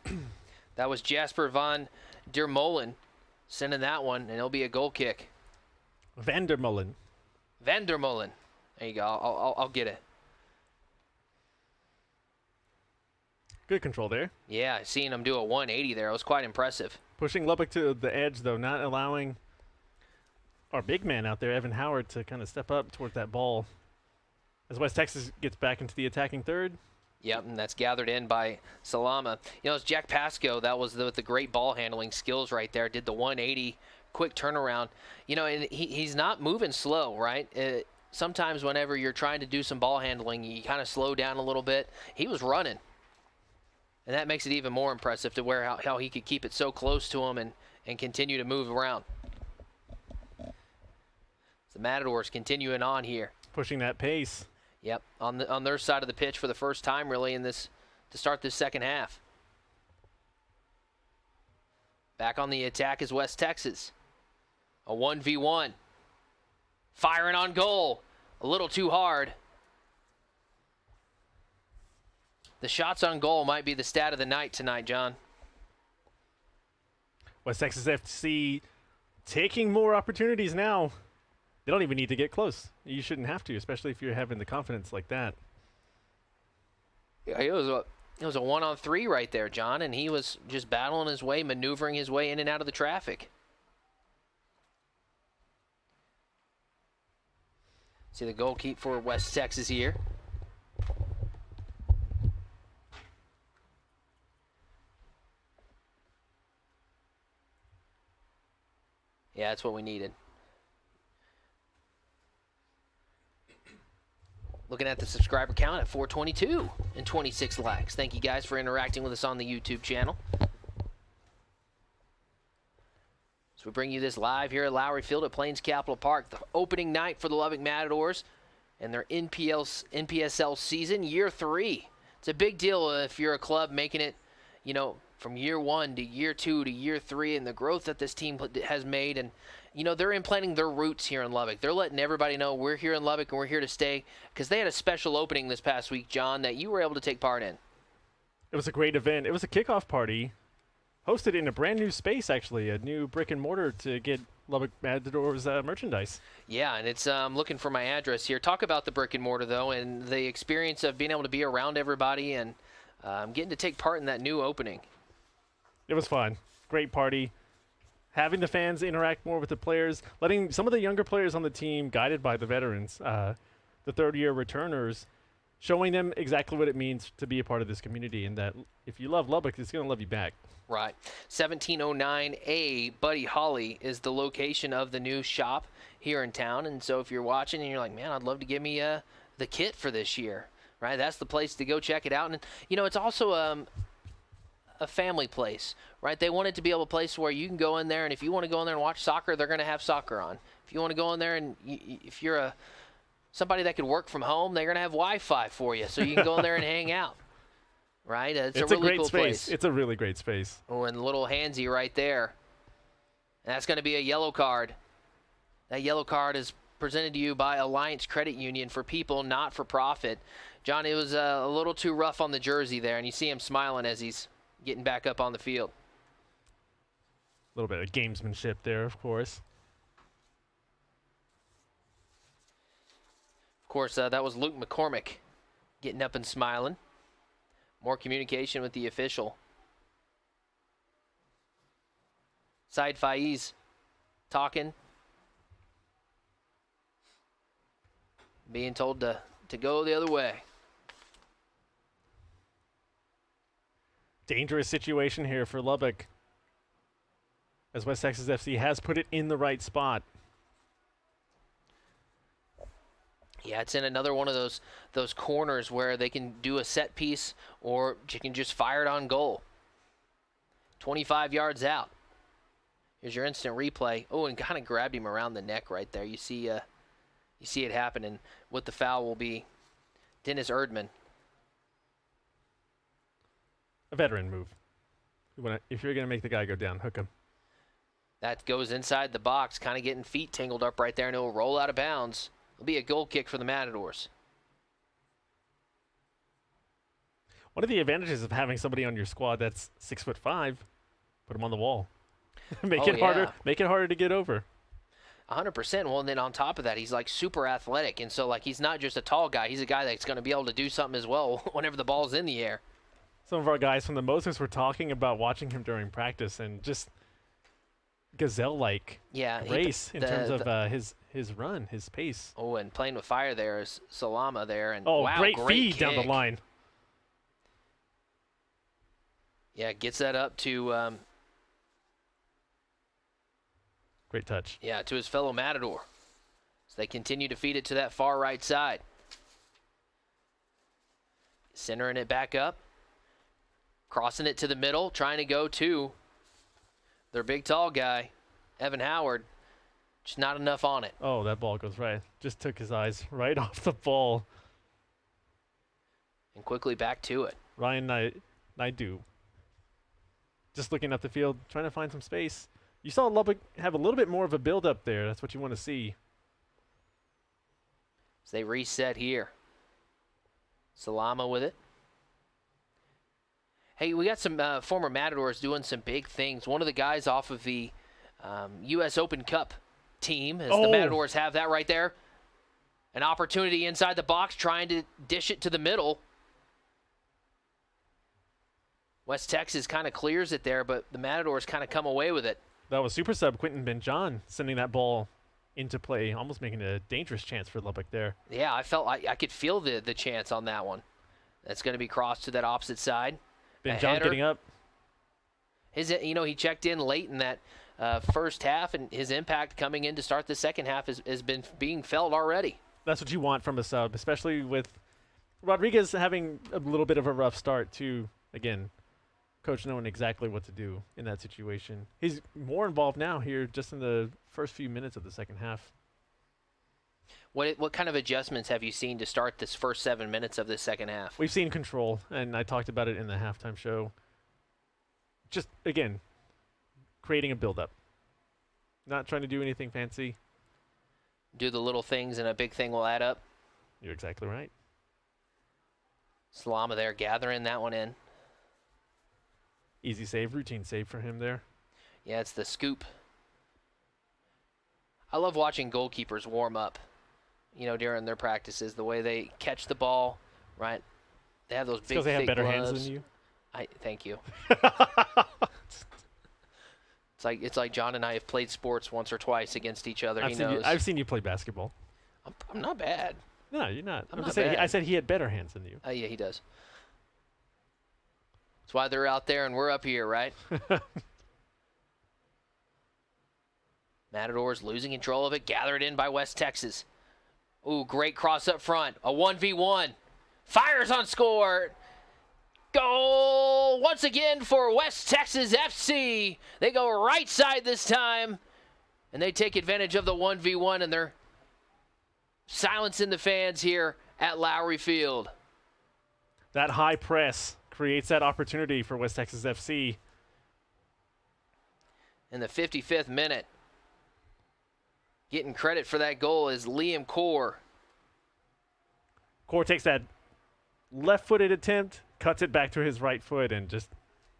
That was Jasper van der Molen sending that one, and it'll be a goal kick. Van der Molen. Van der Molen. There you go. I'll get it. Good control there. Yeah, seeing him do a 180 there, it was quite impressive. Pushing Lubbock to the edge, though, not allowing our big man out there, Evan Howard, to kind of step up towards that ball. As West Texas gets back into the attacking third, Yep, and that's gathered in by Salama. You know, it's Jack Pasco. That was the great ball handling skills right there. Did the 180 quick turnaround. You know, and he's not moving slow, right? Sometimes whenever you're trying to do some ball handling, you kind of slow down a little bit. He was running. And that makes it even more impressive to where how he could keep it so close to him and continue to move around. The Matadors continuing on here. Pushing that pace. Yep, on their side of the pitch for the first time really in this to start this second half. Back on the attack is West Texas. A 1v1. Firing on goal. A little too hard. The shots on goal might be the stat of the night tonight, John. West Texas FC taking more opportunities now. They don't even need to get close. You shouldn't have to, especially if you're having the confidence like that. Yeah, it was a 1-on-3 right there, John, and he was just battling his way, maneuvering his way in and out of the traffic. See the goal keep for West Texas here. Yeah, that's what we needed. Looking at the subscriber count at 422 and 26 likes. Thank you guys for interacting with us on the YouTube channel. So we bring you this live here at Lowry Field at Plains Capital Park. The opening night for the Lubbock Matadors and their NPSL season, year 3. It's a big deal if you're a club making it, you know, from year 1 to year 2 to year 3, and the growth that this team has made. And you know, they're implanting their roots here in Lubbock. They're letting everybody know we're here in Lubbock and we're here to stay, because they had a special opening this past week, John, that you were able to take part in. It was a great event. It was a kickoff party hosted in a brand new space, actually, a new brick and mortar to get Lubbock Matadors merchandise. Yeah, and it's looking for my address here. Talk about the brick and mortar, though, and the experience of being able to be around everybody and getting to take part in that new opening. It was fun. Great party. Having the fans interact more with the players, letting some of the younger players on the team, guided by the veterans, the third-year returners, showing them exactly what it means to be a part of this community, and that if you love Lubbock, it's going to love you back. Right. 1709A Buddy Holly is the location of the new shop here in town, and so if you're watching and you're like, man, I'd love to give me the kit for this year, right? That's the place to go check it out. And, you know, it's also a family place, right? They want it to be a place where you can go in there, and if you want to go in there and watch soccer, they're going to have soccer on. If you want to go in there and if you're somebody that could work from home, they're going to have Wi-Fi for you, so you can go in there and hang out, right? It's a really great cool space. place. It's a really great space. Oh, and little Hansy right there. And that's going to be a yellow card. That yellow card is presented to you by Alliance Credit Union for people not for profit. John, it was a little too rough on the jersey there, and you see him smiling as he's getting back up on the field. A little bit of gamesmanship there, of course. Of course, that was Luke McCormick getting up and smiling. More communication with the official. Said Faiz talking. Being told to go the other way. Dangerous situation here for Lubbock, as West Texas FC has put it in the right spot. Yeah, it's in another one of those corners where they can do a set piece or you can just fire it on goal. 25 yards out. Here's your instant replay. Oh, and kind of grabbed him around the neck right there. You see it happen, and what the foul will be, Dennis Erdman. A veteran move. If you're going to make the guy go down, hook him. That goes inside the box, kind of getting feet tangled up right there, and it'll roll out of bounds. It'll be a goal kick for the Matadors. One of the advantages of having somebody on your squad that's 6'5", put him on the wall. Make it harder to get over. 100%. Well, and then on top of that, he's like super athletic, and so like he's not just a tall guy. He's a guy that's going to be able to do something as well whenever the ball's in the air. Some of our guys from the Moses were talking about watching him during practice and just gazelle-like race in terms of his run, his pace. Oh, and playing with fire there is Salama there. And oh, wow, great feed kick down the line. Yeah, gets that up to Great touch. yeah, to his fellow Matador. So they continue to feed it to that far right side. Centering it back up. Crossing it to the middle, trying to go to their big tall guy, Evan Howard. Just not enough on it. Oh, that ball goes right. Just took his eyes right off the ball. And quickly back to it. Ryan Naidu. Just looking up the field, trying to find some space. You saw Lubbock have a little bit more of a build-up there. That's what you want to see. As they reset here. Salama with it. Hey, we got some former Matadors doing some big things. One of the guys off of the U.S. Open Cup team, as the Matadors have that right there. An opportunity inside the box, trying to dish it to the middle. West Texas kind of clears it there, but the Matadors kind of come away with it. That was super sub Quentin Benjon sending that ball into play, almost making a dangerous chance for Lubbock there. Yeah, I felt I could feel the chance on that one. That's going to be crossed to that opposite side. Benjon getting up. He checked in late in that first half, and his impact coming in to start the second half has been being felt already. That's what you want from a sub, especially with Rodriguez having a little bit of a rough start too. Again, coach knowing exactly what to do in that situation. He's more involved now here just in the first few minutes of the second half. What kind of adjustments have you seen to start this first 7 minutes of the second half? We've seen control, and I talked about it in the halftime show. Just, again, creating a build-up. Not trying to do anything fancy. Do the little things, and a big thing will add up. You're exactly right. Salama there gathering that one in. Easy save, routine save for him there. Yeah, it's the scoop. I love watching goalkeepers warm up, during their practices, the way they catch the ball, right? They have those big, because they have better gloves. hands than you. Thank you. It's like John and I have played sports once or twice against each other. I've seen you play basketball. I'm not bad. No, you're not. I'm not bad. I said he had better hands than you. Yeah, he does. That's why they're out there and we're up here, right? Matadors losing control of it, gathered in by West Texas. Ooh, great cross up front. A 1v1. Fires on score. Goal once again for West Texas FC. They go right side this time, and they take advantage of the 1v1, and they're silencing the fans here at Lowry Field. That high press creates that opportunity for West Texas FC. In the 55th minute, getting credit for that goal is Liam Core. Core takes that left-footed attempt, cuts it back to his right foot, and just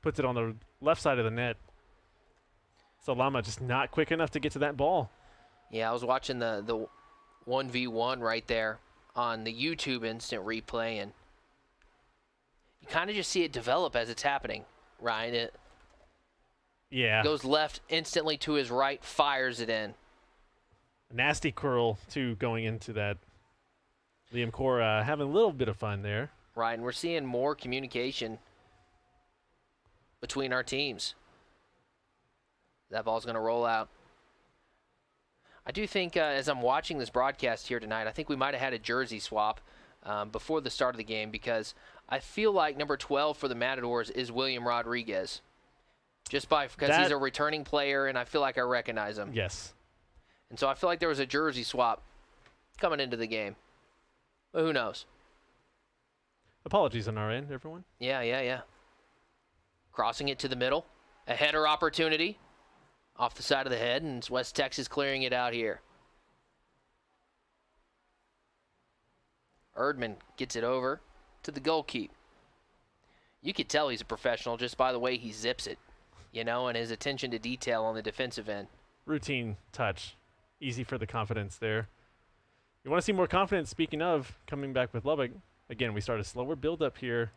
puts it on the left side of the net. Salama just not quick enough to get to that ball. Yeah, I was watching the 1v1 right there on the YouTube instant replay, and you kind of just see it develop as it's happening, Ryan. It goes left instantly to his right, fires it in. Nasty curl, too, going into that. Liam Core having a little bit of fun there. Right, and we're seeing more communication between our teams. That ball's going to roll out. I do think, as I'm watching this broadcast here tonight, I think we might have had a jersey swap before the start of the game, because I feel like number 12 for the Matadors is William Rodriguez. Because he's a returning player, and I feel like I recognize him. Yes. And so I feel like there was a jersey swap coming into the game. But who knows? Apologies on our end, everyone. Yeah. Crossing it to the middle. A header opportunity off the side of the head, and it's West Texas clearing it out here. Erdman gets it over to the goalkeeper. You could tell he's a professional just by the way he zips it, and his attention to detail on the defensive end. Routine touch. Easy for the confidence there. You want to see more confidence, speaking of coming back with Lubbock. Again, we start a slower build-up here.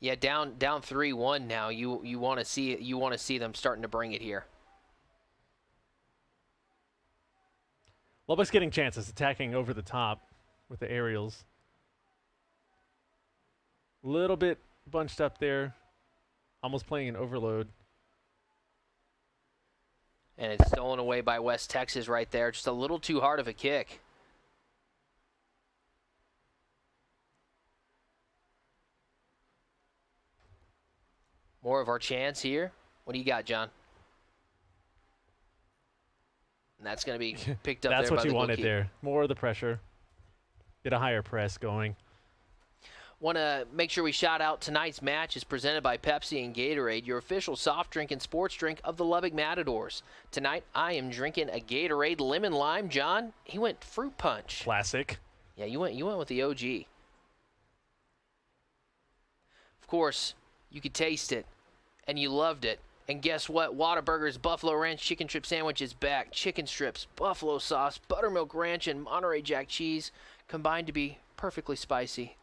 Yeah, down 3-1 now. You want to see them starting to bring it here. Lubbock's getting chances, attacking over the top with the aerials. Little bit bunched up there, almost playing an overload. And it's stolen away by West Texas right there. Just a little too hard of a kick. More of our chance here. What do you got, John? And that's going to be picked up there by the goalkeeper. That's what you wanted there. More of the pressure. Get a higher press going. Want to make sure we shout out tonight's match is presented by Pepsi and Gatorade, your official soft drink and sports drink of the Lubbock Matadors. Tonight, I am drinking a Gatorade Lemon Lime. John, he went fruit punch. Classic. Yeah, you went with the OG. Of course, you could taste it, and you loved it. And guess what? Whataburger's Buffalo Ranch Chicken Strip Sandwich is back. Chicken strips, buffalo sauce, buttermilk ranch, and Monterey Jack cheese combined to be perfectly spicy.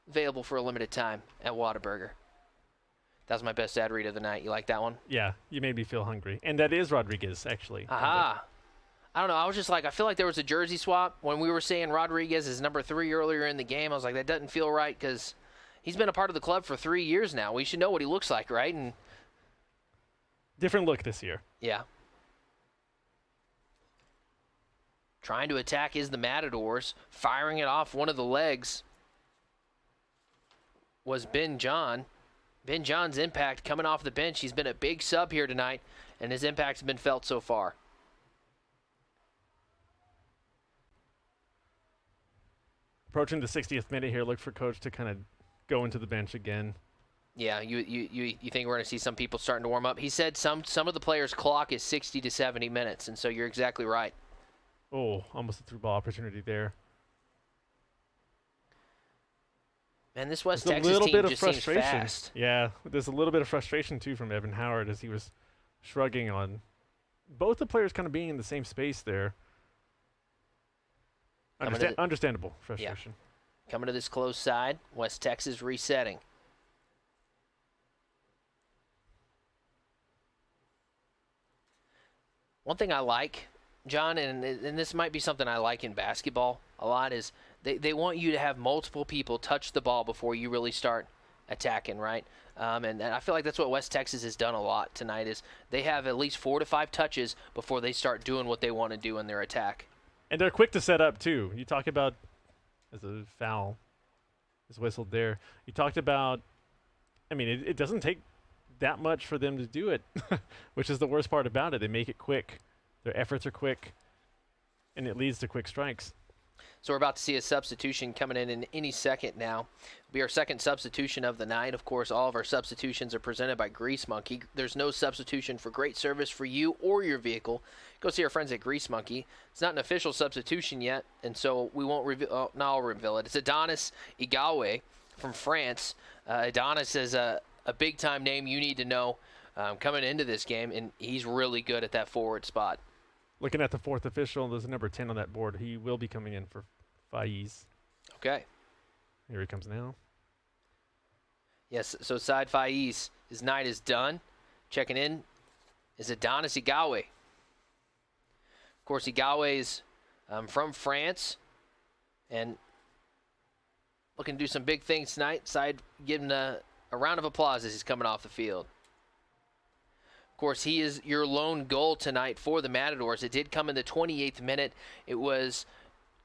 Available for a limited time at Whataburger. That was my best ad read of the night. You like that one? Yeah, you made me feel hungry. And that is Rodriguez, actually. Aha. I don't know. I was just like, I feel like there was a jersey swap when we were saying Rodriguez is number 3 earlier in the game. I was like, that doesn't feel right because he's been a part of the club for 3 years now. We should know what he looks like, right? And different look this year. yeah. Trying to attack is the Matadors. Firing it off one of the legs was Ben John. Ben John's impact coming off the bench. He's been a big sub here tonight, and his impact's been felt so far. Approaching the 60th minute here, look for Coach to kind of go into the bench again. Yeah, you think we're going to see some people starting to warm up? He said some of the players' clock is 60 to 70 minutes, and so you're exactly right. Oh, almost a through ball opportunity there. Man, this West There's Texas team just seems fast. Yeah, there's a little bit of frustration, too, from Evan Howard as he was shrugging on both the players kind of being in the same space there. Understandable frustration. Yeah. Coming to this close side, West Texas resetting. One thing I like, John, and this might be something I like in basketball a lot, is they want you to have multiple people touch the ball before you really start attacking, right? And I feel like that's what West Texas has done a lot tonight is they have at least 4 to 5 touches before they start doing what they want to do in their attack. And they're quick to set up, too. You talk about, as a foul is whistled there, you talked about, I mean, it doesn't take that much for them to do it, which is the worst part about it. They make it quick. Their efforts are quick, and it leads to quick strikes. So we're about to see a substitution coming in any second now. It'll be our second substitution of the night. Of course, all of our substitutions are presented by Grease Monkey. There's no substitution for great service for you or your vehicle. Go see our friends at Grease Monkey. It's not an official substitution yet, and so we won't reveal. No, I'll reveal it. It's Adonis Igawe from France. Adonis is a big-time name you need to know coming into this game, and he's really good at that forward spot. Looking at the fourth official, there's a number 10 on that board. He will be coming in for Faiz. Okay. Here he comes now. Yes, so Saad Faiz, his night is done. Checking in is Adonis Igawe. Of course, Igawe is from France and looking to do some big things tonight. Saad giving a round of applause as he's coming off the field. Of course, he is your lone goal tonight for the Matadors. It did come in the 28th minute. It was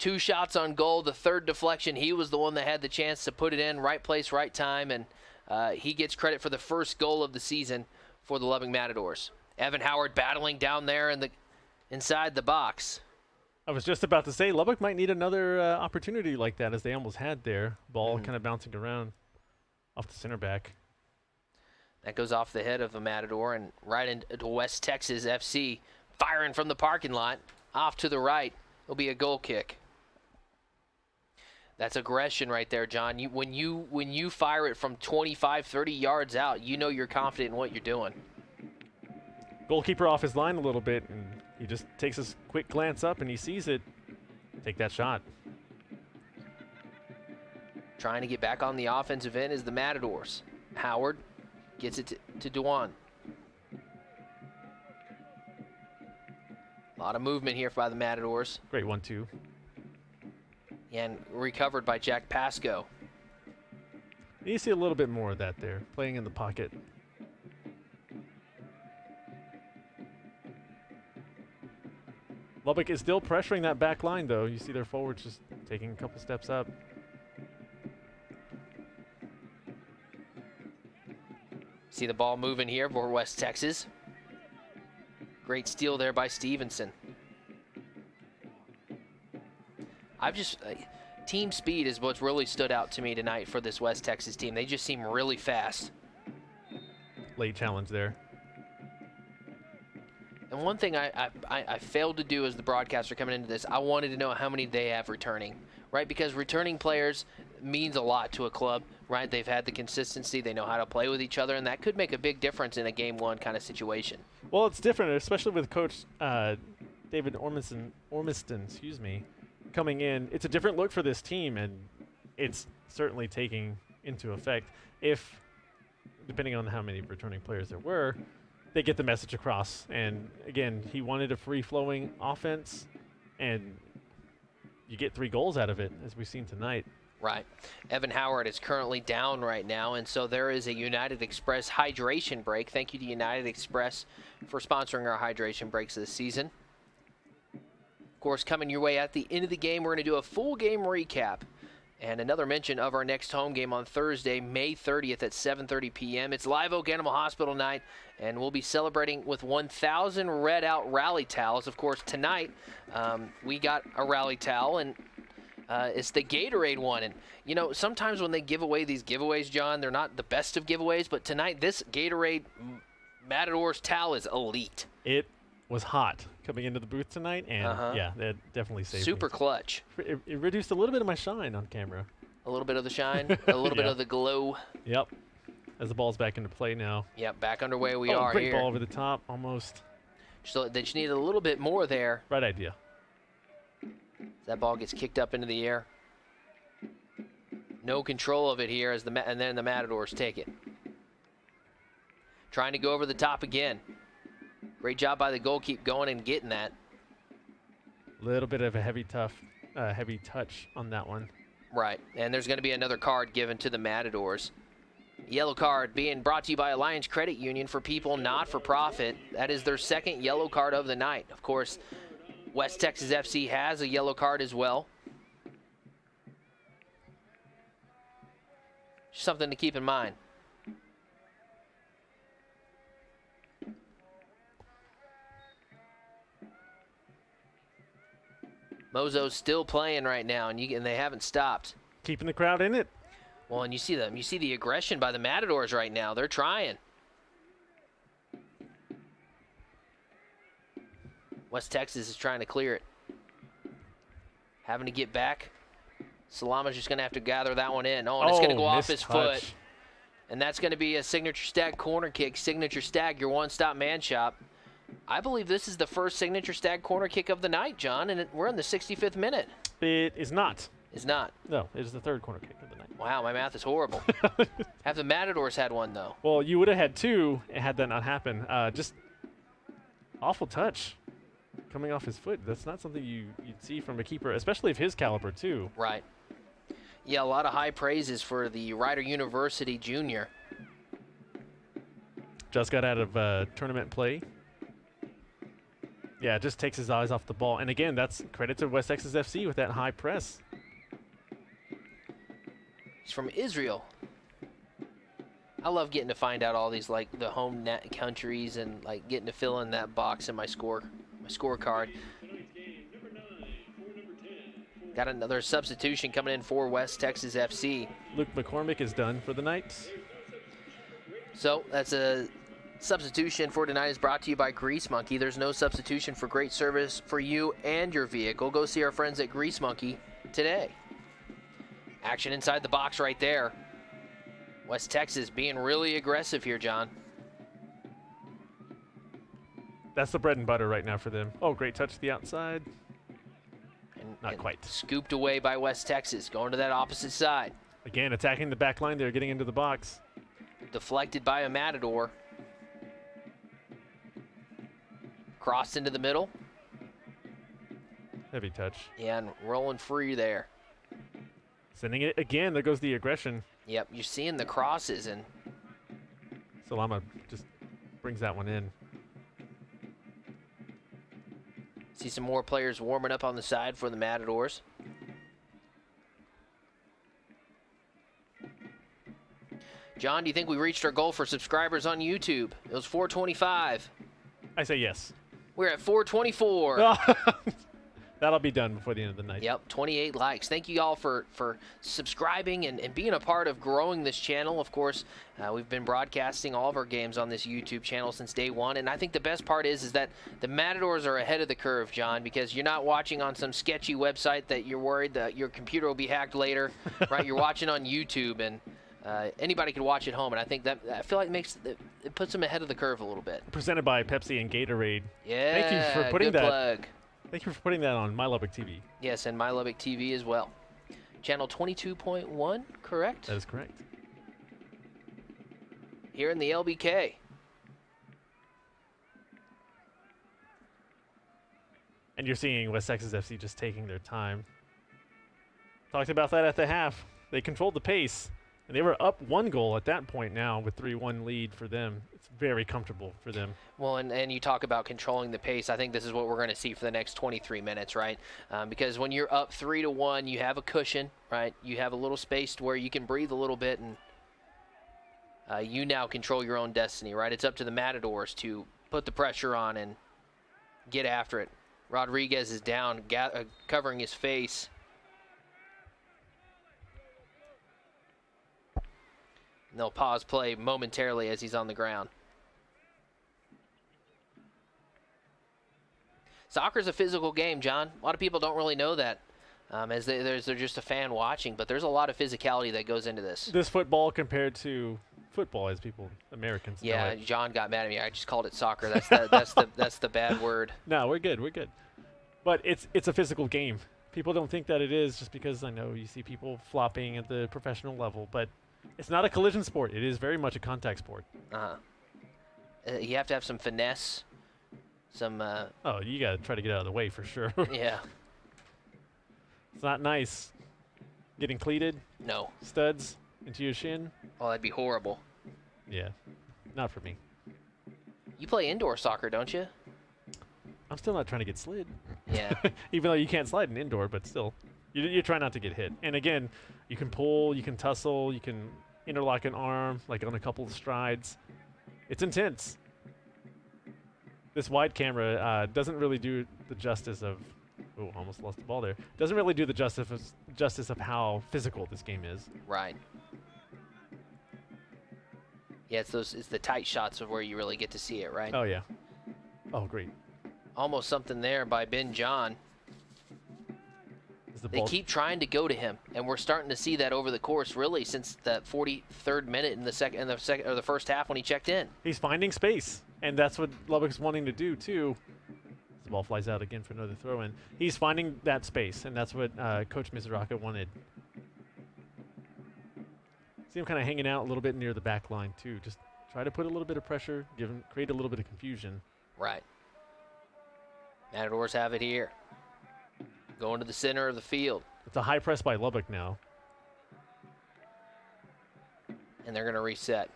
2 shots on goal. The third deflection, he was the one that had the chance to put it in. Right place, right time, and he gets credit for the first goal of the season for the Lubbock Matadors. Evan Howard battling down there inside the box. I was just about to say, Lubbock might need another opportunity like that as they almost had there. Ball kind of bouncing around off the center back. That goes off the head of the Matador and right into West Texas FC. Firing from the parking lot. Off to the right. It'll be a goal kick. That's aggression right there, John. When you fire it from 25, 30 yards out, you know you're confident in what you're doing. Goalkeeper off his line a little bit, and he just takes a quick glance up, and he sees it. Take that shot. Trying to get back on the offensive end is the Matadors. Howard gets it to Dewan. A lot of movement here by the Matadors. Great 1-2. And recovered by Jack Pasco. You see a little bit more of that there, playing in the pocket. Lubbock is still pressuring that back line, though. You see their forwards just taking a couple steps up. See the ball moving here for West Texas. Great steal there by Stevenson. Team speed is what's really stood out to me tonight for this West Texas team. They just seem really fast. Late challenge there. And one thing I failed to do as the broadcaster coming into this, I wanted to know how many they have returning, right? Because returning players means a lot to a club, right? They've had the consistency, they know how to play with each other, and that could make a big difference in a game one kind of situation. Well, it's different, especially with Coach David Ormiston, coming in. It's a different look for this team, and it's certainly taking into effect if, depending on how many returning players there were, they get the message across. And again, he wanted a free-flowing offense, and you get 3 goals out of it, as we've seen tonight. Right. Evan Howard is currently down right now, and so there is a United Express hydration break. Thank you to United Express for sponsoring our hydration breaks this season. Of course, coming your way at the end of the game, we're going to do a full game recap and another mention of our next home game on Thursday, May 30th at 7:30 p.m. It's Live Oak Animal Hospital night, and we'll be celebrating with 1,000 Red Out rally towels. Of course, tonight we got a rally towel, and it's the Gatorade one. And, you know, sometimes when they give away these giveaways, John, they're not the best of giveaways, but tonight this Gatorade Matadors towel is elite. It was hot coming into the booth tonight, and yeah, that definitely saved Super me. clutch. It reduced a little bit of my shine on camera. A little bit of the shine, a little bit of the glow. Yep. As the ball's back into play now. Yep, back underway we are great here. Ball over the top, almost. So they just need a little bit more there. Right idea. That ball gets kicked up into the air. No control of it here, and then the Matadors take it. Trying to go over the top again. Great job by the goalkeeper going and getting that. A little bit of a heavy touch on that one. Right, and there's going to be another card given to the Matadors. Yellow card being brought to you by Alliance Credit Union for people not for profit. That is their second yellow card of the night. Of course, West Texas FC has a yellow card as well. Just something to keep in mind. Mozo's still playing right now, and they haven't stopped. Keeping the crowd in it. Well, and you see the aggression by the Matadors right now. They're trying. West Texas is trying to clear it. Having to get back. Salama's just going to have to gather that one in. Oh, and it's going to go off his foot. And that's going to be a signature stag corner kick. Signature stag, your one-stop man shop. I believe this is the first signature stag corner kick of the night, John, and we're in the 65th minute. It is not. It's not. No, it is the third corner kick of the night. Wow, my math is horrible. Have the Matadors had one, though? Well, you would have had 2 had that not happened. Just awful touch coming off his foot. That's not something you'd see from a keeper, especially of his caliber, too. Right. Yeah, a lot of high praises for the Rider University junior. Just got out of tournament play. Yeah, just takes his eyes off the ball. And again, that's credit to West Texas FC with that high press. He's from Israel. I love getting to find out all these, like, the home net countries and, like, getting to fill in that box in my scorecard. Got another substitution coming in for West Texas FC. Luke McCormick is done for the night. So that's a substitution for tonight is brought to you by Grease Monkey. There's no substitution for great service for you and your vehicle. Go see our friends at Grease Monkey today. Action inside the box right there. West Texas being really aggressive here, John. That's the bread and butter right now for them. Oh, great touch to the outside. Not quite. Scooped away by West Texas, going to that opposite side. Again, attacking the back line there, getting into the box. Deflected by a Matador. Crossed into the middle. Heavy touch. Yeah, and rolling free there. Sending it again. There goes the aggression. Yep, you're seeing the crosses, and Salama just brings that one in. see some more players warming up on the side for the Matadors. John, do you think we reached our goal for subscribers on YouTube? It was 425. I say yes. We're at 424. That'll be done before the end of the night. Yep, 28 likes. Thank you all for subscribing and being a part of growing this channel. Of course, we've been broadcasting all of our games on this YouTube channel since day one, and I think the best part is that the Matadors are ahead of the curve, John, because you're not watching on some sketchy website that you're worried that your computer will be hacked later, right? You're watching on YouTube, and anybody can watch at home, and I think that I feel like it puts them ahead of the curve a little bit. Presented by Pepsi and Gatorade. Yeah, thank you for putting good plug. Thank you for putting that on My Lubbock TV. Yes, and My Lubbock TV as well. Channel 22.1, correct? That is correct. Here in the LBK. And you're seeing West Texas FC just taking their time. Talked about that at the half. They controlled the pace, and they were up 1 goal at that point now with 3-1 lead for them. It's very comfortable for them. Well, and you talk about controlling the pace. I think this is what we're going to see for the next 23 minutes, right? Because when you're up 3-1, you have a cushion, right? You have a little space to where you can breathe a little bit, and you now control your own destiny, right? It's up to the Matadors to put the pressure on and get after it. Rodriguez is down, covering his face. And they'll pause play momentarily as he's on the ground. Soccer's a physical game, John. A lot of people don't really know that, as they're just a fan watching, but there's a lot of physicality that goes into this. This football compared to football, as Americans know it. John got mad at me. I just called it soccer. That's that's the bad word. No, we're good. We're good. But it's a physical game. People don't think that it is just because I know you see people flopping at the professional level, but it's not a collision sport. It is very much a contact sport. You have to have some finesse. Oh, you got to try to get out of the way for sure. Yeah. It's not nice. Getting cleated. No. Studs into your shin. Oh, that'd be horrible. Yeah. Not for me. You play indoor soccer, don't you? I'm still not trying to get slid. Yeah. Even though you can't slide in indoor, but still. You try not to get hit. And again, you can pull, you can tussle, you can interlock an arm, like on a couple of strides. It's intense. This wide camera doesn't really do the justice of... Oh, almost lost the ball there. Doesn't really do the justice of how physical this game is. Right. Yeah, it's the tight shots of where you really get to see it, right? Oh, yeah. Oh, great. Almost something there by Ben John. They keep trying to go to him, and we're starting to see that over the course, really, since the 43rd minute in the first half when he checked in. He's finding space, and that's what Lubbock's wanting to do too. The ball flies out again for another throw-in. He's finding that space, and that's what Coach Mizuraka wanted. See him kind of hanging out a little bit near the back line too. Just try to put a little bit of pressure, create a little bit of confusion. Right. Matadors have it here. Going to the center of the field. It's a high press by Lubbock now. And they're going to reset.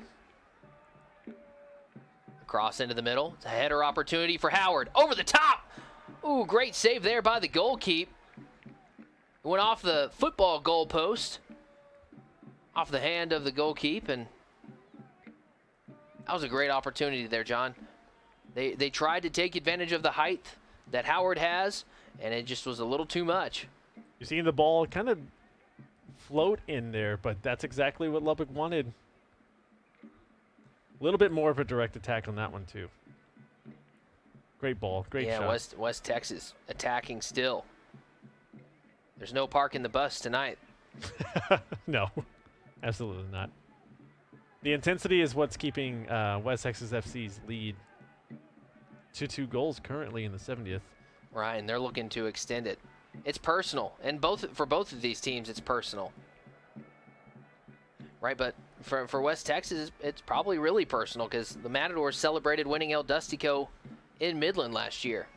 Cross into the middle. It's a header opportunity for Howard. Over the top. Ooh, great save there by the goalkeeper. It went off the football goal post. Off the hand of the goalkeeper. And that was a great opportunity there, John. They tried to take advantage of the height that Howard has, and it just was a little too much. You're seeing the ball kind of float in there, but that's exactly what Lubbock wanted. A little bit more of a direct attack on that one, too. Great ball, great shot. Yeah, West Texas attacking still. There's no parking the bus tonight. No, absolutely not. The intensity is what's keeping West Texas FC's lead to 2 goals currently in the 70th. Right, and they're looking to extend it. It's personal, and for both of these teams, it's personal. Right, but for West Texas, it's probably really personal because the Matadors celebrated winning El Dustico in Midland last year.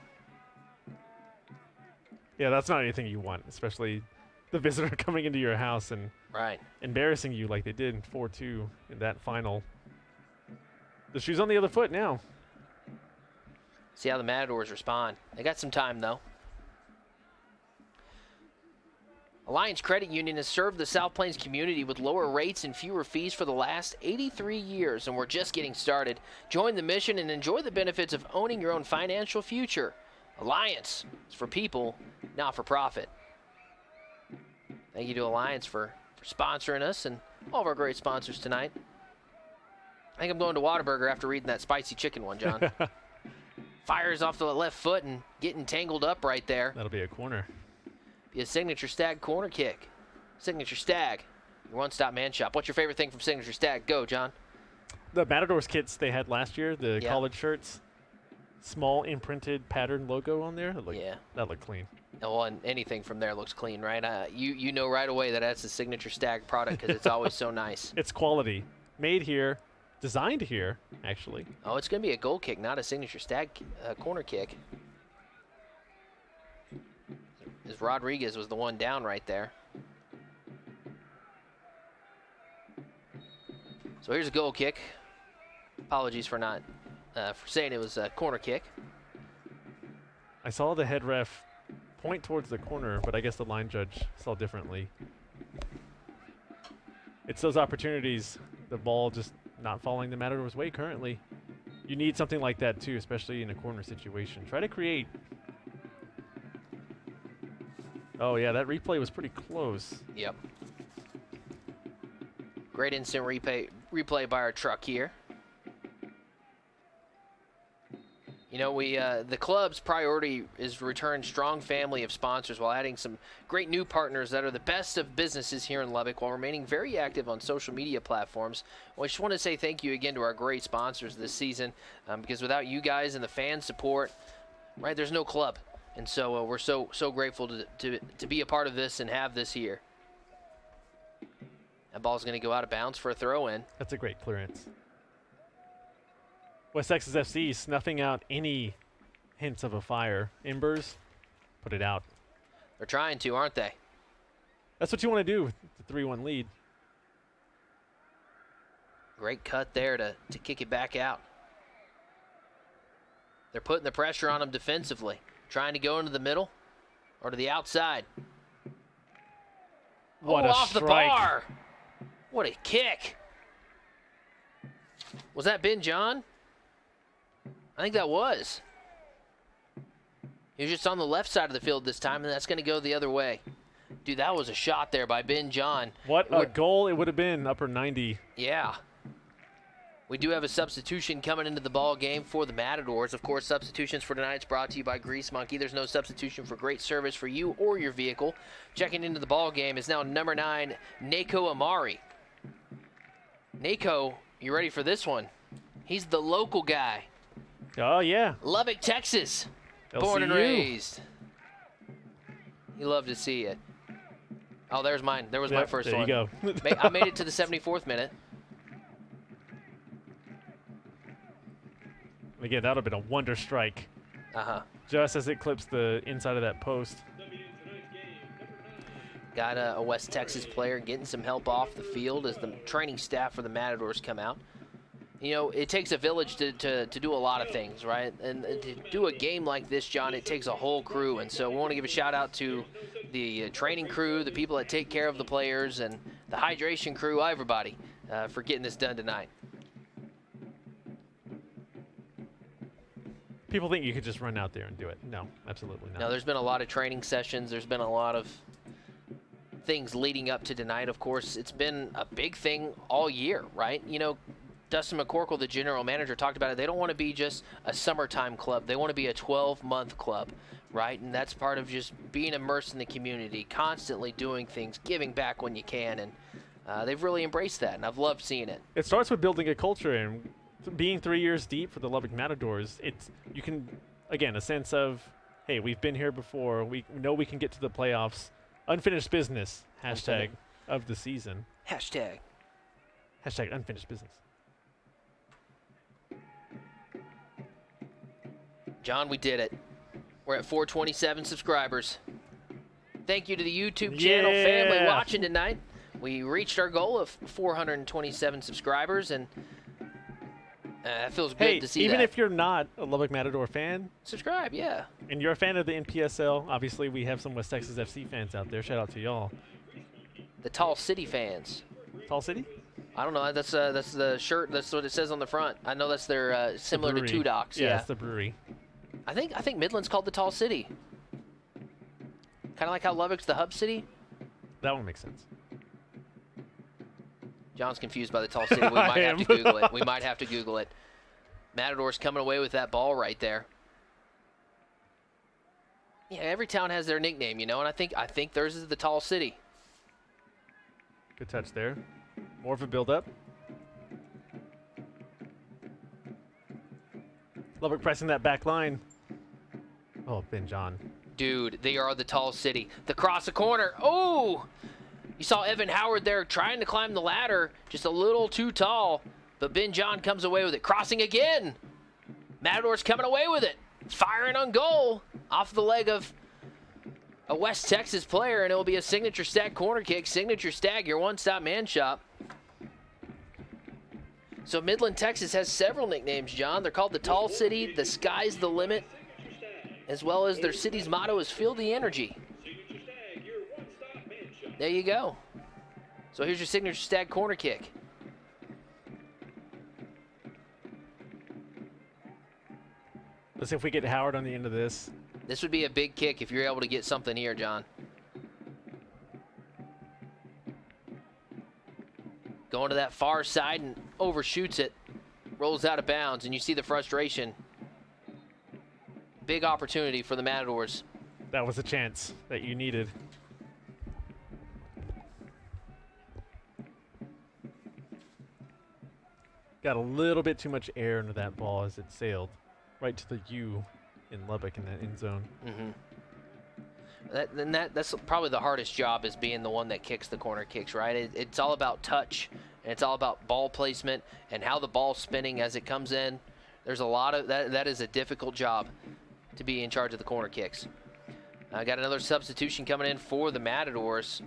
Yeah, that's not anything you want, especially the visitor coming into your house and right. embarrassing you like they did in 4-2 in that final. The shoe's on the other foot now. See how the Matadors respond. They got some time, though. Alliance Credit Union has served the South Plains community with lower rates and fewer fees for the last 83 years, and we're just getting started. Join the mission and enjoy the benefits of owning your own financial future. Alliance is for people, not for profit. Thank you to Alliance for sponsoring us and all of our great sponsors tonight. I think I'm going to Whataburger after reading that spicy chicken one, John. Fires off the left foot and getting tangled up right there. That'll be a corner. Be a Signature Stag corner kick. Signature Stag, your one-stop man shop. What's your favorite thing from Signature Stag? Go, John. The Matadors kits they had last year, the college shirts, small imprinted pattern logo on there. That looked clean. Oh, and anything from there looks clean, right? You know right away that that's a Signature Stag product because it's always so nice. It's quality. Made here, designed here, actually. Oh, it's going to be a goal kick, not a Signature Stag corner kick. As Rodriguez was the one down right there. So here's a goal kick. Apologies for not for saying it was a corner kick. I saw the head ref point towards the corner, but I guess the line judge saw differently. It's those opportunities, the ball just not falling the Matadors' way currently. You need something like that too, especially in a corner situation. Try to create. Oh yeah, that replay was pretty close. Yep. Great instant replay by our truck here. You know, the club's priority is to return strong family of sponsors while adding some great new partners that are the best of businesses here in Lubbock while remaining very active on social media platforms. Well, I just want to say thank you again to our great sponsors this season because without you guys and the fan support, right, there's no club. And so we're so grateful to be a part of this and have this here. That ball's going to go out of bounds for a throw-in. That's a great clearance. West Texas FC snuffing out any hints of a fire. Embers, put it out. They're trying to, aren't they? That's what you want to do with the 3-1 lead. Great cut there to kick it back out. They're putting the pressure on them defensively. Trying to go into the middle or to the outside. What a off strike. The bar. What a kick. Was that Ben John? I think that was. He was just on the left side of the field this time, and that's going to go the other way. Dude, that was a shot there by Ben John. What a goal it would have been, upper 90. Yeah. We do have a substitution coming into the ball game for the Matadors. Of course, substitutions for tonight's brought to you by Grease Monkey. There's no substitution for great service for you or your vehicle. Checking into the ball game is now number 9, Nako Amari. Nako, you ready for this one? He's the local guy. Oh, yeah. Lubbock, Texas. Born and raised. You love to see it. Oh, there's mine. There was my first one. There you go. I made it to the 74th minute. Again, that would have been a wonder strike. Uh-huh. Just as it clips the inside of that post. Got a West Texas player getting some help off the field as the training staff for the Matadors come out. You know, it takes a village to do a lot of things, right? And to do a game like this, John, it takes a whole crew. And so we want to give a shout out to the training crew, the people that take care of the players, and the hydration crew, everybody, for getting this done tonight. People think you could just run out there and do it. No, absolutely not. No, there's been a lot of training sessions. There's been a lot of things leading up to tonight. Of course, it's been a big thing all year, right? You know, Dustin McCorkle, the general manager, talked about it. They don't want to be just a summertime club. They want to be a 12-month club, right? And that's part of just being immersed in the community, constantly doing things, giving back when you can. And they've really embraced that, and I've loved seeing it. It starts with building a culture, and being 3 years deep for the Lubbock Matadors, you can, again, a sense of, hey, we've been here before. We know we can get to the playoffs. Unfinished business, hashtag of the season. Hashtag unfinished business. John, we did it. We're at 427 subscribers. Thank you to the YouTube channel family Yeah. watching tonight. We reached our goal of 427 subscribers, and it feels good Hey, to see even that. if you're not a Lubbock Matador fan, Subscribe, yeah. and you're a fan of the NPSL, obviously we have some West Texas FC fans out there. Shout out to y'all. The Tall City fans. Tall City? I don't know. That's the shirt. That's what it says on the front. I know that's their similar to brewery. Two Docks. Yeah, Yeah. it's the brewery. I think Midland's called the Tall City. Kind of like how Lubbock's the Hub City. That one makes sense. John's confused by the Tall City. We might have to Google it. We might have to Google it. Matador's coming away with that ball right there. Yeah, every town has their nickname, you know, and I think theirs is the Tall City. Good touch there. More of a build-up. Lubbock pressing that back line. Oh, Ben John. Dude, they are the Tall City. The cross the corner. Oh! You saw Evan Howard there trying to climb the ladder, just a little too tall, but Ben John comes away with it. Crossing again. Matador's coming away with it. Firing on goal off the leg of a West Texas player, and it will be a Signature Stag corner kick. Signature Stag, your one-stop man shop. So Midland, Texas has several nicknames, John. They're called the Tall City, the Sky's the Limit, as well as their city's motto is Feel the Energy. There you go. So here's your Signature Stag corner kick. Let's see if we get Howard on the end of this. This would be a big kick if you're able to get something here, John. Going to that far side and overshoots it. Rolls out of bounds, and you see the frustration. Big opportunity for the Matadors. That was a chance that you needed. Got a little bit too much air into that ball as it sailed right to the U in Lubbock in that end zone. That's probably the hardest job, is being the one that kicks the corner kicks, right? It's all about touch, and it's all about ball placement and how the ball's spinning as it comes in. There's a lot of that. That is a difficult job to be in charge of the corner kicks. I got another substitution coming in for the Matadors.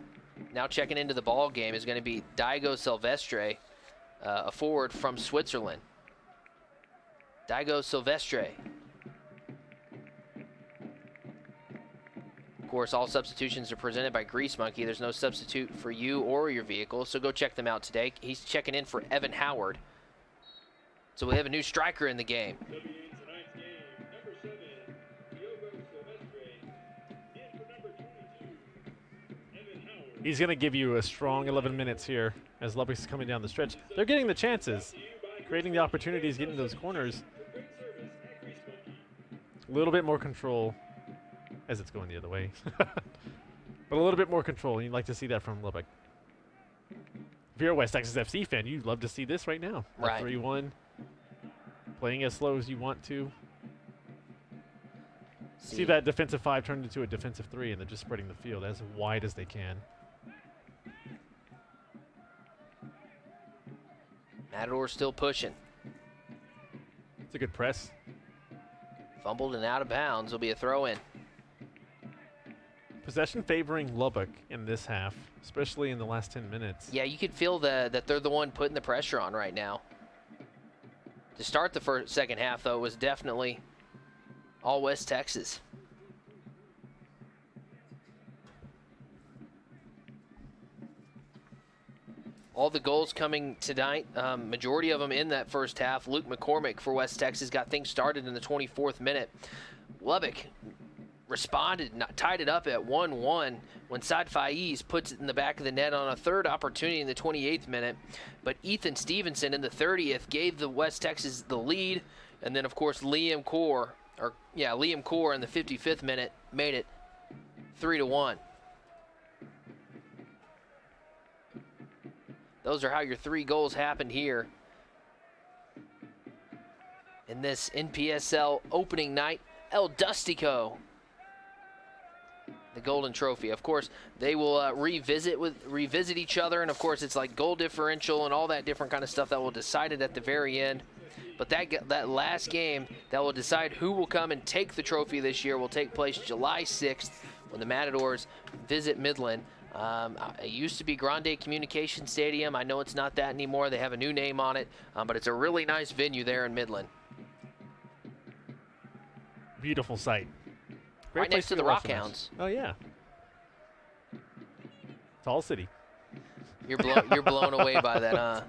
Now checking into the ball game is going to be Daigo Silvestre, a forward from Switzerland. Daigo Silvestre. Of course, all substitutions are presented by Grease Monkey. There's no substitute for you or your vehicle, so go check them out today. He's checking in for Evan Howard. So we have a new striker in the game. He's going to give you a strong 11 minutes here as Lubbock's coming down the stretch. They're getting the chances, creating the opportunities, getting those corners. A little bit more control as it's going the other way. But a little bit more control, and you'd like to see that from Lubbock. If you're a West Texas FC fan, you'd love to see this right now. Right. 3-1, playing as slow as you want to. See that defensive 5 turned into a defensive 3, and they're just spreading the field as wide as they can. Matador's still pushing. It's a good press. Fumbled and out of bounds. Will be a throw in. Possession favoring Lubbock in this half, especially in the last 10 minutes. Yeah, you could feel that they're the one putting the pressure on right now. To start the second half, though, was definitely all West Texas. All the goals coming tonight, majority of them in that first half. Luke McCormick for West Texas got things started in the 24th minute. Lubbock responded, tied it up at 1-1 when Saad Faiz puts it in the back of the net on a third opportunity in the 28th minute. But Ethan Stevenson in the 30th gave the West Texas the lead. And then, of course, Liam Core in the 55th minute made it 3-1. Those are how your 3 goals happened here in this NPSL opening night. El Dustico, the Golden Trophy. Of course, they will revisit each other, and of course, it's like goal differential and all that different kind of stuff that will decide it at the very end. But that last game that will decide who will come and take the trophy this year will take place July 6th when the Matadors visit Midland. It used to be Grande Communication Stadium. I know it's not that anymore. They have a new name on it, but it's a really nice venue there in Midland. Beautiful site. Great Right place next to the Rockhounds. Oh, yeah. Tall city. You're blown away by that, huh?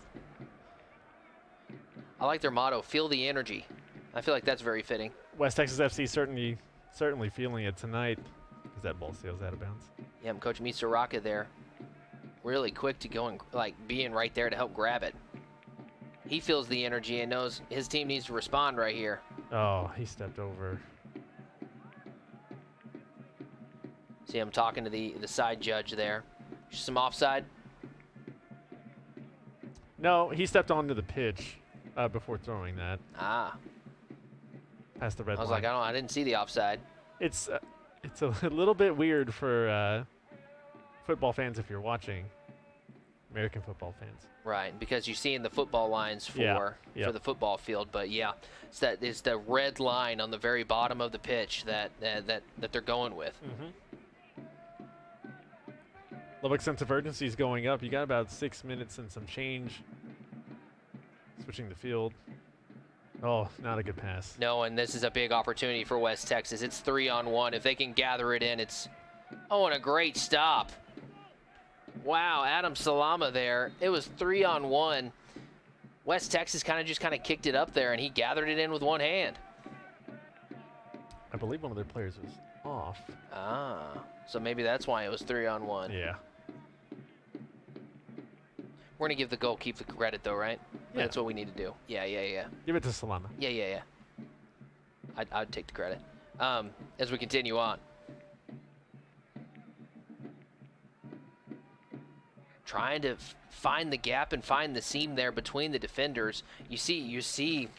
I like their motto, feel the energy. I feel like that's very fitting. West Texas FC certainly feeling it tonight as that ball sails out of bounds. Yeah, Coach Mitsuraka there. Really quick to go and being right there to help grab it. He feels the energy and knows his team needs to respond right here. Oh, he stepped over. See him talking to the side judge there. Some offside? No, he stepped onto the pitch before throwing that. Ah. Past the red line. I was like, I didn't see the offside. It's a little bit weird for football fans if you're watching. American football fans. Right, because you're seeing the football lines for the football field, but yeah, it's the red line on the very bottom of the pitch that they're going with. Mm-hmm. Lubbock's sense of urgency is going up. You got about 6 minutes and some change. Switching the field. Oh, not a good pass. No, and this is a big opportunity for West Texas. It's 3-on-1. If they can gather it in, it's... Oh, and a great stop. Wow, Adam Salama there. It was 3-on-1. West Texas kind of kicked it up there, and he gathered it in with one hand. I believe one of their players was off. Ah, so maybe that's why it was 3-on-1. Yeah. We're going to give the goalkeeper the credit, though, right? Yeah. That's what we need to do. Yeah. Give it to Salama. Yeah. I'd take the credit. As we continue on. Trying to find the gap and find the seam there between the defenders. You see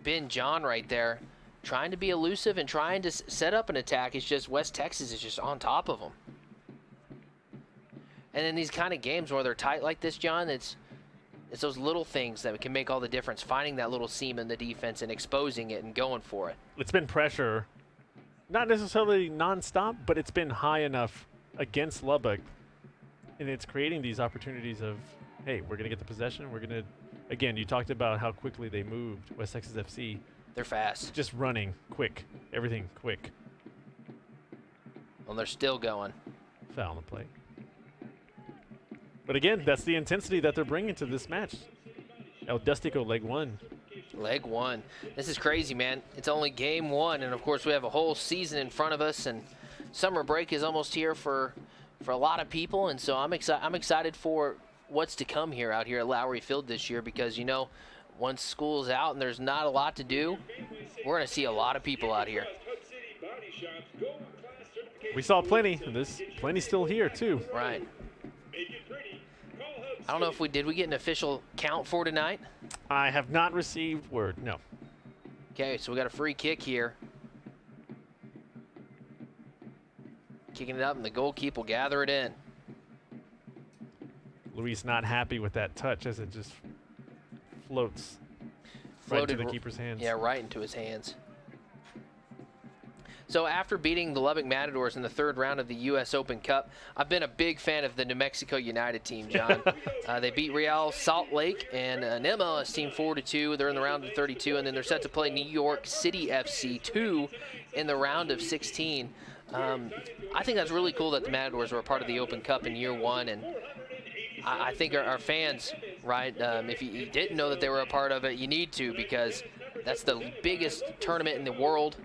Ben John right there trying to be elusive and trying to set up an attack. It's just West Texas is just on top of them. And in these kind of games where they're tight like this, John, it's those little things that can make all the difference. Finding that little seam in the defense and exposing it and going for it. It's been pressure, not necessarily nonstop, but it's been high enough against Lubbock. And it's creating these opportunities of, hey, we're going to get the possession. We're going to, again, you talked about how quickly they moved, West Texas FC. They're fast. Just running, quick, everything quick. Well, they're still going. Foul on the play. But again, that's the intensity that they're bringing to this match. El Dustico, leg one. Leg one. This is crazy, man. It's only game one, and of course we have a whole season in front of us, and summer break is almost here for a lot of people, and so I'm excited for what's to come here out here at Lowry Field this year, because once school's out and there's not a lot to do, we're going to see a lot of people out here. We saw plenty, and there's plenty still here too. Right. I don't know if we get an official count for tonight. I have not received word, no. Okay, so we got a free kick here. Kicking it up, and the goalkeeper will gather it in. Luis not happy with that touch as it just floats right into the keeper's hands. Yeah, right into his hands. So after beating the Lubbock Matadors in the third round of the U.S. Open Cup, I've been a big fan of the New Mexico United team, John. They beat Real Salt Lake and an MLS team 4-2. They're in the round of 32, and then they're set to play New York City FC 2 in the round of 16. I think that's really cool that the Matadors were a part of the Open Cup in year one, and I think our fans, right, if you didn't know that they were a part of it, you need to, because that's the biggest tournament in the world,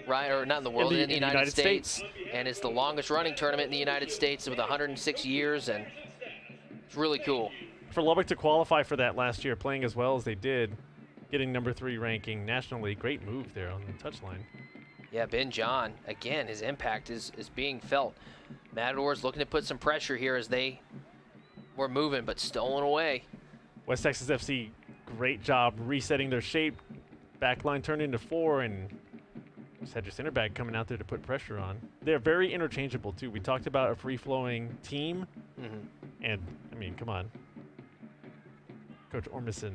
right, or not in the world, in the United States, and it's the longest running tournament in the United States with 106 years, and it's really cool. For Lubbock to qualify for that last year, playing as well as they did, getting number 3 ranking nationally, great move there on the touchline. Yeah, Ben John, again, his impact is being felt. Matadors looking to put some pressure here as they were moving, but stolen away. West Texas FC, great job resetting their shape. Back line turned into 4, and just had your center back coming out there to put pressure on. They're very interchangeable, too. We talked about a free-flowing team, and, I mean, come on. Coach Ormiston.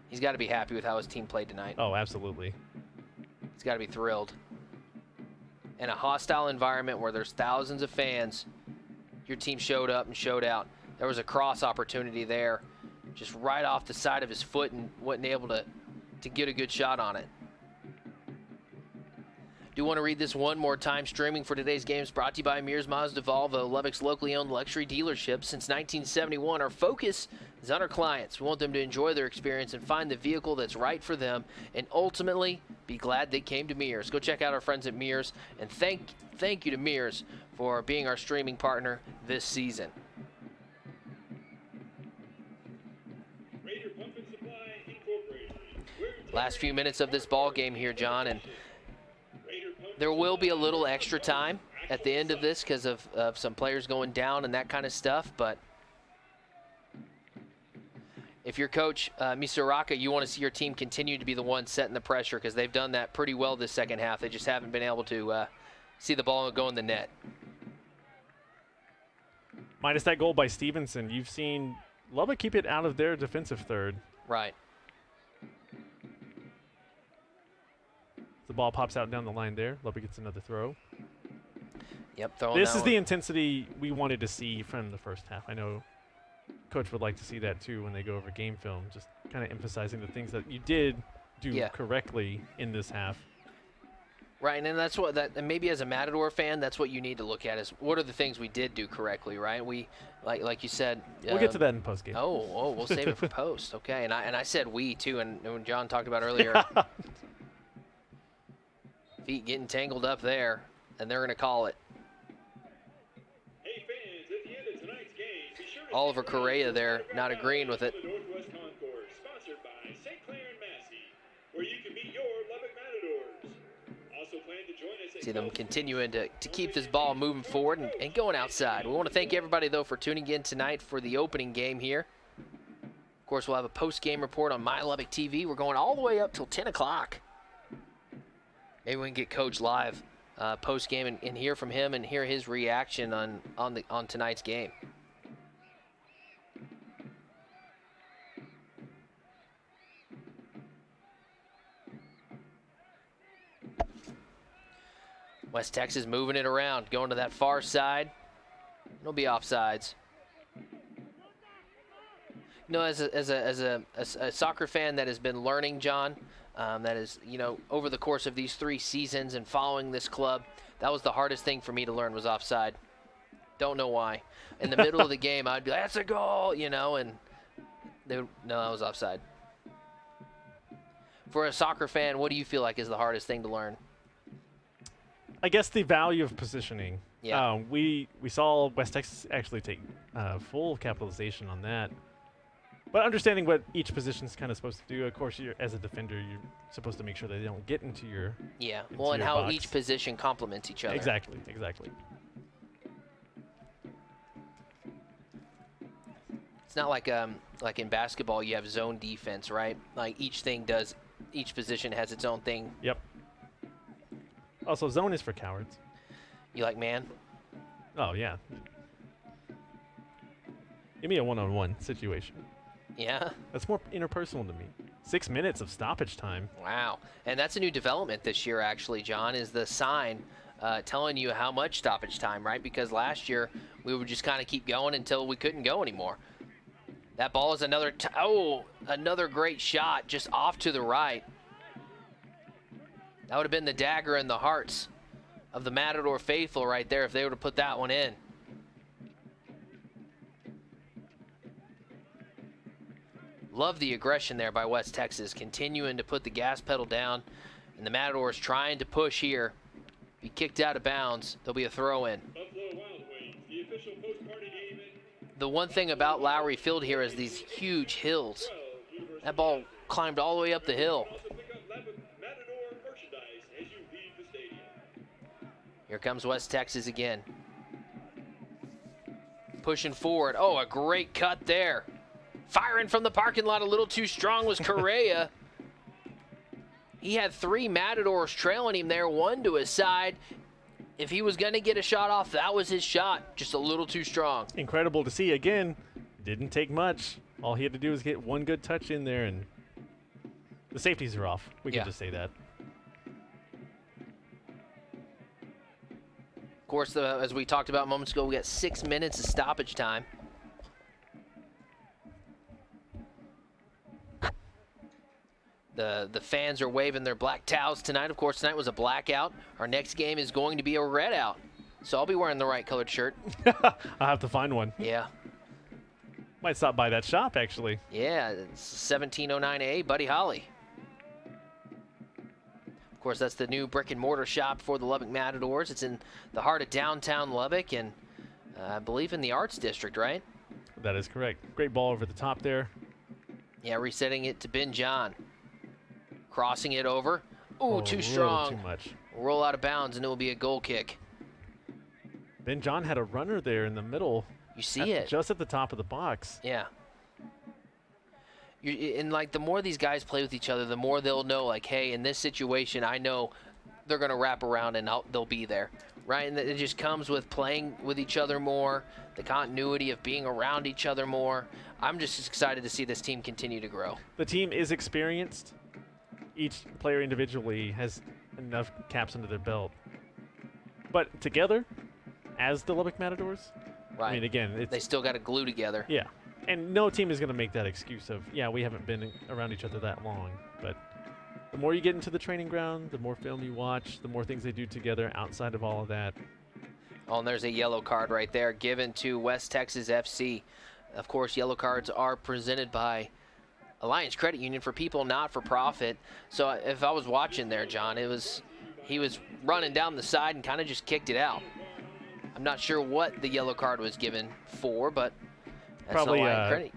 He's got to be happy with how his team played tonight. Oh, absolutely. He's got to be thrilled. In a hostile environment where there's thousands of fans, your team showed up and showed out. There was a cross opportunity there, just right off the side of his foot, and wasn't able to get a good shot on it. Do want to read this one more time. Streaming for today's games brought to you by Mears Mazda Volvo, Lubbock's locally owned luxury dealership. Since 1971, our focus is on our clients. We want them to enjoy their experience and find the vehicle that's right for them, and ultimately be glad they came to Mears. Go check out our friends at Mears, and thank you to Mears for being our streaming partner this season. Last few minutes of this ball game here, John, and there will be a little extra time at the end of this because of some players going down and that kind of stuff. But if you're Coach Misuraka, you want to see your team continue to be the one setting the pressure, because they've done that pretty well this second half. They just haven't been able to see the ball go in the net. Minus that goal by Stevenson, you've seen Lubbock keep it out of their defensive third. Right. The ball pops out down the line there. Lubbock gets another throw. Yep, throwing This is the intensity we wanted to see from the first half. I know Coach would like to see that too when they go over game film, just kind of emphasizing the things that you did do correctly in this half. Right, and that's what and maybe as a Matador fan, that's what you need to look at, is what are the things we did do correctly, right? We, like you said. We'll get to that in post game. Oh, we'll save it for post. Okay, and I said we too, and when John talked about earlier. Feet getting tangled up there, and they're going to call it. Hey fans, at the end of tonight's game, be sure to Oliver Correa there, not agreeing with it. Northwest Concourse, sponsored by St. Clair and Massey, where you can meet your Lubbock Matadors. Also plan to join us at See them continuing to keep this ball moving forward and going outside. We want to thank everybody, though, for tuning in tonight for the opening game here. Of course, we'll have a post-game report on My Lubbock TV. We're going all the way up till 10 o'clock. Maybe we can get Coach live post-game and hear from him and hear his reaction on tonight's game. West Texas moving it around, going to that far side. It'll be offsides. You know, as a soccer fan that has been learning, John, that is, over the course of these 3 seasons and following this club, that was the hardest thing for me to learn, was offside. Don't know why. In the middle of the game, I'd be like, that's a goal, and no, that was offside. For a soccer fan, what do you feel like is the hardest thing to learn? I guess the value of positioning. Yeah. We saw West Texas actually take full capitalization on that. But understanding what each position is kind of supposed to do, of course, as a defender, you're supposed to make sure they don't get into your well, and how box. each position complements each other. Exactly. It's not like in basketball you have zone defense, right? Like each position has its own thing. Yep. Also, zone is for cowards. You like man? Oh yeah. Give me a one-on-one situation. Yeah? That's more interpersonal to me. 6 minutes of stoppage time. Wow. And that's a new development this year, actually, John, is the sign telling you how much stoppage time, right? Because last year we would just kind of keep going until we couldn't go anymore. That ball is another great shot just off to the right. That would have been the dagger in the hearts of the Matador faithful right there if they would have put that one in. Love the aggression there by West Texas, continuing to put the gas pedal down, and the Matadors trying to push here. Be kicked out of bounds, there'll be a throw-in. The one thing about Lowry Field here is these huge hills. That ball climbed all the way up the hill. Here comes West Texas again. Pushing forward. Oh, a great cut there. Firing from the parking lot a little too strong was Correa. He had 3 Matadors trailing him there, 1 to his side. If he was going to get a shot off, that was his shot. Just a little too strong. Incredible to see. Again, didn't take much. All he had to do was get 1 good touch in there, and The safeties are off. We can just say that. Of course, as we talked about moments ago, we got 6 minutes of stoppage time. The fans are waving their black towels tonight. Of course, tonight was a blackout. Our next game is going to be a red out. So I'll be wearing the right colored shirt. I'll have to find one. Yeah. Might stop by that shop, actually. Yeah, it's 1709A, Buddy Holly. Of course, that's the new brick and mortar shop for the Lubbock Matadors. It's in the heart of downtown Lubbock and I believe in the Arts District, right? That is correct. Great ball over the top there. Yeah, resetting it to Ben John. Crossing it over. Ooh, too strong. Too much. Roll out of bounds, and it will be a goal kick. Ben John had a runner there in the middle. You see it. Just at the top of the box. Yeah. And, like, the more these guys play with each other, the more they'll know, like, hey, in this situation, I know they're going to wrap around and they'll be there, right? And it just comes with playing with each other more, the continuity of being around each other more. I'm just excited to see this team continue to grow. The team is experienced. Each player individually has enough caps under their belt. But together, as the Lubbock Matadors, right. I mean, again, they still got to glue together. Yeah. And no team is going to make that excuse of, yeah, we haven't been around each other that long. But the more you get into the training ground, the more film you watch, the more things they do together outside of all of that. Oh, and there's a yellow card right there given to West Texas FC. Of course, yellow cards are presented by Alliance Credit Union for people not for profit. So if I was watching there, John, he was running down the side and kind of just kicked it out. I'm not sure what the yellow card was given for, but that's probably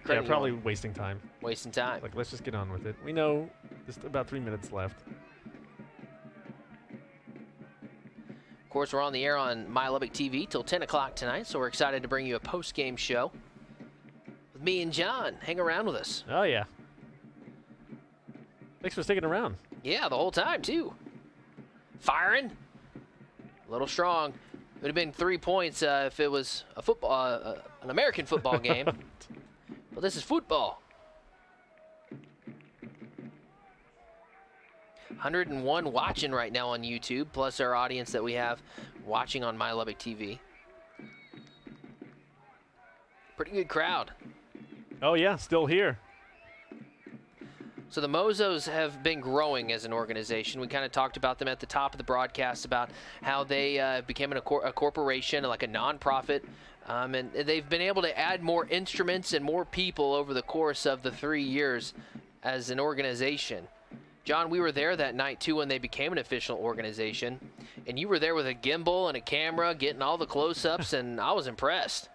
credit probably wasting time. Wasting time. Like, let's just get on with it. We know there's about 3 minutes left. Of course, we're on the air on My Lubbock TV till 10 o'clock tonight, so we're excited to bring you a post-game show with me and John. Hang around with us. Oh, yeah. Thanks for sticking around. Yeah, the whole time, too. Firing. A little strong. It would have been 3 points if it was a football, an American football game. But this is football. 101 watching right now on YouTube, plus our audience that we have watching on My Lubbock TV. Pretty good crowd. Oh, yeah, still here. So the Mozos have been growing as an organization. We kind of talked about them at the top of the broadcast about how they became a corporation, like a nonprofit, and they've been able to add more instruments and more people over the course of the 3 years as an organization. John, we were there that night, too, when they became an official organization, and you were there with a gimbal and a camera getting all the close-ups, and I was impressed.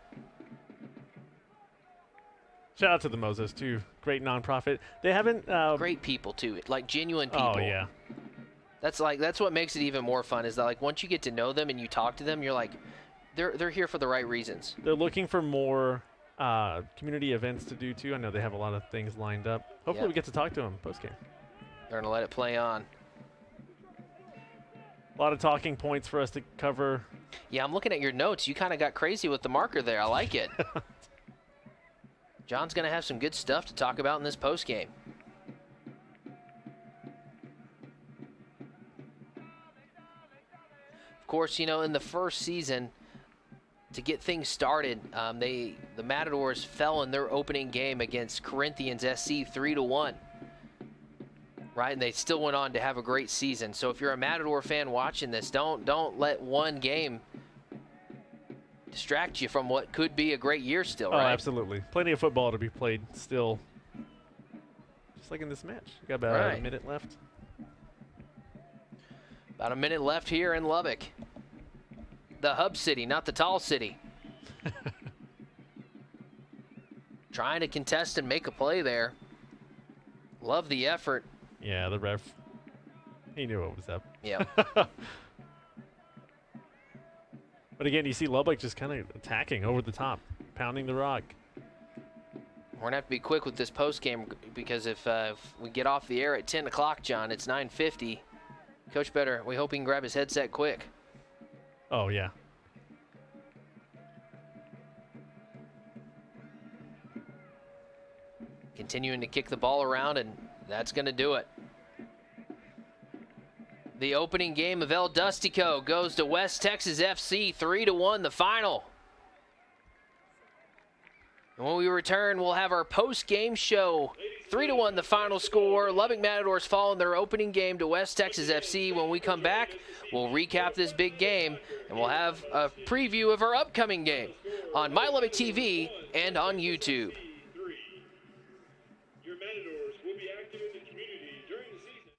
Shout out to the Mozos, too. Great nonprofit. They haven't... Great people, too. Like, genuine people. Oh, yeah. That's what makes it even more fun, is that, like, once you get to know them and you talk to them, you're like, they're here for the right reasons. They're looking for more community events to do, too. I know they have a lot of things lined up. Hopefully we get to talk to them post-game. They're going to let it play on. A lot of talking points for us to cover. Yeah, I'm looking at your notes. You kind of got crazy with the marker there. I like it. John's going to have some good stuff to talk about in this postgame. Of course, you know, in the first season, to get things started, the Matadors fell in their opening game against Corinthians SC 3-1. Right, and they still went on to have a great season. So if you're a Matador fan watching this, don't let one game distract you from what could be a great year still, right? Oh, absolutely. Plenty of football to be played still. Just like in this match. You got about a minute left. About a minute left here in Lubbock. The hub city, not the tall city. Trying to contest and make a play there. Love the effort. Yeah, the ref, he knew what was up. Yeah. But again, you see Lubbock just kind of attacking over the top, pounding the rock. We're going to have to be quick with this postgame because if we get off the air at 10 o'clock, John, it's 9:50. Coach we hope he can grab his headset quick. Oh, yeah. Continuing to kick the ball around, and that's going to do it. The opening game of El Dustico goes to West Texas FC, 3-1 the final. And when we return, we'll have our post-game show. 3-1 the final score. Lubbock Matadors following their opening game to West Texas FC. When we come back, we'll recap this big game, and we'll have a preview of our upcoming game on My Lubbock TV and on YouTube. Your Matadors will be active in the community during the season.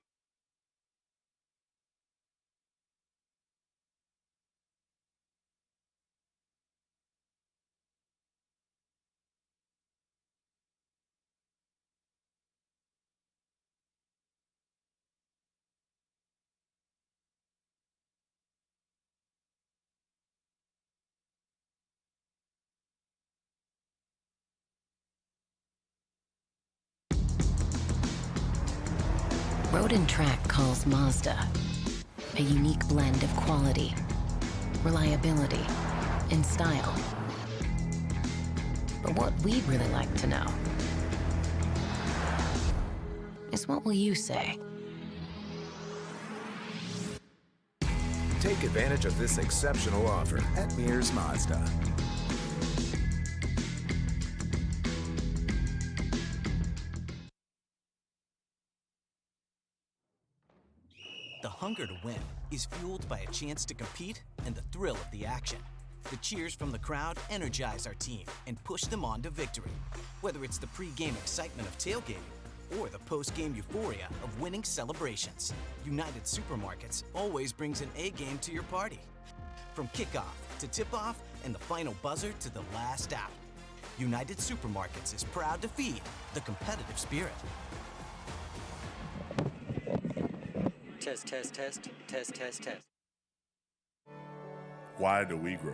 Road and Track calls Mazda a unique blend of quality, reliability, and style. But what we'd really like to know is, what will you say? Take advantage of this exceptional offer at Mears Mazda. The hunger to win is fueled by a chance to compete and the thrill of the action. The cheers from the crowd energize our team and push them on to victory. Whether it's the pre-game excitement of tailgating or the post-game euphoria of winning celebrations, United Supermarkets always brings an A-game to your party. From kickoff to tip-off and the final buzzer to the last out, United Supermarkets is proud to feed the competitive spirit. Test, test, test, test, test, test. Why do we grow?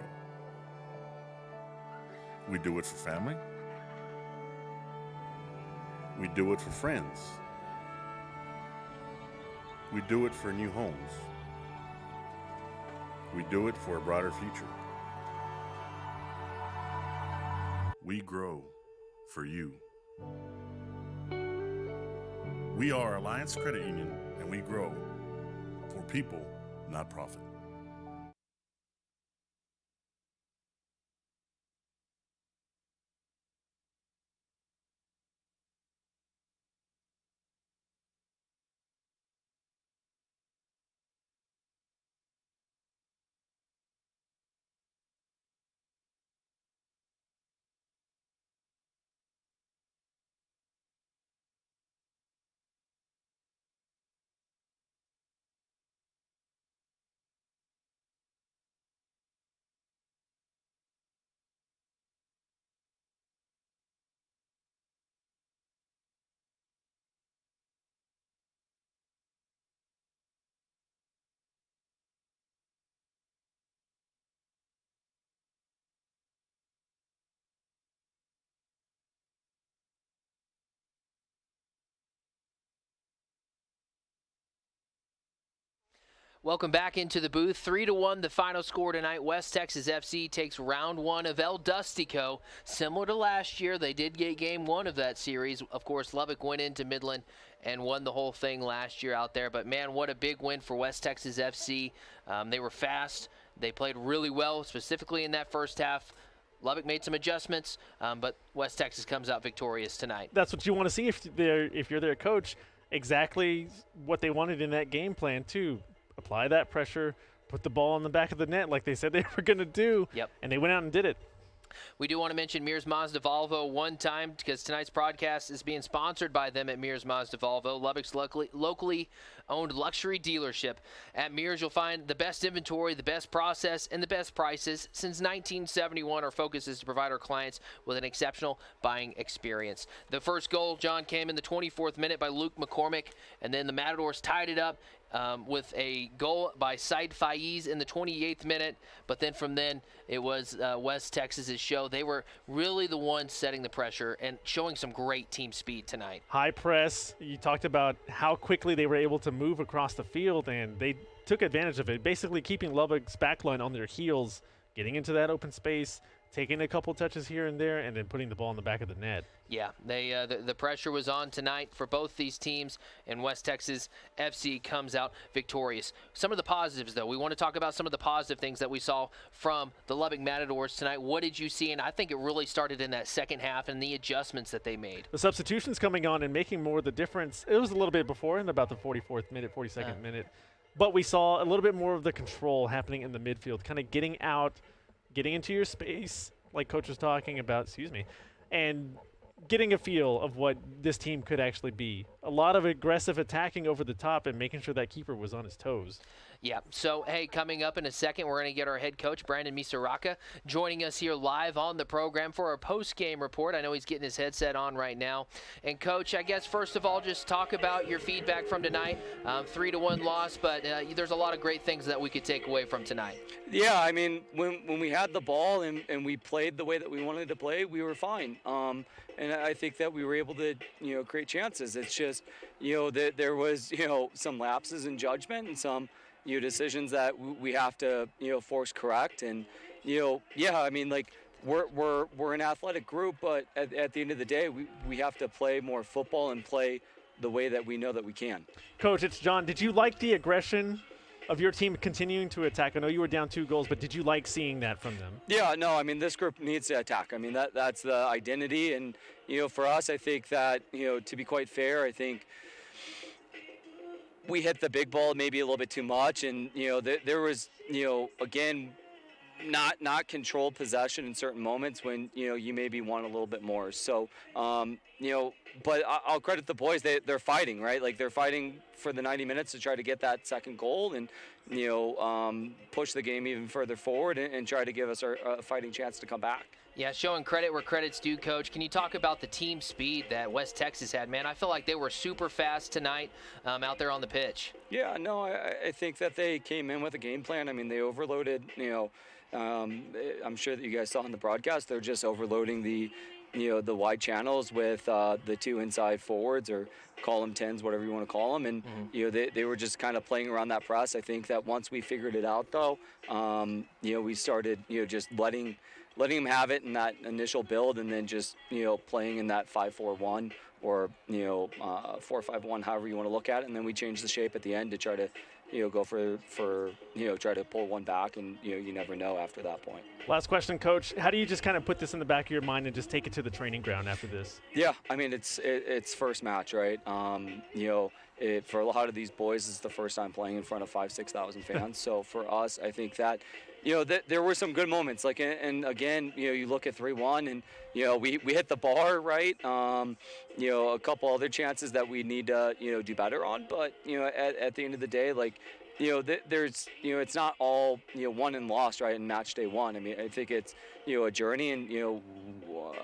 We do it for family. We do it for friends. We do it for new homes. We do it for a brighter future. We grow for you. We are Alliance Credit Union, and we grow for people, not profit. Welcome back into the booth. 3-1 the final score tonight. West Texas FC takes round one of El Dustico. Similar to last year, they did get game one of that series. Of course, Lubbock went into Midland and won the whole thing last year out there. But, man, what a big win for West Texas FC. They were fast. They played really well, specifically in that first half. Lubbock made some adjustments, but West Texas comes out victorious tonight. That's what you want to see if you're their coach. Exactly what they wanted in that game plan, too. Apply that pressure, put the ball in the back of the net like they said they were going to do. Yep. And they went out and did it. We do want to mention Mears Mazda Volvo one time because tonight's broadcast is being sponsored by them at Mears Mazda Volvo, Lubbock's locally owned luxury dealership. At Mears, you'll find the best inventory, the best process, and the best prices. Since 1971, our focus is to provide our clients with an exceptional buying experience. The first goal, John, came in the 24th minute by Luke McCormick, and then the Matadors tied it up with a goal by Said Faiz in the 28th minute. But then from then, it was West Texas's show. They were really the ones setting the pressure and showing some great team speed tonight. High press. You talked about how quickly they were able to move across the field, and they took advantage of it, basically keeping Lubbock's backline on their heels, getting into that open space, taking a couple touches here and there, and then putting the ball in the back of the net. Yeah, the pressure was on tonight for both these teams, and West Texas FC comes out victorious. Some of the positives, though, we want to talk about some of the positive things that we saw from the Lubbock Matadors tonight. What did you see? And I think it really started in that second half and the adjustments that they made. The substitutions coming on and making more of the difference. It was a little bit before, in about the 44th minute, 42nd minute. But we saw a little bit more of the control happening in the midfield, kind of getting out, getting into your space, like Coach was talking about, and getting a feel of what this team could actually be. A lot of aggressive attacking over the top and making sure that keeper was on his toes. Yeah, so, hey, coming up in a second, we're going to get our head coach, Brandon Misaraka, joining us here live on the program for our post-game report. I know he's getting his headset on right now. And, Coach, I guess, first of all, just talk about your feedback from tonight. 3-1 loss, but there's a lot of great things that we could take away from tonight. Yeah, I mean, when we had the ball and we played the way that we wanted to play, we were fine. And I think that we were able to, create chances. It's just, that there was, some lapses in judgment and some, decisions that we have to, force correct. And, yeah, I mean, like, we're an athletic group, but at the end of the day, we have to play more football and play the way that we know that we can. Coach, it's John. Did you like the aggression of your team continuing to attack? I know you were down 2 goals, but did you like seeing that from them? Yeah, no, I mean, this group needs to attack. I mean, that's the identity. And, for us, I think that, to be quite fair, I think we hit the big ball maybe a little bit too much. And, there was, again, not controlled possession in certain moments when, you maybe want a little bit more. So, but I'll credit the boys. They're fighting, right? Like, they're fighting for the 90 minutes to try to get that second goal and, push the game even further forward and try to give us a fighting chance to come back. Yeah, showing credit where credit's due, Coach. Can you talk about the team speed that West Texas had? Man, I feel like they were super fast tonight out there on the pitch. Yeah, no, I think that they came in with a game plan. I mean, they overloaded, I'm sure that you guys saw in the broadcast, they're just overloading the wide channels with the 2 inside forwards, or call them 10s, whatever you want to call them. And, they were just kind of playing around that press. I think that once we figured it out, though, we started, just letting them have it in that initial build, and then just, playing in that 5-4-1 or, 4-5-1, however you want to look at it. And then we changed the shape at the end to try to, go for try to pull one back, and, you never know after that point. Last question, Coach. How do you just kind of put this in the back of your mind and just take it to the training ground after this? Yeah, I mean, it's first match, right? For a lot of these boys, it's the first time playing in front of 5,000-6,000 fans. So for us, I think that, there were some good moments. Like, and again, you look at 3-1, and, we hit the bar, right? A couple other chances that we need to, do better on. But, at the end of the day, like, there's, it's not all, won and lost, right, in match day 1. I mean, I think it's, a journey, and,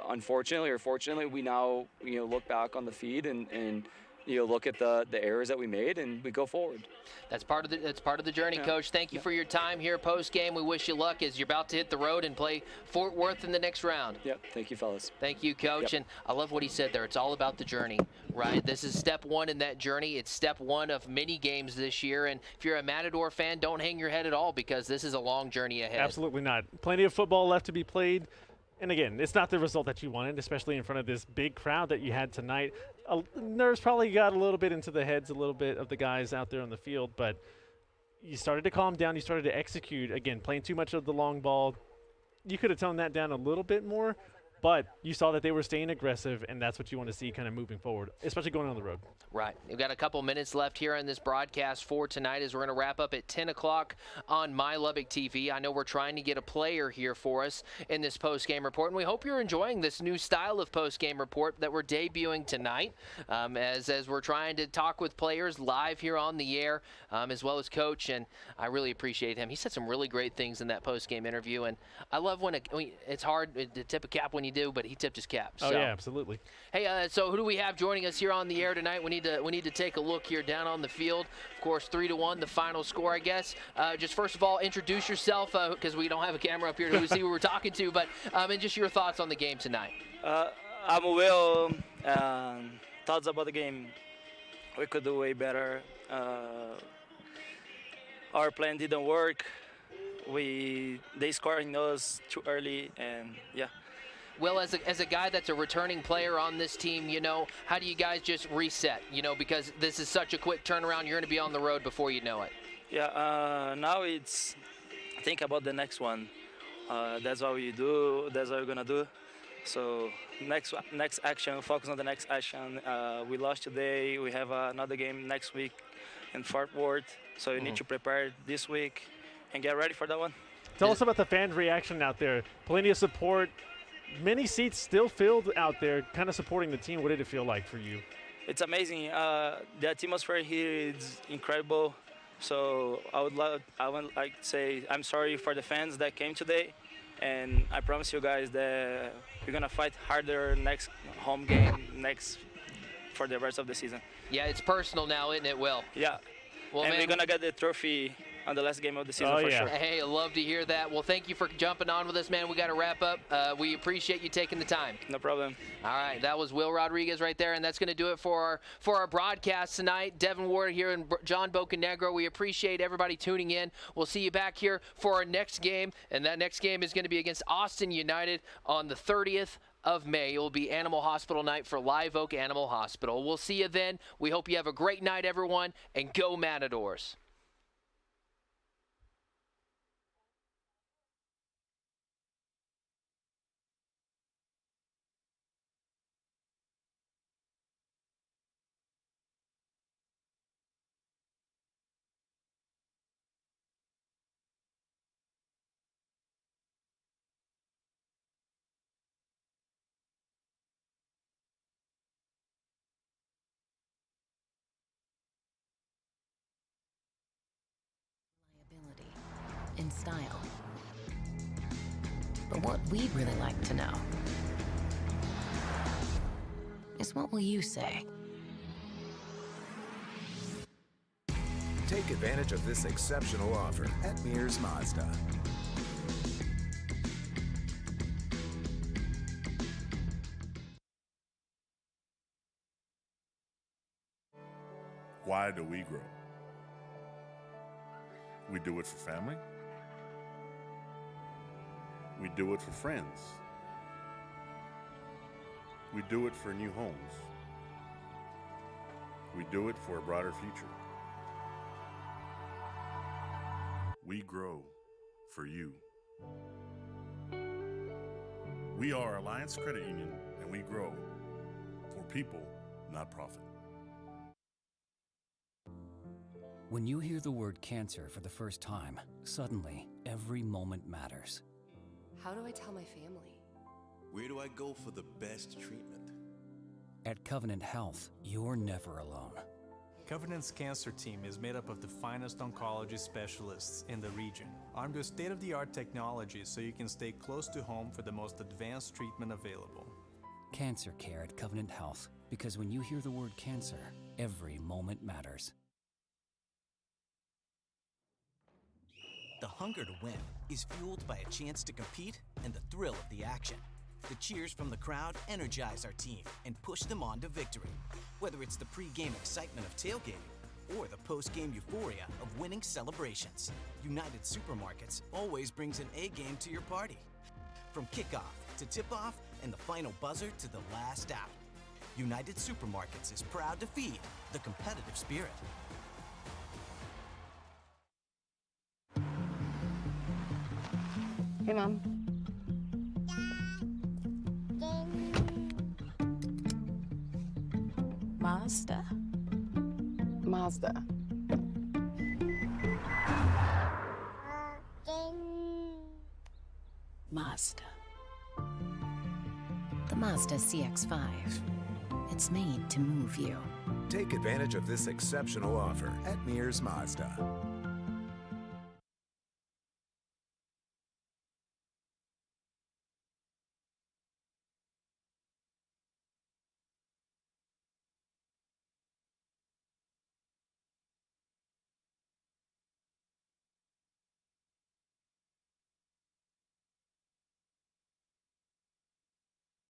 unfortunately or fortunately, we now, look back on the feed and look at the errors that we made, and we go forward. That's part of the journey, yeah. Coach. Thank you for your time here post game. We wish you luck as you're about to hit the road and play Fort Worth in the next round. Yep. Thank you, fellas. Thank you, Coach. Yep. And I love what he said there. It's all about the journey, right? This is step 1 in that journey. It's step 1 of many games this year. And if you're a Matador fan, don't hang your head at all, because this is a long journey ahead. Absolutely not. Plenty of football left to be played. And again, it's not the result that you wanted, especially in front of this big crowd that you had tonight. Nerves probably got a little bit into the heads, a little bit of the guys out there on the field, but you started to calm down. You started to execute. Again, playing too much of the long ball. You could have toned that down a little bit more, but you saw that they were staying aggressive, and that's what you want to see kind of moving forward, especially going on the road. Right. We've got a couple minutes left here in this broadcast for tonight, as we're going to wrap up at 10 o'clock on My Lubbock TV. I know we're trying to get a player here for us in this post-game report, and we hope you're enjoying this new style of post-game report that we're debuting tonight, as we're trying to talk with players live here on the air, as well as Coach, and I really appreciate him. He said some really great things in that post-game interview, and I love when it's hard to tip a cap when you do, but he tipped his cap. Oh, yeah, absolutely. Hey, so who do we have joining us here on the air tonight? We need to take a look here down on the field. Of course, 3-1, the final score, I guess. Just first of all, introduce yourself, because we don't have a camera up here to see who we're talking to, but and just your thoughts on the game tonight. I'm Will. Thoughts about the game? We could do way better. Our plan didn't work. they scoring us too early, and yeah. Well, as a guy that's a returning player on this team, you know, how do you guys just reset? You know, because this is such a quick turnaround, you're going to be on the road before you know it. Yeah, now it's think about the next one. That's what we do. That's what we're gonna do. So next action, focus on the next action. We lost today. We have another game next week in Fort Worth. So you need to prepare this week and get ready for that one. Tell us about the fan reaction out there. Plenty of support. Many seats still filled out there, kind of supporting the team. What did it feel like for you? It's amazing. The atmosphere here is incredible. So I would like to say I'm sorry for the fans that came today, and I promise you guys that we're gonna fight harder next home game for the rest of the season. Yeah, it's personal now, isn't it, Will? Yeah. Well, and man, we're gonna get the trophy on the last game of the season for sure. Hey, I love to hear that. Well, thank you for jumping on with us, man. We got to wrap up. We appreciate you taking the time. No problem. All right, that was Will Rodriguez right there, and that's going to do it for our broadcast tonight. Devin Ward here and John Bocanegra. We appreciate everybody tuning in. We'll see you back here for our next game, and that next game is going to be against Austin United on the 30th of May. It will be Animal Hospital night for Live Oak Animal Hospital. We'll see you then. We hope you have a great night, everyone, and go Matadors. In style. But what we'd really like to know is, what will you say? Take advantage of this exceptional offer at Mears Mazda. Why do we grow? We do it for family. We do it for friends. We do it for new homes. We do it for a brighter future. We grow for you. We are Alliance Credit Union, and we grow for people, not profit. When you hear the word cancer for the first time, suddenly every moment matters. How do I tell my family? Where do I go for the best treatment? At Covenant Health, you're never alone. Covenant's cancer team is made up of the finest oncology specialists in the region, armed with state-of-the-art technology so you can stay close to home for the most advanced treatment available. Cancer care at Covenant Health, because when you hear the word cancer, every moment matters. The hunger to win is fueled by a chance to compete and the thrill of the action. The cheers from the crowd energize our team and push them on to victory. Whether it's the pre-game excitement of tailgating or the post-game euphoria of winning celebrations, United Supermarkets always brings an A-game to your party. From kickoff to tip-off and the final buzzer to the last out, United Supermarkets is proud to feed the competitive spirit. Hey, Mom. Mazda? Mazda. Mazda. The Mazda CX-5. It's made to move you. Take advantage of this exceptional offer at Mears Mazda.